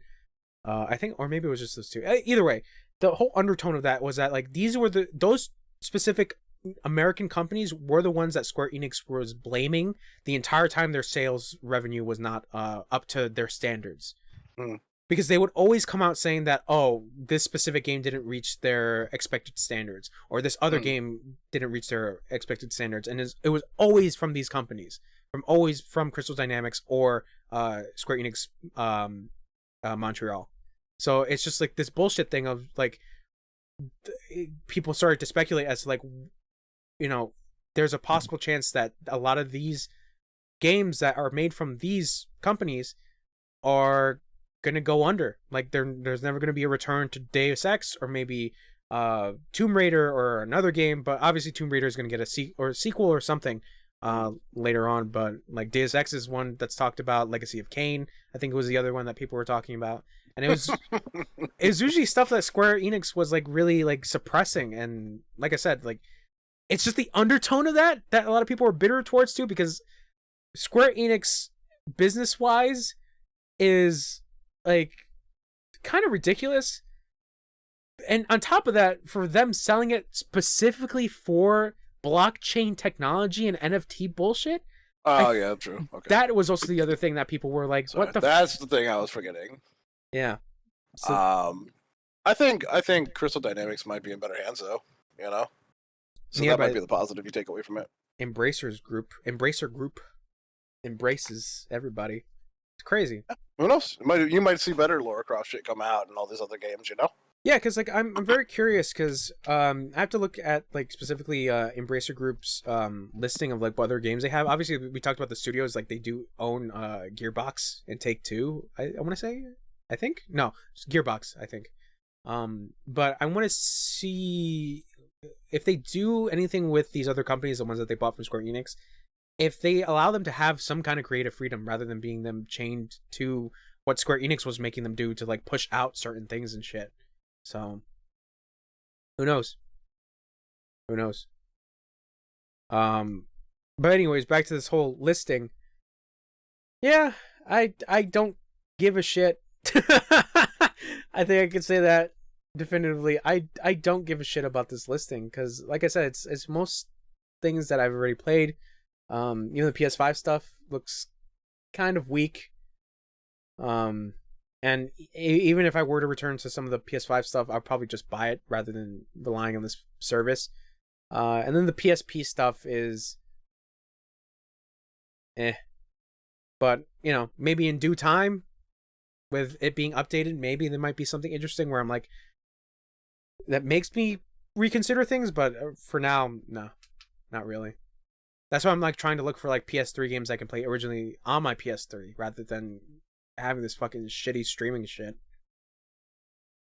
I think, or maybe it was just those two. Either way, the whole undertone of that was that like these were those specific American companies were the ones that Square Enix was blaming the entire time their sales revenue was not up to their standards. Because they would always come out saying that, oh, this specific game didn't reach their expected standards, or this other game didn't reach their expected standards, and it was always from these companies, from Crystal Dynamics or Square Enix Montreal. So it's just like this bullshit thing of like people started to speculate as to like there's a possible chance that a lot of these games that are made from these companies are gonna go under. Like there's never gonna be a return to Deus Ex or maybe Tomb Raider or another game, but obviously Tomb Raider is gonna get a sequel or something later on. But like Deus Ex is one that's talked about. Legacy of Kain, I think, was the other one that people were talking about, and it was usually stuff that Square Enix was like really like suppressing. And like I said, like it's just the undertone of that a lot of people were bitter towards too, because Square Enix business wise is like kind of ridiculous, and on top of that, for them selling it specifically for blockchain technology and NFT bullshit. Oh yeah, true. Okay. That was also the other thing that people were like, Sorry, "What the?" That's the thing I was forgetting. Yeah. So, I think Crystal Dynamics might be in better hands though. So that might be the positive you take away from it. Embracer Group embraces everybody. It's crazy. Who knows? You might see better Lara Croft shit come out and all these other games. Yeah, because like I'm very curious because I have to look at like specifically Embracer Group's listing of like what other games they have. Obviously, we talked about the studios, like they do own Gearbox and Take-Two. I want to say, I think no, it's Gearbox, I think. But I want to see if they do anything with these other companies, the ones that they bought from Square Enix, if they allow them to have some kind of creative freedom rather than being them chained to what Square Enix was making them do to like push out certain things and shit. So, who knows? But anyways, back to this whole listing. Yeah, I don't give a shit. I think I could say that definitively. I don't give a shit about this listing because, like I said, it's most things that I've already played. The PS5 stuff looks kind of weak. And even if I were to return to some of the PS5 stuff, I'll probably just buy it rather than relying on this service. And then the PSP stuff is but maybe in due time, with it being updated, maybe there might be something interesting where I'm like, that makes me reconsider things. But for now, no, not really. That's why I'm like trying to look for like PS3 games I can play originally on my PS3 rather than having this fucking shitty streaming shit.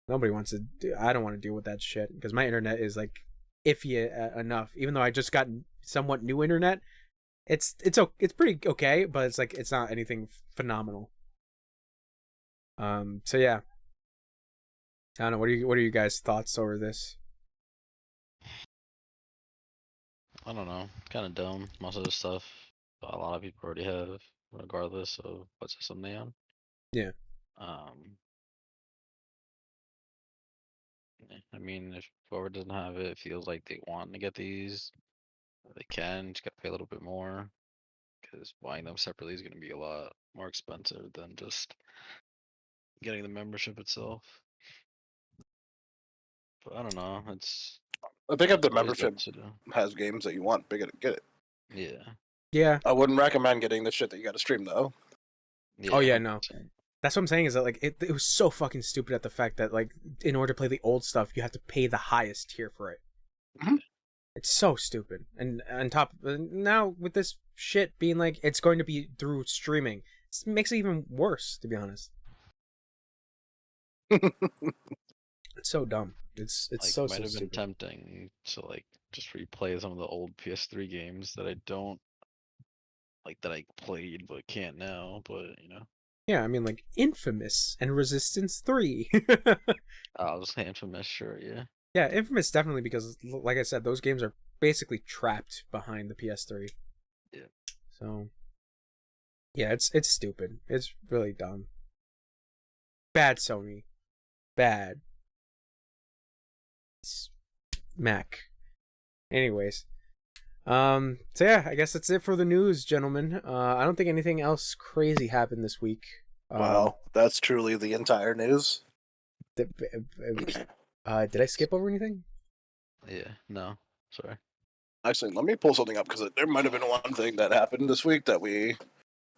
Nobody wants to do. I don't want to deal with that shit because my internet is like iffy enough. Even though I just got somewhat new internet, it's pretty okay, but it's like it's not anything phenomenal. So yeah, I don't know. What are you guys' thoughts over this? I don't know. Kind of dumb. Most of the stuff a lot of people already have, regardless of what system they on. Yeah. I mean, if whoever doesn't have it feels like they want to get these, they can. Just gotta pay a little bit more, because buying them separately is gonna be a lot more expensive than just getting the membership itself. But I don't know. I think if the always membership good to do. has games that you want, get it. Yeah. Yeah. I wouldn't recommend getting the shit that you got to stream though. Yeah. Oh yeah, no. 100%. That's what I'm saying is that like it was so fucking stupid at the fact that like in order to play the old stuff you have to pay the highest tier for it. Mhm. It's so stupid. And on top now with this shit being like it's going to be through streaming, it makes it even worse, to be honest. It's so dumb. It's Like, so might have been stupid. tempting to like just replay some of the old PS3 games that I don't like that I played but can't now. But Yeah, I mean like Infamous and Resistance 3. I'll just say Infamous, sure, yeah. Yeah, Infamous definitely because like I said, those games are basically trapped behind the PS3. Yeah. So yeah, it's stupid. It's really dumb. Bad Sony. Bad. Mac. Anyways. So yeah, I guess that's it for the news, gentlemen. I don't think anything else crazy happened this week. Wow, that's truly the entire news. Did I skip over anything? Yeah, no, sorry. Actually, let me pull something up because there might have been one thing that happened this week that we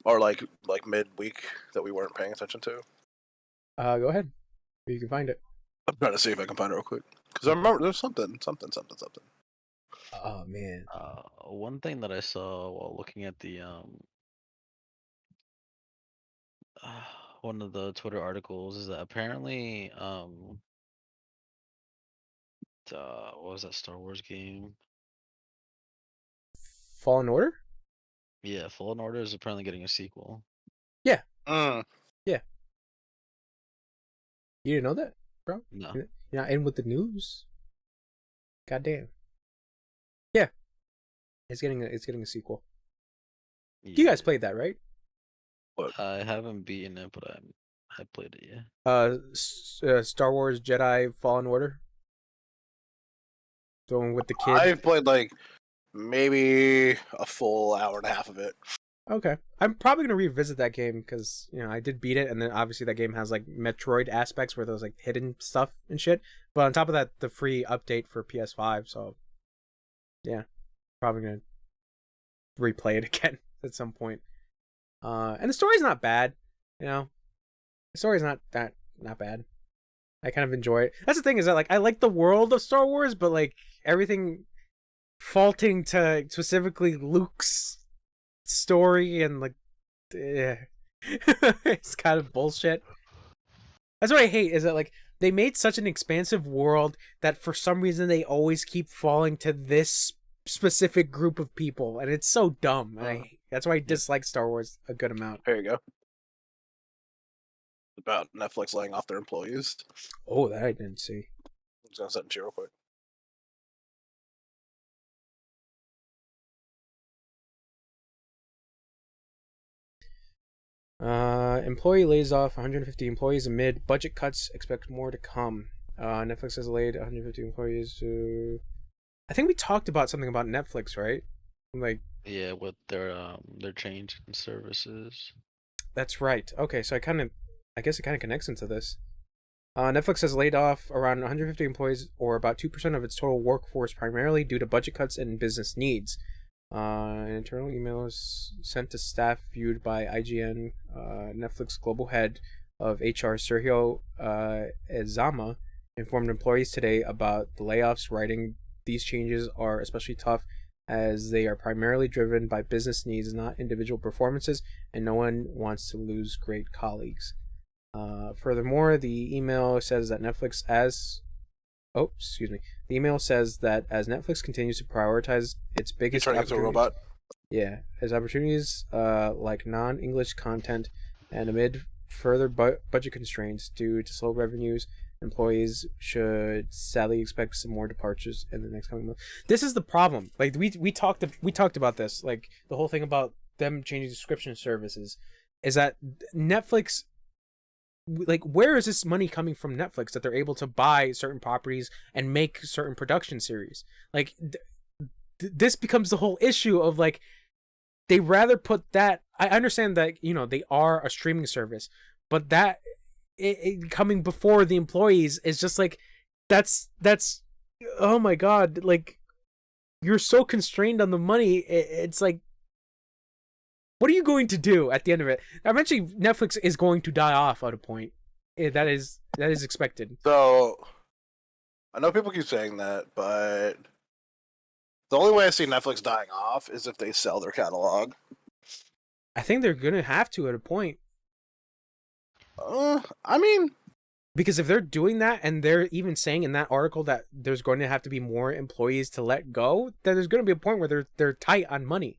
are like mid-week that we weren't paying attention to. Go ahead. You can find it. I'm trying to see if I can find it real quick because I remember there's something. Oh man. One thing that I saw while looking at the one of the Twitter articles is that apparently what was that Star Wars game? Fallen Order? Yeah, Fallen Order is apparently getting a sequel. Yeah. Mm. Yeah. You didn't know that, bro? No. You're not in with the news? Goddamn. Yeah. It's getting a sequel. You guys played that, right? What? I haven't beaten it, but I played it, yeah. Star Wars Jedi Fallen Order. The one with the kid. I've played like maybe a full hour and a half of it. Okay, I'm probably gonna revisit that game because I did beat it, and then obviously that game has like Metroid aspects where there's like hidden stuff and shit. But on top of that, the free update for PS5. So yeah, probably gonna replay it again at some point. And the story's not bad, The story's not bad. I kind of enjoy it. That's the thing is that like I like the world of Star Wars, but like everything faulting to specifically Luke's story and like it's kind of bullshit. That's what I hate is that like they made such an expansive world that for some reason they always keep falling to this specific group of people, and it's so dumb. And that's why I dislike Star Wars a good amount. There you go. About Netflix laying off their employees. Oh, that I didn't see. I'm just gonna set it real quick. Employee lays off 150 employees amid budget cuts. Expect more to come. Netflix has laid 150 employees. I think we talked about something about Netflix, right? Like Yeah, with their change in services. That's right. Okay, so I guess it kind of connects into this. Netflix has laid off around 150 employees, or about 2% of its total workforce, primarily due to budget cuts and business needs. An internal email is sent to staff viewed by IGN. Netflix global head of HR, Sergio Ezama, informed employees today about the layoffs, writing these changes are especially tough as they are primarily driven by business needs, not individual performances, and no one wants to lose great colleagues. Furthermore, the email says that The email says that as Netflix continues to prioritize its biggest Turning into a opportunities, robot. yeah, as opportunities like non-English content, and amid further budget constraints due to slow revenues, employees should sadly expect some more departures in the next coming month. This is the problem. Like we talked about this. Like the whole thing about them changing subscription services is that Netflix, like, where is this money coming from Netflix that they're able to buy certain properties and make certain production series? Like this becomes the whole issue of, like, they rather put that. I understand that, you know, they are a streaming service, but that it coming before the employees is just like, that's oh my god, like, you're so constrained on the money. It's like, what are you going to do at the end of it? Eventually, Netflix is going to die off at a point. That is expected. So, I know people keep saying that, but the only way I see Netflix dying off is if they sell their catalog. I think they're gonna have to at a point, I mean, because if they're doing that and they're even saying in that article that there's going to have to be more employees to let go, then there's going to be a point where they're tight on money,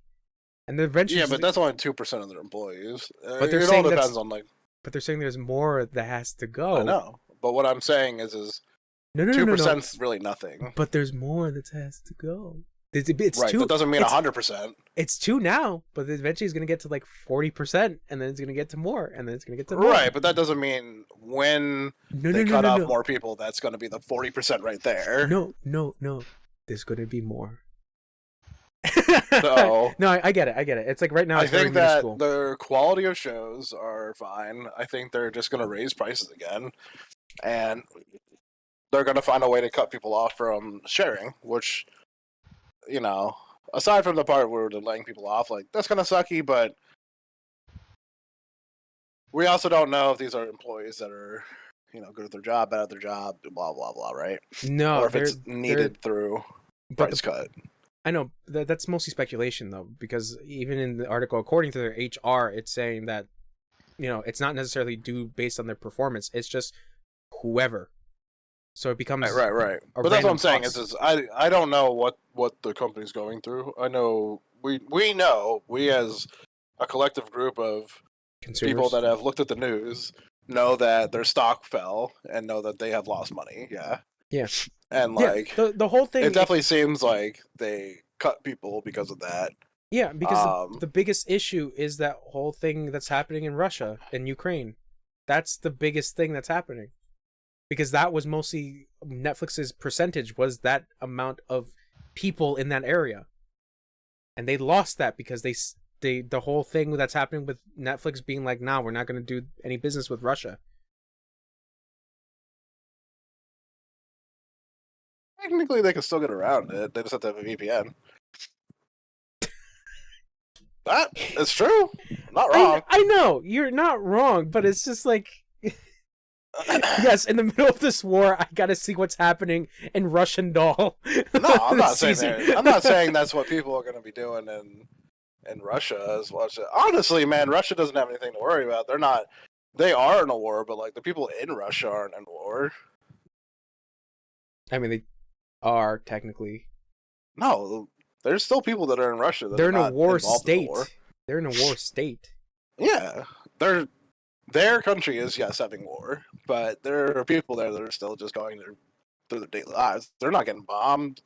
and then eventually. yeah, but that's only 2% of their employees. But they're it saying all depends on, like. But they're saying there's more that has to go. I know, but what I'm saying is no, 2% is really nothing. But there's more that has to go. It's right, two, that doesn't mean 100%. It's 2 now, but eventually it's going to get to like 40%, and then it's going to get to more, and then it's going to get to more. Right, but that doesn't mean when they cut off more people, that's going to be the 40% right there. No. There's going to be more. So, no, I get it. It's like right now. I think that the quality of shows are fine. I think they're just going to raise prices again, and they're going to find a way to cut people off from sharing, which, you know, aside from the part where they're laying people off, like, that's kind of sucky, but we also don't know if these are employees that are, you know, good at their job, bad at their job, blah, blah, blah, right? No. Or if it's needed through price cut. I know that's mostly speculation, though, because even in the article, according to their HR, it's saying that, you know, it's not necessarily due based on their performance. It's just whoever. So it becomes right. But that's what I'm saying is I don't know what the company's going through. I know we as a collective group of consumers, people that have looked at the news, know that their stock fell and know that they have lost money. Yeah. And like the whole thing, it definitely seems like they cut people because of that. Yeah, because the biggest issue is that whole thing that's happening in Russia and Ukraine. That's the biggest thing that's happening. Because that was mostly Netflix's percentage, was that amount of people in that area. And they lost that because the whole thing that's happening with Netflix being like, nah, we're not going to do any business with Russia. Technically, they can still get around it. They just have to have a VPN. That is true. Not wrong. I know, you're not wrong, but it's just like... Yes, in the middle of this war, I gotta see what's happening in Russian Doll. No, I'm not saying that. I'm not saying that's what people are going to be doing in Russia as well. Honestly, man, Russia doesn't have anything to worry about. They are in a war, but like the people in Russia aren't in war. I mean, they are technically. No, there's still people that are in Russia. They're in a war state. They're in a war state. Yeah, their country is, yes, having war, but there are people there that are still just going through their daily lives. They're not getting bombed.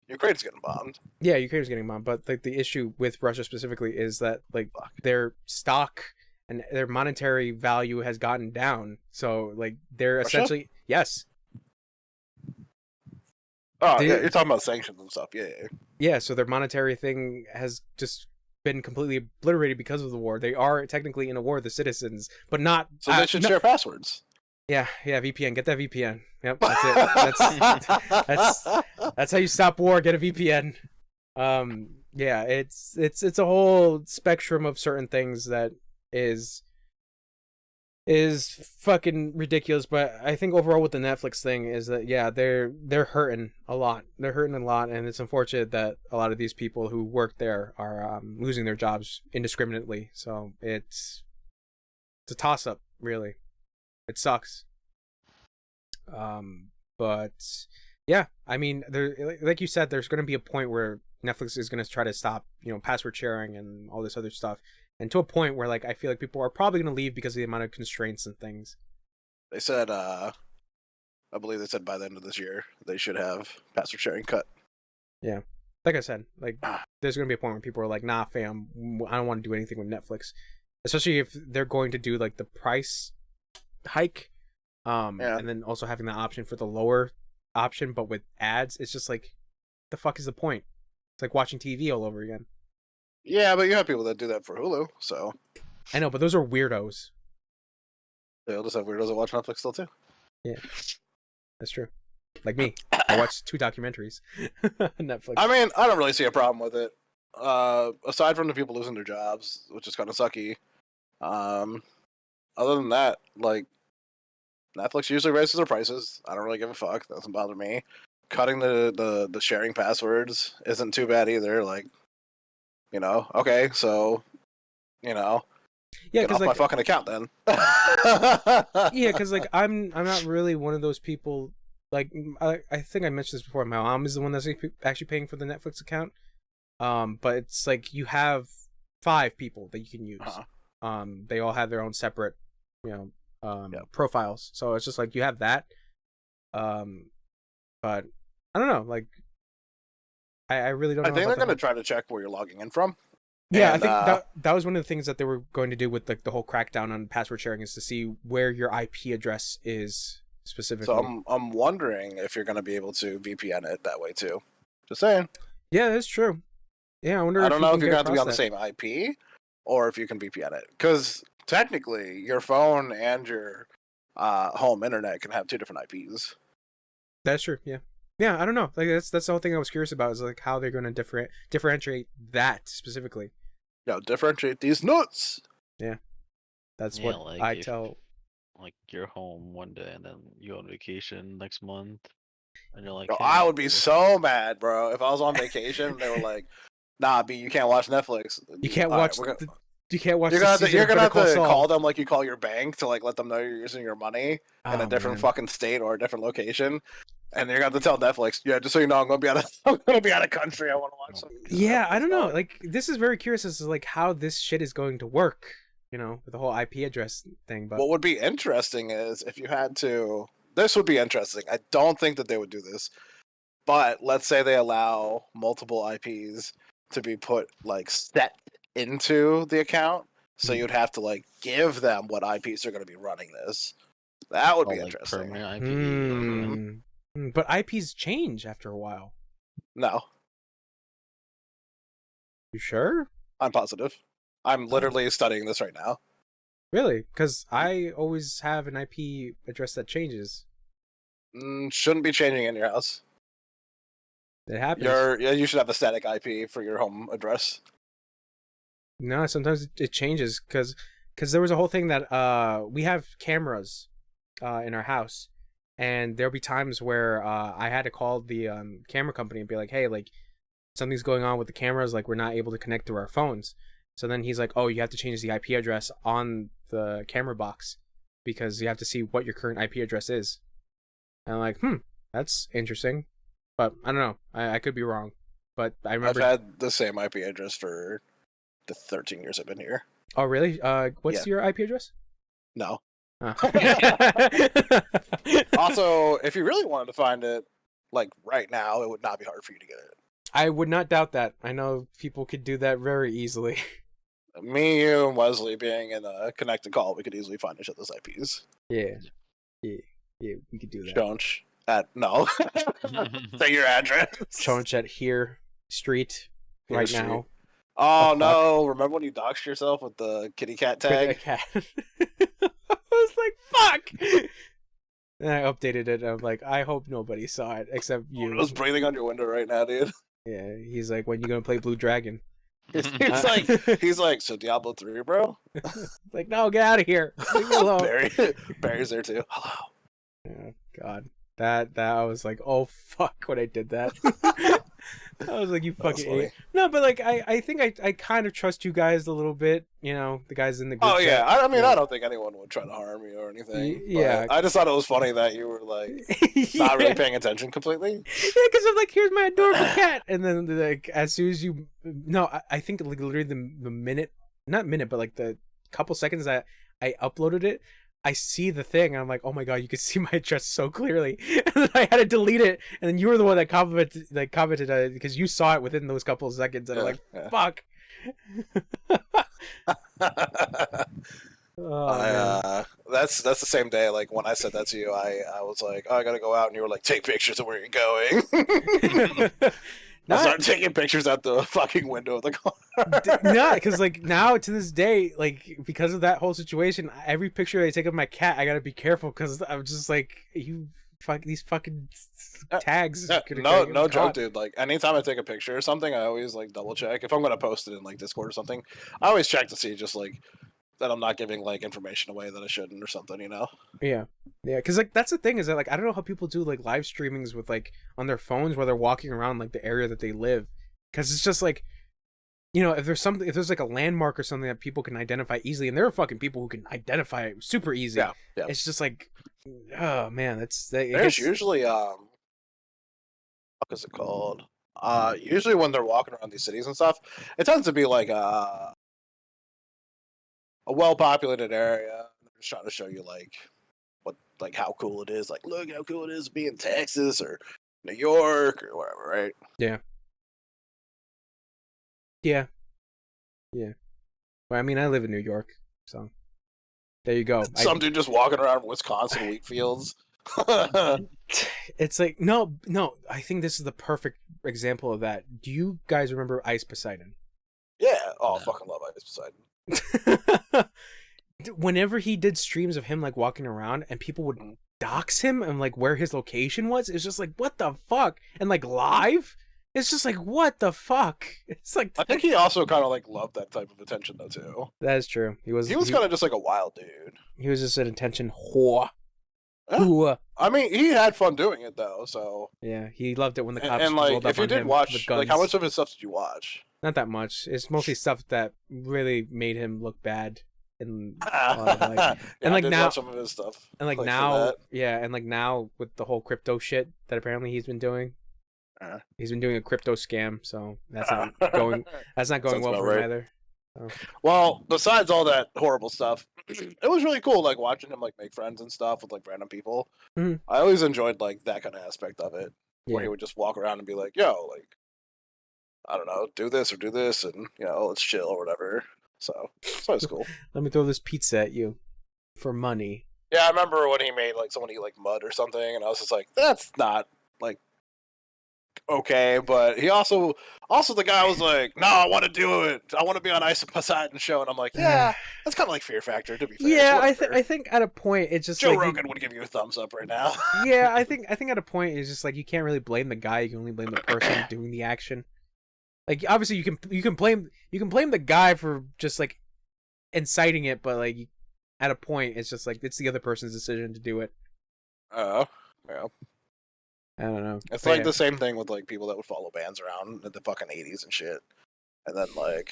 Ukraine's getting bombed. Yeah, Ukraine's getting bombed, but like the issue with Russia specifically is that like their stock and their monetary value has gotten down. So like they're Russia? essentially, yes. Oh, yeah, you're talking about sanctions and stuff. Yeah. Yeah, so their monetary thing has just been completely obliterated because of the war. They are technically in a war, the citizens, but not. So they should share passwords. Yeah, VPN. Get that VPN. Yep, that's it. That's how you stop war. Get a VPN. Yeah, it's a whole spectrum of certain things that is fucking ridiculous. But I think overall with the Netflix thing is that they're hurting a lot. They're hurting a lot, and it's unfortunate that a lot of these people who work there are losing their jobs indiscriminately. So it's a toss up, really. It sucks. But yeah, I mean, there, like you said, there's going to be a point where Netflix is going to try to stop, password sharing and all this other stuff, and to a point where, like, I feel like people are probably going to leave because of the amount of constraints and things. They said, I believe they said by the end of this year they should have password sharing cut. Yeah, like I said, like there's going to be a point where people are like, nah, fam, I don't want to do anything with Netflix, especially if they're going to do like the price hike, and then also having the option for the lower option, but with ads. It's just like, the fuck is the point? It's like watching TV all over again. Yeah, but you have people that do that for Hulu, so I know, but those are weirdos. They'll just have weirdos that watch Netflix still too. Yeah, that's true. Like me, I watched 2 documentaries on Netflix. I mean, I don't really see a problem with it. Aside from the people losing their jobs, which is kind of sucky. Other than that, like, Netflix usually raises their prices. I don't really give a fuck. That doesn't bother me. Cutting the sharing passwords isn't too bad either. Like, okay, so, yeah, get because off my fucking account then. Yeah, because like I'm not really one of those people. Like, I think I mentioned this before. My mom is the one that's actually paying for the Netflix account. But it's like you have 5 people that you can use. They all have their own separate, profiles. So it's just like you have that. But I don't know. Like, I really don't know. I think they're going to try to check where you're logging in from. Yeah, and, I think that was one of the things that they were going to do with like the whole crackdown on password sharing, is to see where your IP address is specifically. So I'm wondering if you're going to be able to VPN it that way too. Just saying. Yeah, that's true. Yeah, I wonder. I don't know if you're going to be on the same IP or if you can VPN it, because technically your phone and your home internet can have 2 different IPs. That's true. Yeah. Yeah, I don't know. Like that's the whole thing I was curious about, is like how they're going to differentiate that specifically. Differentiate these nuts. Yeah, that's what like I tell. Like, you're home one day and then you go on vacation next month, and you're like, Yo, hey, I would be so mad, bro, if I was on vacation and they were like, "Nah, B, you can't watch Netflix. You can't watch. You can't watch. You're gonna have to call them like you call your bank to like let them know you're using your money in a different fucking state or a different location." And you're gonna have to tell Netflix, yeah, just so you know, I'm gonna be out of country. I want to watch something. Yeah, I don't know. Like, this is very curious as to like how this shit is going to work. With the whole IP address thing. But what would be interesting is if you had to. This would be interesting. I don't think that they would do this, but let's say they allow multiple IPs to be put like set into the account, so you'd have to like give them what IPs are going to be running this. That would be interesting. Permanent IP. But IPs change after a while. No. You sure? I'm positive. I'm literally studying this right now. Really? Because I always have an IP address that changes. Shouldn't be changing in your house. It happens. You should have a static IP for your home address. No, sometimes it changes because there was a whole thing that we have cameras in our house. And there'll be times where I had to call the camera company and be like, hey, like, something's going on with the cameras, like, we're not able to connect through our phones. So then he's like, oh, you have to change the IP address on the camera box because you have to see what your current IP address is. And I'm like, that's interesting. But I don't know. I could be wrong. But I remember... I've had the same IP address for the 13 years I've been here. Oh, really? What's your IP address? No. Oh. Also, if you really wanted to find it, like right now, it would not be hard for you to get it. I would not doubt that. I know people could do that very easily. Me, you, and Wesley being in a connected call, we could easily find each other's IPs. Yeah, we could do that. Don't. No. Say your address. Chonch here street Here right street. now. Oh The fuck? no! Remember when you doxed yourself with the kitty cat With a tag? cat. I was like, fuck! And I updated it. I'm like, I hope nobody saw it except you. I was breathing on your window right now, dude. Yeah, he's like, when you gonna play Blue Dragon? He's like, so Diablo 3, bro? Like, no, get out of here. Leave me alone. Barry's there too. Hello. Oh, God. That I was like, oh fuck when I did that. I was like, you That was fucking funny. idiot. No, but like I think I kind of trust you guys a little bit, you know, the guys in the group Oh chat. yeah, I mean, Yeah. I don't think anyone would try to harm you or anything. Yeah. but I just thought it was funny that you were like not really paying attention completely. Yeah, because I'm like, here's my adorable cat, and then like as soon as you, no, I think like literally the minute, not minute, but like the couple seconds that I uploaded it, I see the thing, and I'm like, oh my god, you can see my address so clearly, and then I had to delete it, and then you were the one that commented because you saw it within those couple of seconds, and I'm like, Yeah. fuck. Oh, man. That's the same day. Like when I said that to you, I was like, oh, I gotta go out, and you were like, take pictures of where you're going. I started taking pictures out the fucking window of the car. No, because like now to this day, like because of that whole situation, every picture I take of my cat, I gotta be careful because I'm just like, you fuck these fucking tags. No joke, dude. Like anytime I take a picture or something, I always like double check if I'm gonna post it in like Discord or something. I always check to see just like that I'm not giving like information away that I shouldn't or something, you know? Yeah, because like that's the thing is that like I don't know how people do like live streamings with like on their phones while they're walking around like the area that they live, because it's just like, you know, if there's like a landmark or something that people can identify easily, and there are fucking people who can identify it super easy. Yeah. It's just like, oh man, There's usually what is it called? Usually when they're walking around these cities and stuff, it tends to be like a well-populated area. They're just trying to show you like how cool it is. Like, look how cool it is to be in Texas or New York or whatever, right? Yeah. Well, I mean, I live in New York, so there you go. Some dude just walking around Wisconsin wheat fields. It's like no. I think this is the perfect example of that. Do you guys remember Ice Poseidon? Yeah. Oh, No. fucking love Ice Poseidon. Whenever he did streams of him like walking around and people would dox him and like where his location was, it's just like, what the fuck? And like live, it's just like, what the fuck? It's like, I think he also kind of like loved that type of attention though too. that is true. He was kind of just like a wild dude. he was just an attention whore. Yeah. Whore. I mean, he had fun doing it though. So Yeah, he loved it when the cops and rolled like up if you on did him watch, with like how guns. much of his stuff did you watch? Not that much. It's mostly stuff that really made him look bad. And like, Yeah, and, like, I did now- watch some of his stuff. and like for now, that. yeah, and like now with the whole crypto shit that apparently he's been doing. Uh-huh. He's been doing a crypto scam, so that's not going. That's not going Sounds well about for him right. either. Well, besides all that horrible stuff, it was really cool, like watching him like make friends and stuff with like random people. Mhm. I always enjoyed like that kind of aspect of it, where Yeah. he would just walk around and be like, "Yo, like, I don't know, do this or do this, and you know, let's chill or whatever." So it's always cool. Let me throw this pizza at you for money. Yeah, I remember when he made like someone eat like mud or something, and I was just like, "That's not like okay." But he also the guy was like, "No, I want to do it. I want to be on Ice Poseidon show," and I'm like, "Yeah, that's kind of like Fear Factor, to be fair." Yeah, Whatever. I think at a point it's just Joe like Rogan would give you a thumbs up right now. yeah, I think at a point it's just like you can't really blame the guy. You can only blame the person doing the action. Like obviously you can blame the guy for just like inciting it, but like at a point it's just like it's the other person's decision to do it. Oh, yeah. I don't know. It's But like yeah. the same thing with like people that would follow bands around in the fucking 80s and shit. And then like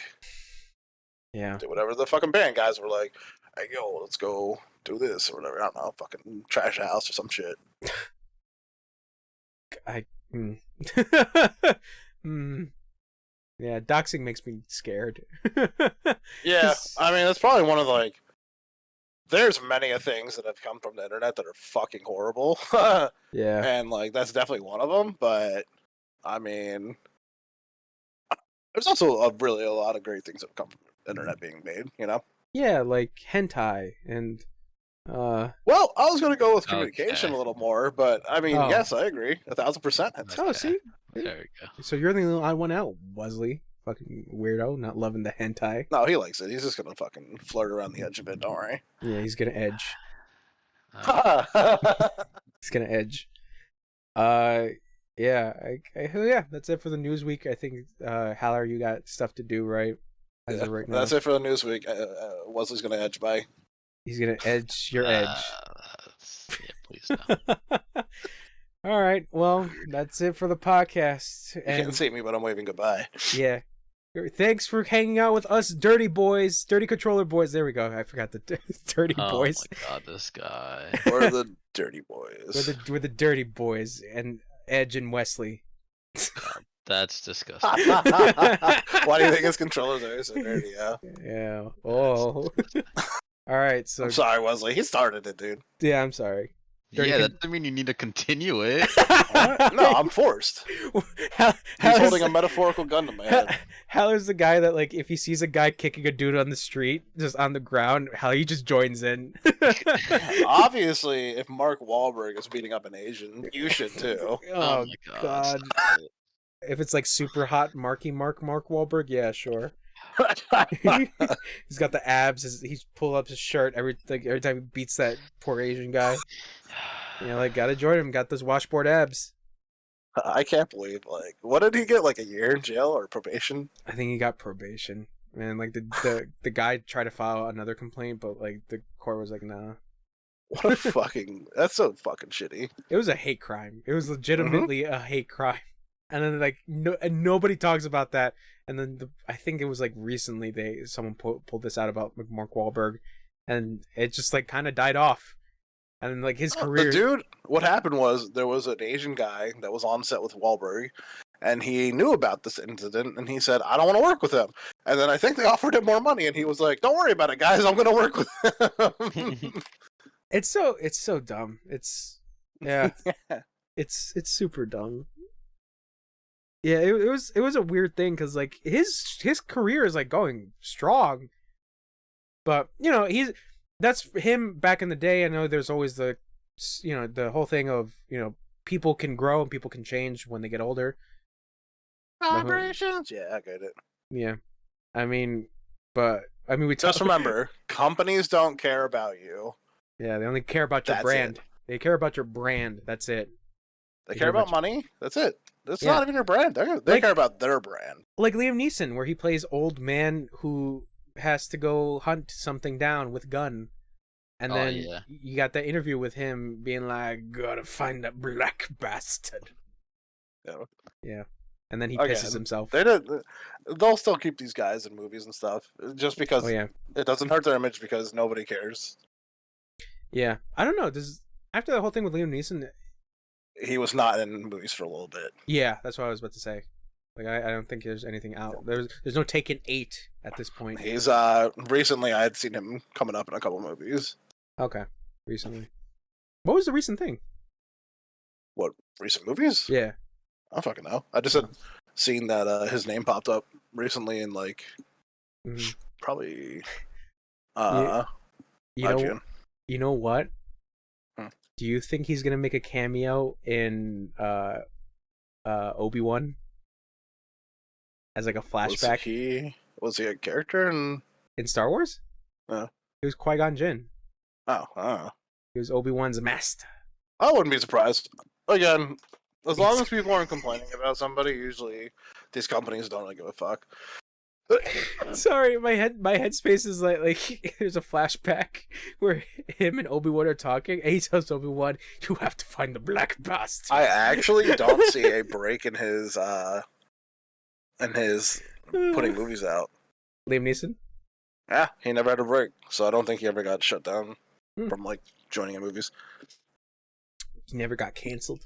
Yeah. do whatever the fucking band guys were like, "Hey yo, let's go do this" or whatever. I don't know, fucking trash a house or some shit. Yeah, doxing makes me scared. Yeah, 'Cause- I mean, it's probably one of the, like, there's many of things that have come from the internet that are fucking horrible. Yeah. And like that's definitely one of them, but I mean there's also a lot of great things that have come from the internet being made, you know? Yeah, like hentai and Well, I was going to go with communication Okay. a little more, but I mean, Oh. yes, I agree, 1,000%. Oh, Okay. see? There we go. So you're the only odd one out, Wesley. Fucking weirdo, not loving the hentai. No, he likes it. He's just going to fucking flirt around the edge of it. Don't worry. Yeah, he's gonna edge. Uh, He's gonna edge. Yeah, yeah, that's it for the news week. I think, Haler, you got stuff to do, right? As of right now. That's it for the news week. Wesley's going to edge by. He's gonna edge your edge. yeah, please no. All right, well, that's it for the podcast. You can't see me, but I'm waving goodbye. Yeah, thanks for hanging out with us, dirty boys, dirty controller boys. There we go. I forgot the dirty boys. Oh my god, this guy. We're the dirty boys. We're the dirty boys, and Edge and Wesley. That's disgusting. Why do you think his controllers are so dirty? Yeah. Yeah. Oh. All right. So I'm sorry, Wesley. He started it, dude. yeah, I'm sorry. Dirty Yeah, con- that doesn't mean you need to continue it. What? No, I'm forced. He's holding a metaphorical gun to my head. Haler's the guy that, like, if he sees a guy kicking a dude on the street, just on the ground, he just joins in. Obviously, if Mark Wahlberg is beating up an Asian, you should too. Oh, my God. If it's like super hot Mark Wahlberg, yeah, sure. He's got the abs. He's pull up his shirt every time he beats that poor Asian guy. You know, like, gotta join him. Got those washboard abs. I can't believe, like, what did he get? Like a year in jail or probation? I think he got probation. And like the guy tried to file another complaint, but like the court was like, nah. What a fucking. That's so fucking shitty. It was a hate crime. It was legitimately a hate crime. And then like nobody talks about that. And then I think it was like recently someone pulled this out about Mark Wahlberg, and it just like kind of died off. And then like his career. The dude, what happened was there was an Asian guy that was on set with Wahlberg, and he knew about this incident, and he said, "I don't want to work with him." And then I think they offered him more money, and he was like, "Don't worry about it, guys. I'm going to work with him." It's so dumb. It's it's super dumb. Yeah, it was a weird thing because like his career is like going strong, but you know that's him back in the day. I know there's always the whole thing of people can grow and people can change when they get older. Vibrations. Yeah, I get it. Yeah, I mean we just remember, companies don't care about you. Yeah, they only care about your brand. They care about your brand. That's it. They care about money. That's it. That's not even your brand. They care about their brand. Like Liam Neeson, where he plays old man who has to go hunt something down with gun. And then you got that interview with him being like, "Gotta find that black bastard." Yeah. And then he pisses himself. They'll still keep these guys in movies and stuff just because it doesn't hurt their image because nobody cares. Yeah. I don't know. After the whole thing with Liam Neeson, he was not in movies for a little bit. Yeah, that's what I was about to say. Like, I don't think there's anything out. There's no Taken 8 at this point. He's recently I had seen him coming up in a couple movies. Okay, recently. What was the recent thing? What recent movies? Yeah, I don't fucking know. I just had seen that his name popped up recently in like probably you know what? Do you think he's gonna make a cameo in Obi-Wan as like a flashback? Was he a character in Star Wars? No. He was Qui-Gon Jinn. Oh. He was Obi-Wan's master. I wouldn't be surprised. Again, as long as people aren't complaining about somebody, usually these companies don't really give a fuck. Sorry, my headspace is like there's a flashback where him and Obi-Wan are talking, and he tells Obi-Wan, "You have to find the black bastard." I actually don't see a break in his putting movies out. Liam Neeson? Yeah, he never had a break, so I don't think he ever got shut down from like joining in movies. He never got canceled.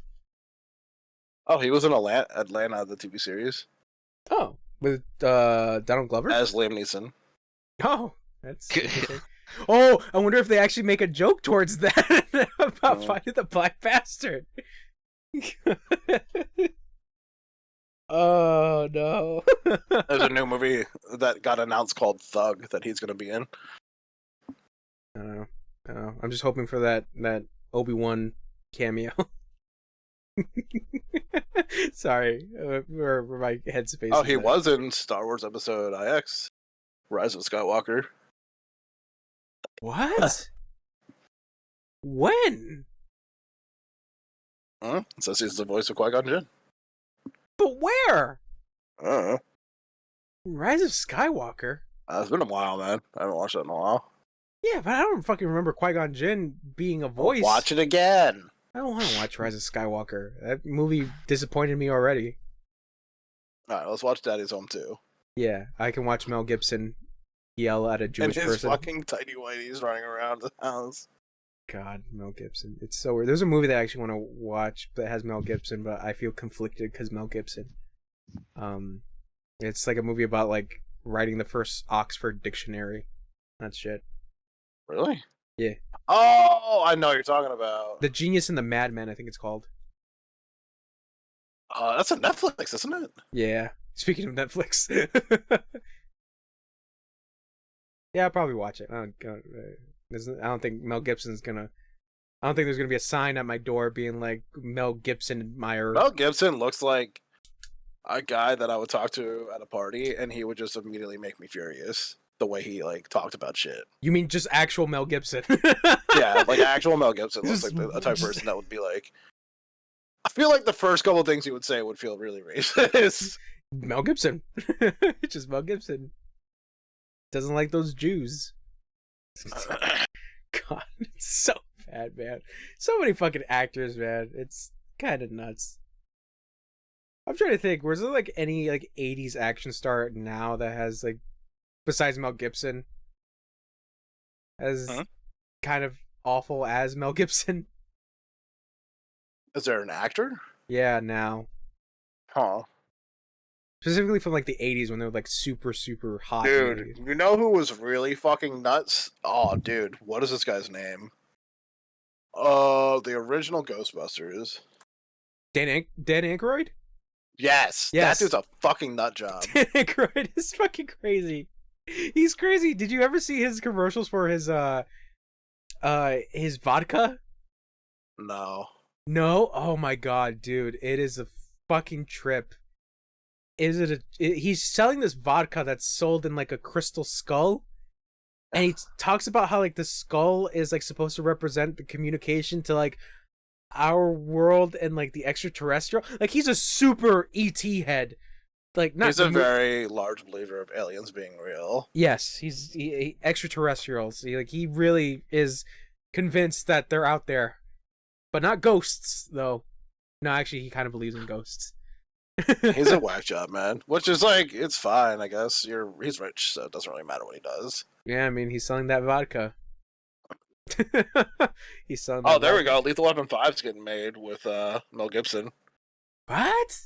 Oh, he was in Atlanta, the TV series. Oh, with Donald Glover as Liam Neeson. Oh, that's interesting. Oh, I wonder if they actually make a joke towards that about finding the black bastard. Oh no! There's a new movie that got announced called Thug that he's going to be in. I don't know. I'm just hoping for that Obi-Wan cameo. Sorry, where my headspace. Oh, he was in Star Wars Episode IX, Rise of Skywalker. What? When? It says he's the voice of Qui-Gon Jinn. But where? I don't know. Rise of Skywalker. It's been a while, man. I haven't watched that in a while. Yeah, but I don't fucking remember Qui-Gon Jinn being a voice. Watch it again. I don't want to watch Rise of Skywalker. That movie disappointed me already. All right, let's watch Daddy's Home 2. Yeah, I can watch Mel Gibson yell at a Jewish and his person. fucking tidy whities running around the house. God, Mel Gibson. It's so weird. There's a movie that I actually want to watch that has Mel Gibson, but I feel conflicted because Mel Gibson. It's like a movie about like writing the first Oxford dictionary. That shit. Really? Yeah. Oh, I know what you're talking about. The Genius and the Madman, I think it's called. That's on Netflix, isn't it? Yeah. Speaking of Netflix. Yeah, I'll probably watch it. I don't think Mel Gibson's gonna. I don't think there's gonna be a sign at my door being like Mel Gibson admirer. Mel Gibson looks like a guy that I would talk to at a party, and he would just immediately make me furious. The way he like talked about shit. You mean just actual Mel Gibson? Yeah, like actual Mel Gibson looks like the type of person that would be like. I feel like the first couple of things he would say would feel really racist. Mel Gibson. Just Mel Gibson. Doesn't like those Jews. God, it's so bad, man. So many fucking actors, man. It's kind of nuts. I'm trying to think. Was there like any like 80s action star now that has like, besides Mel Gibson, as kind of awful as Mel Gibson? Is there an actor? Yeah, now. Huh. Specifically from like the 80s when they were like super, super hot. Dude, you know who was really fucking nuts? Oh, dude, what is this guy's name? The original Ghostbusters. Dan Aykroyd? Yes, Yes. that dude's a fucking nut job. Dan Aykroyd is fucking crazy. He's crazy. Did you ever see his commercials for his vodka? No. No? Oh my god, dude. It is a fucking trip. He's selling this vodka that's sold in like a crystal skull. And he talks about how like the skull is like supposed to represent the communication to like our world and like the extraterrestrial. Like he's a super ET head. Like not he's a very large believer of aliens being real. Yes, he's extraterrestrials. He really is convinced that they're out there, but not ghosts though. No, actually, he kind of believes in ghosts. He's a whack job, man. Which is like, it's fine, I guess. He's rich, so it doesn't really matter what he does. Yeah, I mean, he's selling that vodka. He's selling. Oh, there we go. Lethal Weapon 5's getting made with Mel Gibson. What?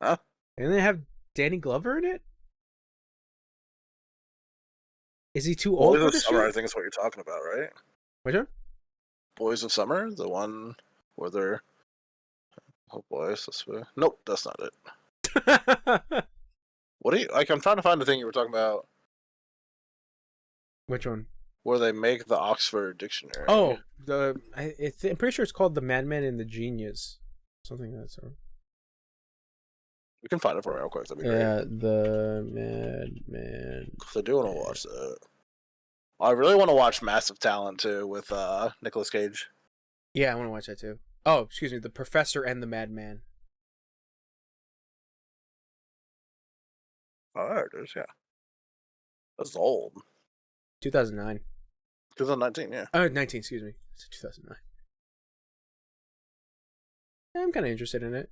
Huh? And they have Danny Glover in it? Is he too old Boys for of this Summer, shit? I think is what you're talking about, right? Which one? Boys of Summer? The one where they're... Oh, boys, this way. Nope, that's not it. What are you... Like, I'm trying to find the thing you were talking about. Which one? Where they make the Oxford Dictionary. Oh, I'm pretty sure it's called The Madman and the Genius. Something like that sort. We can find it for real quick. That'd be Yeah, great. The Madman. I do want to watch that. I really want to watch Massive Talent, too, with Nicolas Cage. Yeah, I want to watch that too. Oh, excuse me, The Professor and the Madman. Oh, there it is, yeah. That's old. 2009. 2019, yeah. 19, excuse me. It's 2009. I'm kind of interested in it.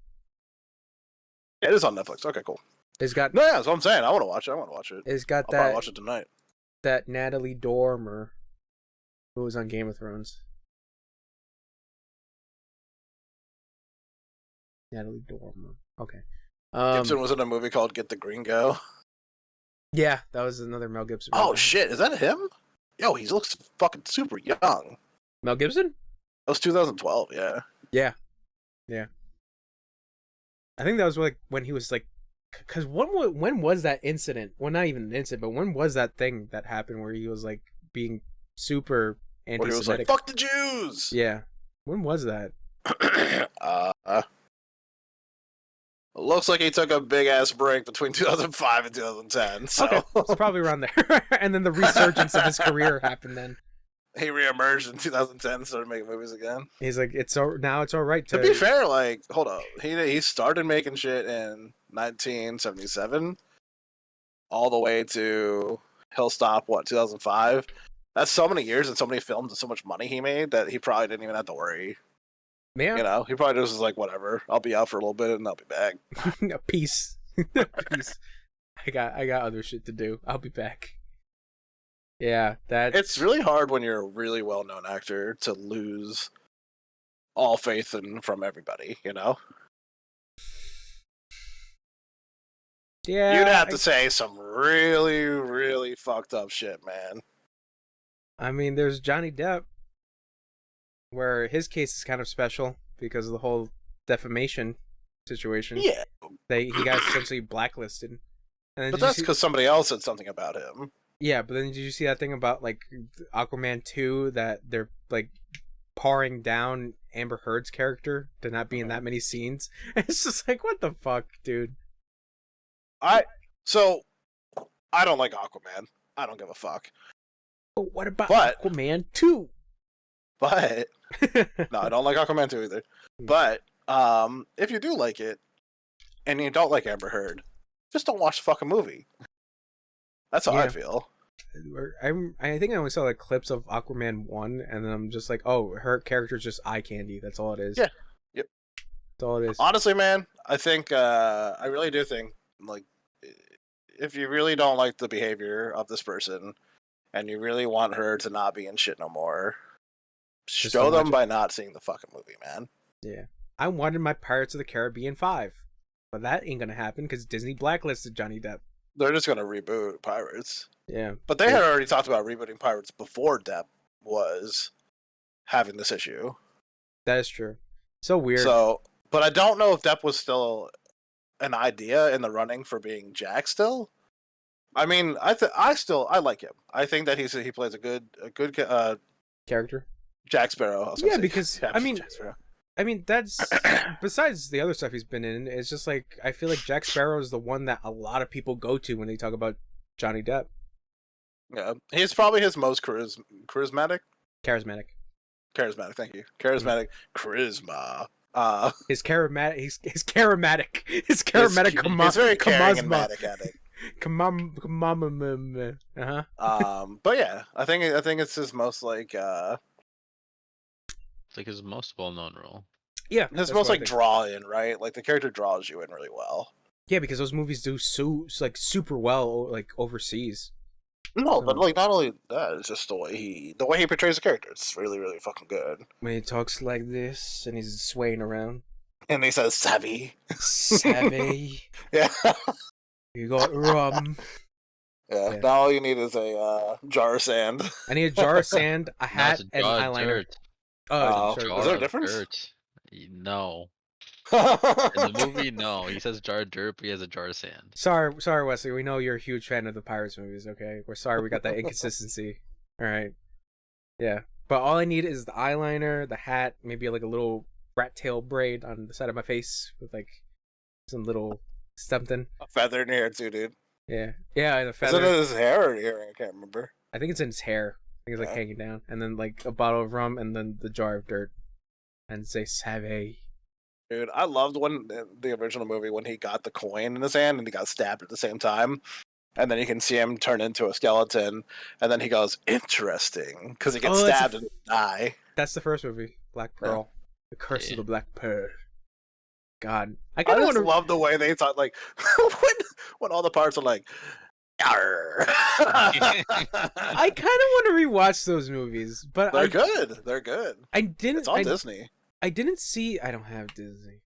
Yeah, it is on Netflix. Okay, cool. It's got No, yeah, that's what I'm saying. I want to watch it. it's got I'll probably that watch it tonight. that Natalie Dormer who was on Game of Thrones. Natalie Dormer. Okay. Gibson was in a movie called Get the Green Go. Yeah, that was another Mel Gibson. Oh, movie. shit. Is that him? Yo, he looks fucking super young. Mel Gibson? That was 2012, yeah. Yeah. Yeah. I think that was like when he was like, because when was that incident? Well, not even an incident, but when was that thing that happened where he was like being super Where he was anti-Semitic. like, "Fuck the Jews." Yeah. When was that? Looks like he took a big ass break between 2005 and 2010. So Okay, it's probably around there. And then the resurgence of his career happened then. he reemerged in 2010 and started making movies again. He's like, now it's all right To be fair, like, hold up, he started making shit in 1977, all the way to He'll Stop 2005. That's so many years and so many films and so much money he made that he probably didn't even have to worry. Yeah. You know, he probably just was like, whatever, I'll be out for a little bit and I'll be back. No, peace. Peace. I got other shit to do. I'll be back. Yeah, It's really hard when you're a really well-known actor to lose all faith from everybody, you know? Yeah. You'd have to say some really, really fucked up shit, man. I mean, there's Johnny Depp, where his case is kind of special because of the whole defamation situation. Yeah. He got essentially blacklisted. And then But that's because somebody else said something about him. Yeah, but then did you see that thing about like Aquaman 2 that they're like paring down Amber Heard's character to not be in that many scenes? It's just like, what the fuck, dude? I don't like Aquaman. I don't give a fuck. But what about But- Aquaman 2? But no, I don't like Aquaman 2 either. But if you do like it and you don't like Amber Heard, just don't watch the fucking movie. That's how I Yeah. feel. I think I only saw like clips of Aquaman 1, and then I'm just like, oh, her character's just eye candy. That's all it is. Yeah. Yep. That's all it is. Honestly, man, I think I really do think, like, if you really don't like the behavior of this person and you really want her to not be in shit no more, Just show don't watch them it. by not seeing the fucking movie, man. Yeah. I wanted my Pirates of the Caribbean 5, but that ain't gonna happen because Disney blacklisted Johnny Depp. They're just gonna reboot Pirates. Yeah. But they had already talked about rebooting Pirates before Depp was having this issue. That is true. So weird. So, but I don't know if Depp was still an idea in the running for being Jack still. I mean, I like him. I think that he plays a good Character. Jack Sparrow. Yeah, because, I mean, Jack Sparrow. I mean, that's besides the other stuff he's been in. It's just like I feel like Jack Sparrow is the one that a lot of people go to when they talk about Johnny Depp. Yeah, he's probably his most charismatic. Charismatic. Thank you. Charismatic charisma. His charismatic. His charismatic. His charismatic. He's very caring and matic at it. But yeah, I think it's his most like It's like his most well-known role. Yeah, his that's most what I like think. draw in, right? Like the character draws you in really well. Yeah, because those movies do super well like overseas. No, but like not only that, it's just the way he portrays the character. It's really, really fucking good. When he talks like this and he's swaying around. And he says savvy. Savvy. Yeah. You got rum. Yeah. Yeah. Now all you need is a jar of sand. I need a jar of sand, a No, hat, it's a and jar of eyeliner. dirt. Oh, Is sorry. there a Jar of difference? dirt. No. In the movie, no. He says jar of dirt, but he has a jar of sand. Sorry, Wesley. We know you're a huge fan of the Pirates movies. Okay, we're sorry we got that inconsistency. All right, yeah. But all I need is the eyeliner, the hat, maybe like a little rat tail braid on the side of my face with like some little something. A feather in your hair too, dude. Yeah, and a Is feather. it in his hair or earring? I can't remember. I think it's in his hair. I think it's like Yeah. hanging down, and then like a bottle of rum, and then the jar of dirt, and say "Savvy." Dude, I loved when the original movie when he got the coin in his hand and he got stabbed at the same time. And then you can see him turn into a skeleton, and then he goes, interesting, because he gets Oh, that's stabbed and die. That's the first movie, Black Pearl, The Curse Yeah. of the Black Pearl. God, I I kind of just want to. love the way they thought, like, when all the parts are like, "Arr." I kind of want to rewatch those movies, but They're good. They're good. I didn't. It's on Disney. I didn't see. I don't have Disney.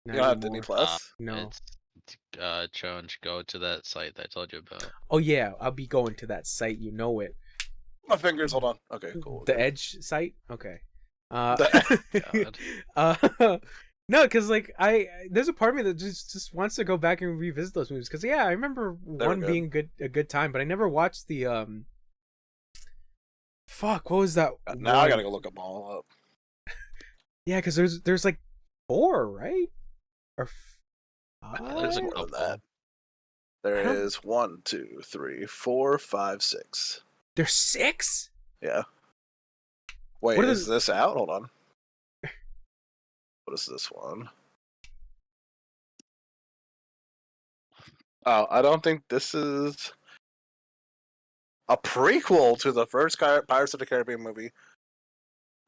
You Not don't have anymore. Disney Plus? No. It's challenge. Go to that site that I told you about. Oh yeah, I'll be going to that site. You know it. My fingers, hold on. Okay, cool. The Edge site. Okay. God. No, because like there's a part of me that just wants to go back and revisit those movies. Because yeah, I remember They were one good. being a good time, but I never watched the Fuck, what was that? Now I one? gotta go look them all up. Yeah, because there's like 4, right? Or There's a 5? more than couple. that. I There don't- is 1, 2, 3, 4, 5, 6. There's 6? Yeah. Wait, What are is the- this out? Hold on. What is this one? Oh, I don't think this is a prequel to the first Pirates of the Caribbean movie.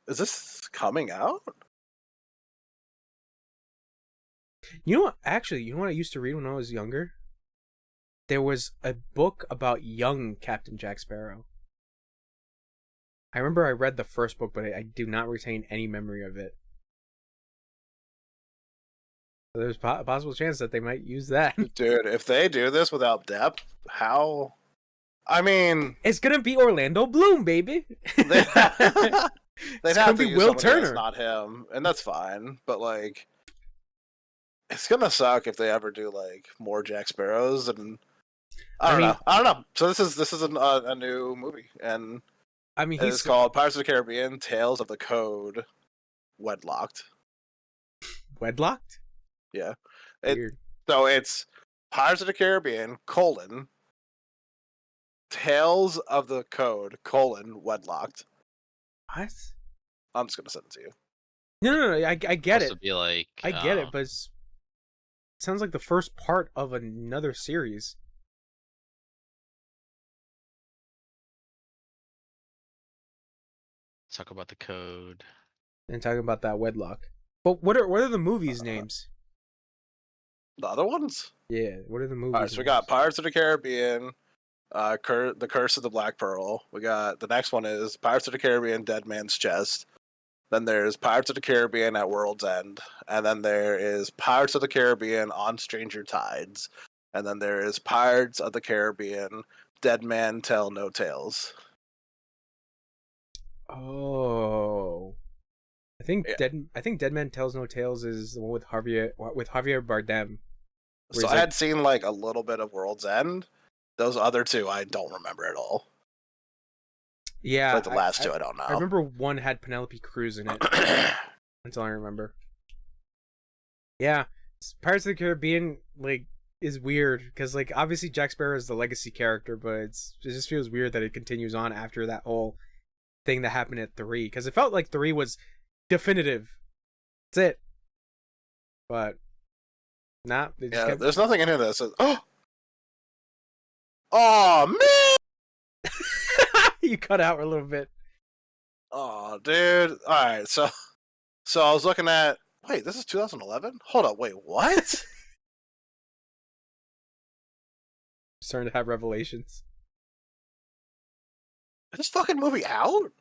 Is this coming out? You know what? Actually, you know what I used to read when I was younger? There was a book about young Captain Jack Sparrow. I remember I read the first book, but I do not retain any memory of it. So there's a possible chance that they might use that. Dude, if they do this without depth, how? I mean, It's gonna be Orlando Bloom, baby. they'd have gonna to be use Will somebody that's Turner. not him, and that's fine. But like, it's gonna suck if they ever do like more Jack Sparrows, and I don't know. So this is a new movie, and I mean, it's called Pirates of the Caribbean: Tales of the Code Wedlocked. wedlocked. Yeah, Weird. so it's Pirates of the Caribbean: Tales of the Code: Wedlocked. What? I'm just gonna send it to you. No, I get Supposed it. to be like, I get it, but it sounds like the first part of another series. talk about the code. And talking about that wedlock. But what are the movies' names? The other ones. Yeah, what are the movies? All right, so we got Pirates of the Caribbean, The Curse of the Black Pearl. We got the next one is Pirates of the Caribbean: Dead Man's Chest. Then there's Pirates of the Caribbean at World's End, and then there is Pirates of the Caribbean on Stranger Tides, and then there is Pirates of the Caribbean: Dead Man Tell No Tales. Oh, I think Yeah. Dead Man Tells No Tales is the one with Javier Bardem. So he's I like- had seen like a little bit of World's End. Those other two I don't remember at all. Yeah, Like the last two I don't know. I remember one had Penelope Cruz in it. That's all I remember. Yeah, Pirates of the Caribbean like is weird because like obviously Jack Sparrow is the legacy character, but it just feels weird that it continues on after that whole thing that happened at 3 because it felt like 3 was definitive. That's it. But nah, they just Yeah, kept... there's nothing in here that says, oh man, You cut out a little bit. oh dude. All right, so I was looking at. Wait, this is 2011. Hold up, wait, what? Starting to have revelations. Is this fucking movie out?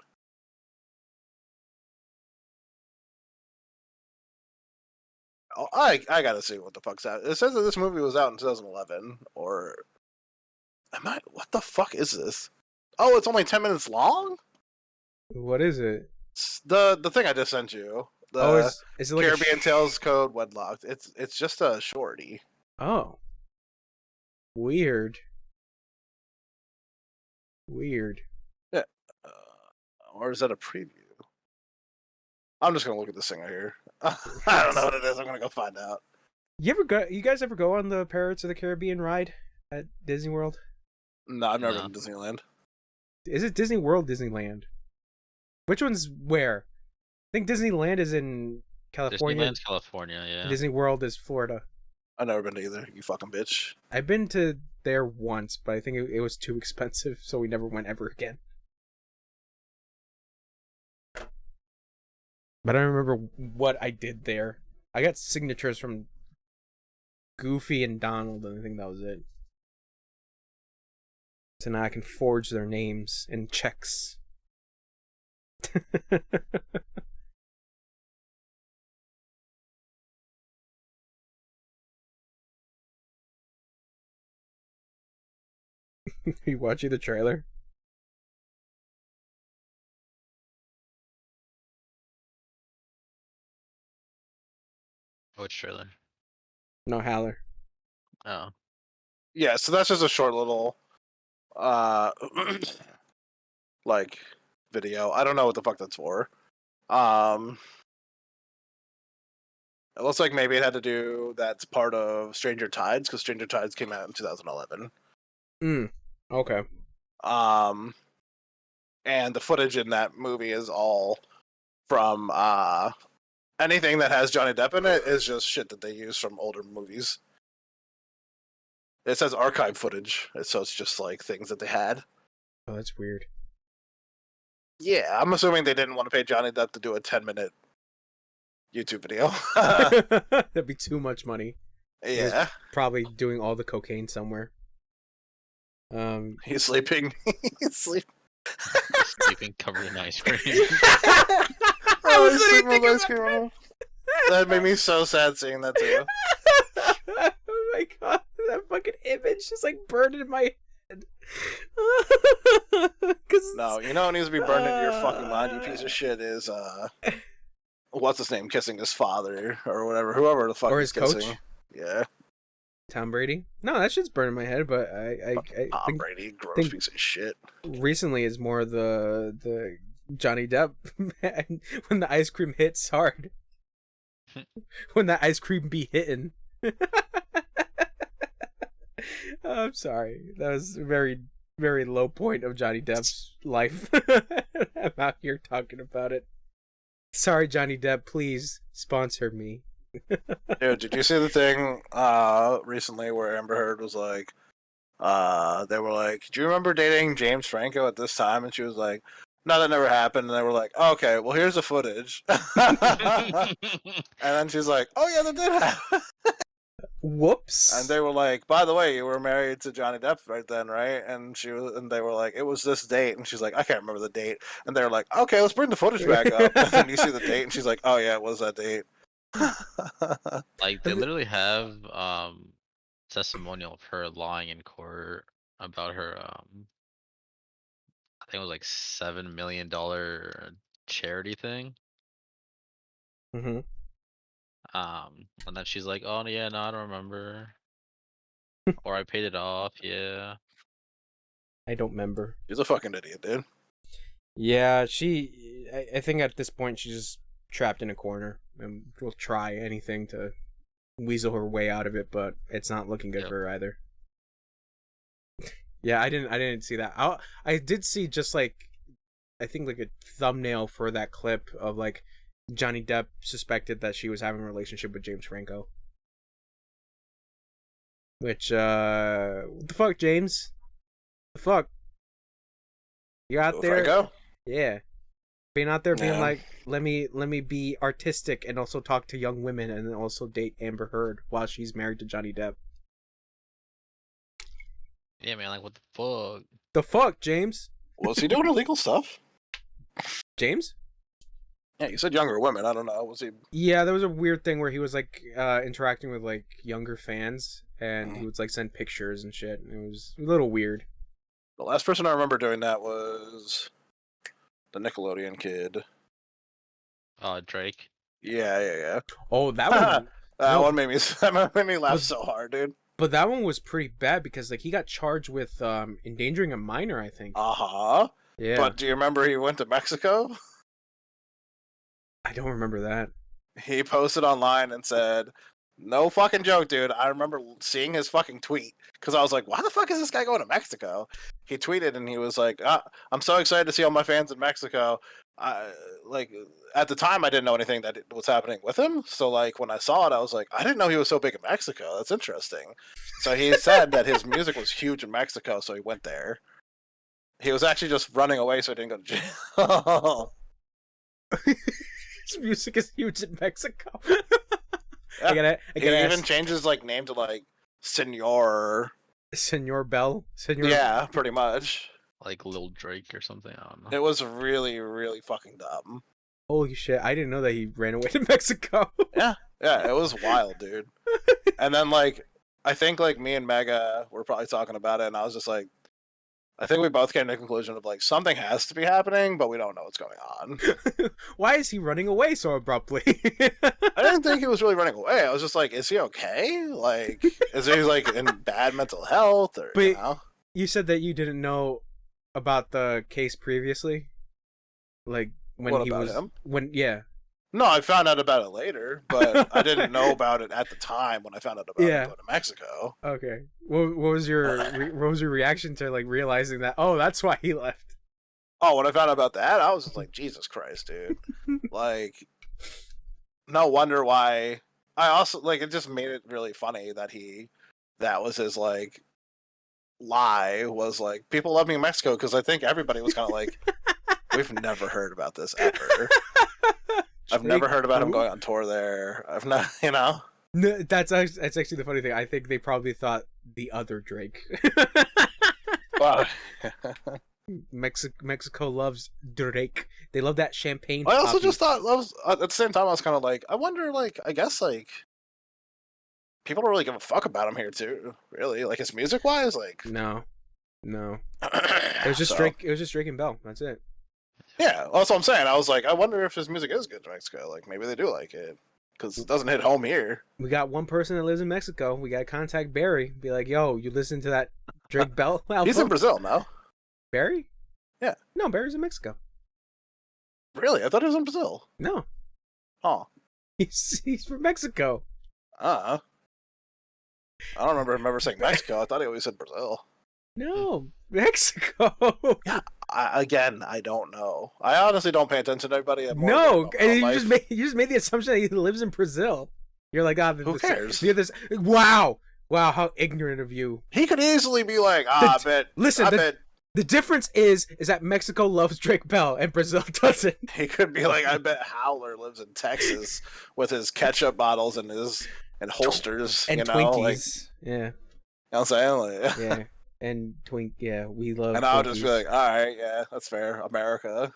Oh, I gotta see what the fuck's out. It says that this movie was out in 2011, or am I? What the fuck is this? Oh, it's only 10 minutes long. What is it? It's the thing I just sent you. The Oh, is it like Caribbean Tales Code Wedlocked. It's just a shorty. Oh. Weird. Weird. Or is that a preview? I'm just gonna look at this thing right here. I don't know what it is. I'm gonna go find out. You guys ever go on the Pirates of the Caribbean ride at Disney World? No, I've never No. been to Disneyland. Is it Disney World, Disneyland? Which one's where? I think Disneyland is in California. Disneyland's California, yeah. Disney World is Florida. I've never been to either. You fucking bitch. I've been to there once, but I think it was too expensive, so we never went ever again. But I don't remember what I did there. I got signatures from Goofy and Donald, and I think that was it. So now I can forge their names and checks. You watching the trailer? Which trailer? No, Haler. Oh. Yeah, so that's just a short little, like video. I don't know what the fuck that's for. It looks like maybe it had to do that's part of Stranger Tides because Stranger Tides came out in 2011. Okay. And the footage in that movie is all from anything that has Johnny Depp in it is just shit that they use from older movies. It says archive footage, so it's just like things that they had. Oh, that's weird. Yeah, I'm assuming they didn't want to pay Johnny Depp to do a 10-minute YouTube video. That'd be too much money. Yeah. Probably doing all the cocaine somewhere. He's sleeping. He's sleeping. Sleeping covered in ice cream. Oh, he's sleeping with ice cream. That made me so sad seeing that too. Oh my god, that fucking image just like burned in my head. No, you know what needs to be burned into your fucking mind, you piece of shit, is what's his name kissing his father or whatever, whoever the fuck or he's his coach. kissing. Yeah. Tom Brady? No, that shit's burning my head, but I Tom think Brady, gross piece of shit. recently is more the Johnny Depp man, when the ice cream hits hard. When that ice cream be hitting. I'm sorry. That was a very, very low point of Johnny Depp's life. I'm out here talking about it. Sorry, Johnny Depp, please sponsor me. Dude, did you see the thing recently where Amber Heard was like, they were like, do you remember dating James Franco at this time? And she was like, no, that never happened. And they were like, oh, okay, well, here's the footage. And then she's like, oh, yeah, that did happen. Whoops. And they were like, by the way, you were married to Johnny Depp right then, right? And they were like, it was this date. And she's like, I can't remember the date. And they were like, okay, let's bring the footage back up. And then you see the date, and she's like, oh, yeah, it was that date. Like they literally have testimonial of her lying in court about her I think it was like $7 million charity thing. Mm-hmm. And then she's like, oh yeah, no, I don't remember. Or I paid it off, yeah. I don't remember. She's a fucking idiot, dude. Yeah, I think at this point she's just trapped in a corner and will try anything to weasel her way out of it, but it's not looking good for her either. Yeah, I didn't see that. I did see just like, I think like a thumbnail for that clip of like Johnny Depp suspected that she was having a relationship with James Franco. Which, what the fuck, James? The fuck? You out there? Franco? Yeah. Being out there being Yeah. like, let me be artistic and also talk to young women and then also date Amber Heard while she's married to Johnny Depp. Yeah, man, like what the fuck? The fuck, James? Was he doing illegal stuff? James? Yeah, you said younger women. I don't know. Was he? Yeah, there was a weird thing where he was like interacting with like younger fans and he would like send pictures and shit. It was a little weird. The last person I remember doing that was the Nickelodeon kid. Drake. Yeah. Oh, that one. That No. one made me laugh Was- so hard, dude. But that one was pretty bad because like he got charged with endangering a minor, I think. Uh-huh. Yeah. But do you remember he went to Mexico? I don't remember that. He posted online and said, no fucking joke, dude. I remember seeing his fucking tweet because I was like, why the fuck is this guy going to Mexico? He tweeted and he was like, I'm so excited to see all my fans in Mexico. Like, at the time, I didn't know anything that was happening with him. So, like, when I saw it, I was like, I didn't know he was so big in Mexico. That's interesting. So he said that his music was huge in Mexico, so he went there. He was actually just running away so he didn't go to jail. His music is huge in Mexico. Yeah. I gotta He even ask, changed his like name to like Senor. Senor Bell. Senor. Yeah, pretty much. Like Lil Drake or something. I don't know. It was really, really fucking dumb. Holy shit! I didn't know that he ran away to Mexico. Yeah, it was wild, dude. And then like, I think like me and Mega were probably talking about it, and I was just like, I think we both came to the conclusion of like something has to be happening, but we don't know what's going on. Why is he running away so abruptly? I didn't think he was really running away. I was just like, is he okay? Like, is he like in bad mental health or But- you know? You said that you didn't know about the case previously. Like when What he about was him? yeah. No, I found out about it later, but I didn't know about it at the time when I found out about Yeah. it going to Mexico. Okay. What was your reaction to like realizing that? Oh, that's why he left. Oh, when I found out about that, I was just like, Jesus Christ, dude. Like, no wonder why. I also, like, it just made it really funny that that was his, like, lie, was like, people love me in Mexico, because I think everybody was kind of like, we've never heard about this ever. I've never heard about him going on tour there. I've not, you know? No, that's actually the funny thing. I think they probably thought the other Drake. Well, Mexico loves Drake. They love that champagne. I also poppy. just thought, at the same time, I was kind of like, I wonder, like, I guess, like, people don't really give a fuck about him here, too. Really? Like, his music-wise? Like, No. It was just Drake. It was just Drake and Bell. That's it. Yeah, that's what I'm saying. I was like, I wonder if his music is good in Mexico. Like, maybe they do like it. Because it doesn't hit home here. We got one person that lives in Mexico. We got to contact Barry. Be like, yo, you listen to that Drake Bell album? He's in Brazil, no? Barry? Yeah. No, Barry's in Mexico. Really? I thought he was in Brazil. No. Huh. He's from Mexico. I don't remember him ever saying Mexico. I thought he always said Brazil. No, Mexico. Yeah, I don't know. I honestly don't pay attention to everybody. No, and you just made the assumption that he lives in Brazil. You're like, who cares? You're this. Wow, how ignorant of you. He could easily be like, I bet. Listen, I bet. The difference is that Mexico loves Drake Bell and Brazil doesn't. He could be like, I bet Haler lives in Texas with his ketchup bottles and his holsters and you know, Twinkies. like, Yeah. You know what I'm saying? Like, Yeah. And we love. And I'll just be like, all right, yeah, that's fair. America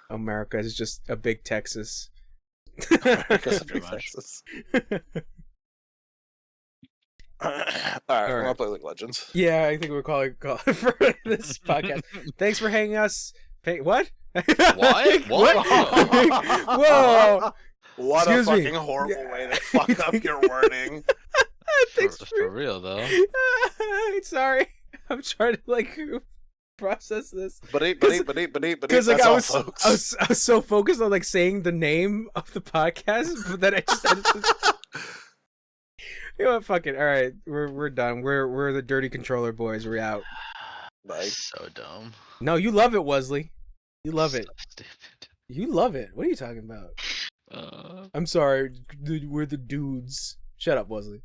is just a big Texas. America's a big Texas. All right, we're gonna play League of Legends. Yeah, I think we're calling for this podcast. Thanks for hanging us. What? What? Whoa! What Excuse a me. fucking horrible way to fuck up your wording. Thanks for real though. Sorry, I'm trying to like process this. But because like I was so focused on like saying the name of the podcast, but then I just. You know what? Fuck it. All right, we're done. We're the dirty controller boys. We're out. Like, so dumb. No, you love it, Wesley. You love it. Stupid. You love it. What are you talking about? I'm sorry. We're the dudes. Shut up, Wesley.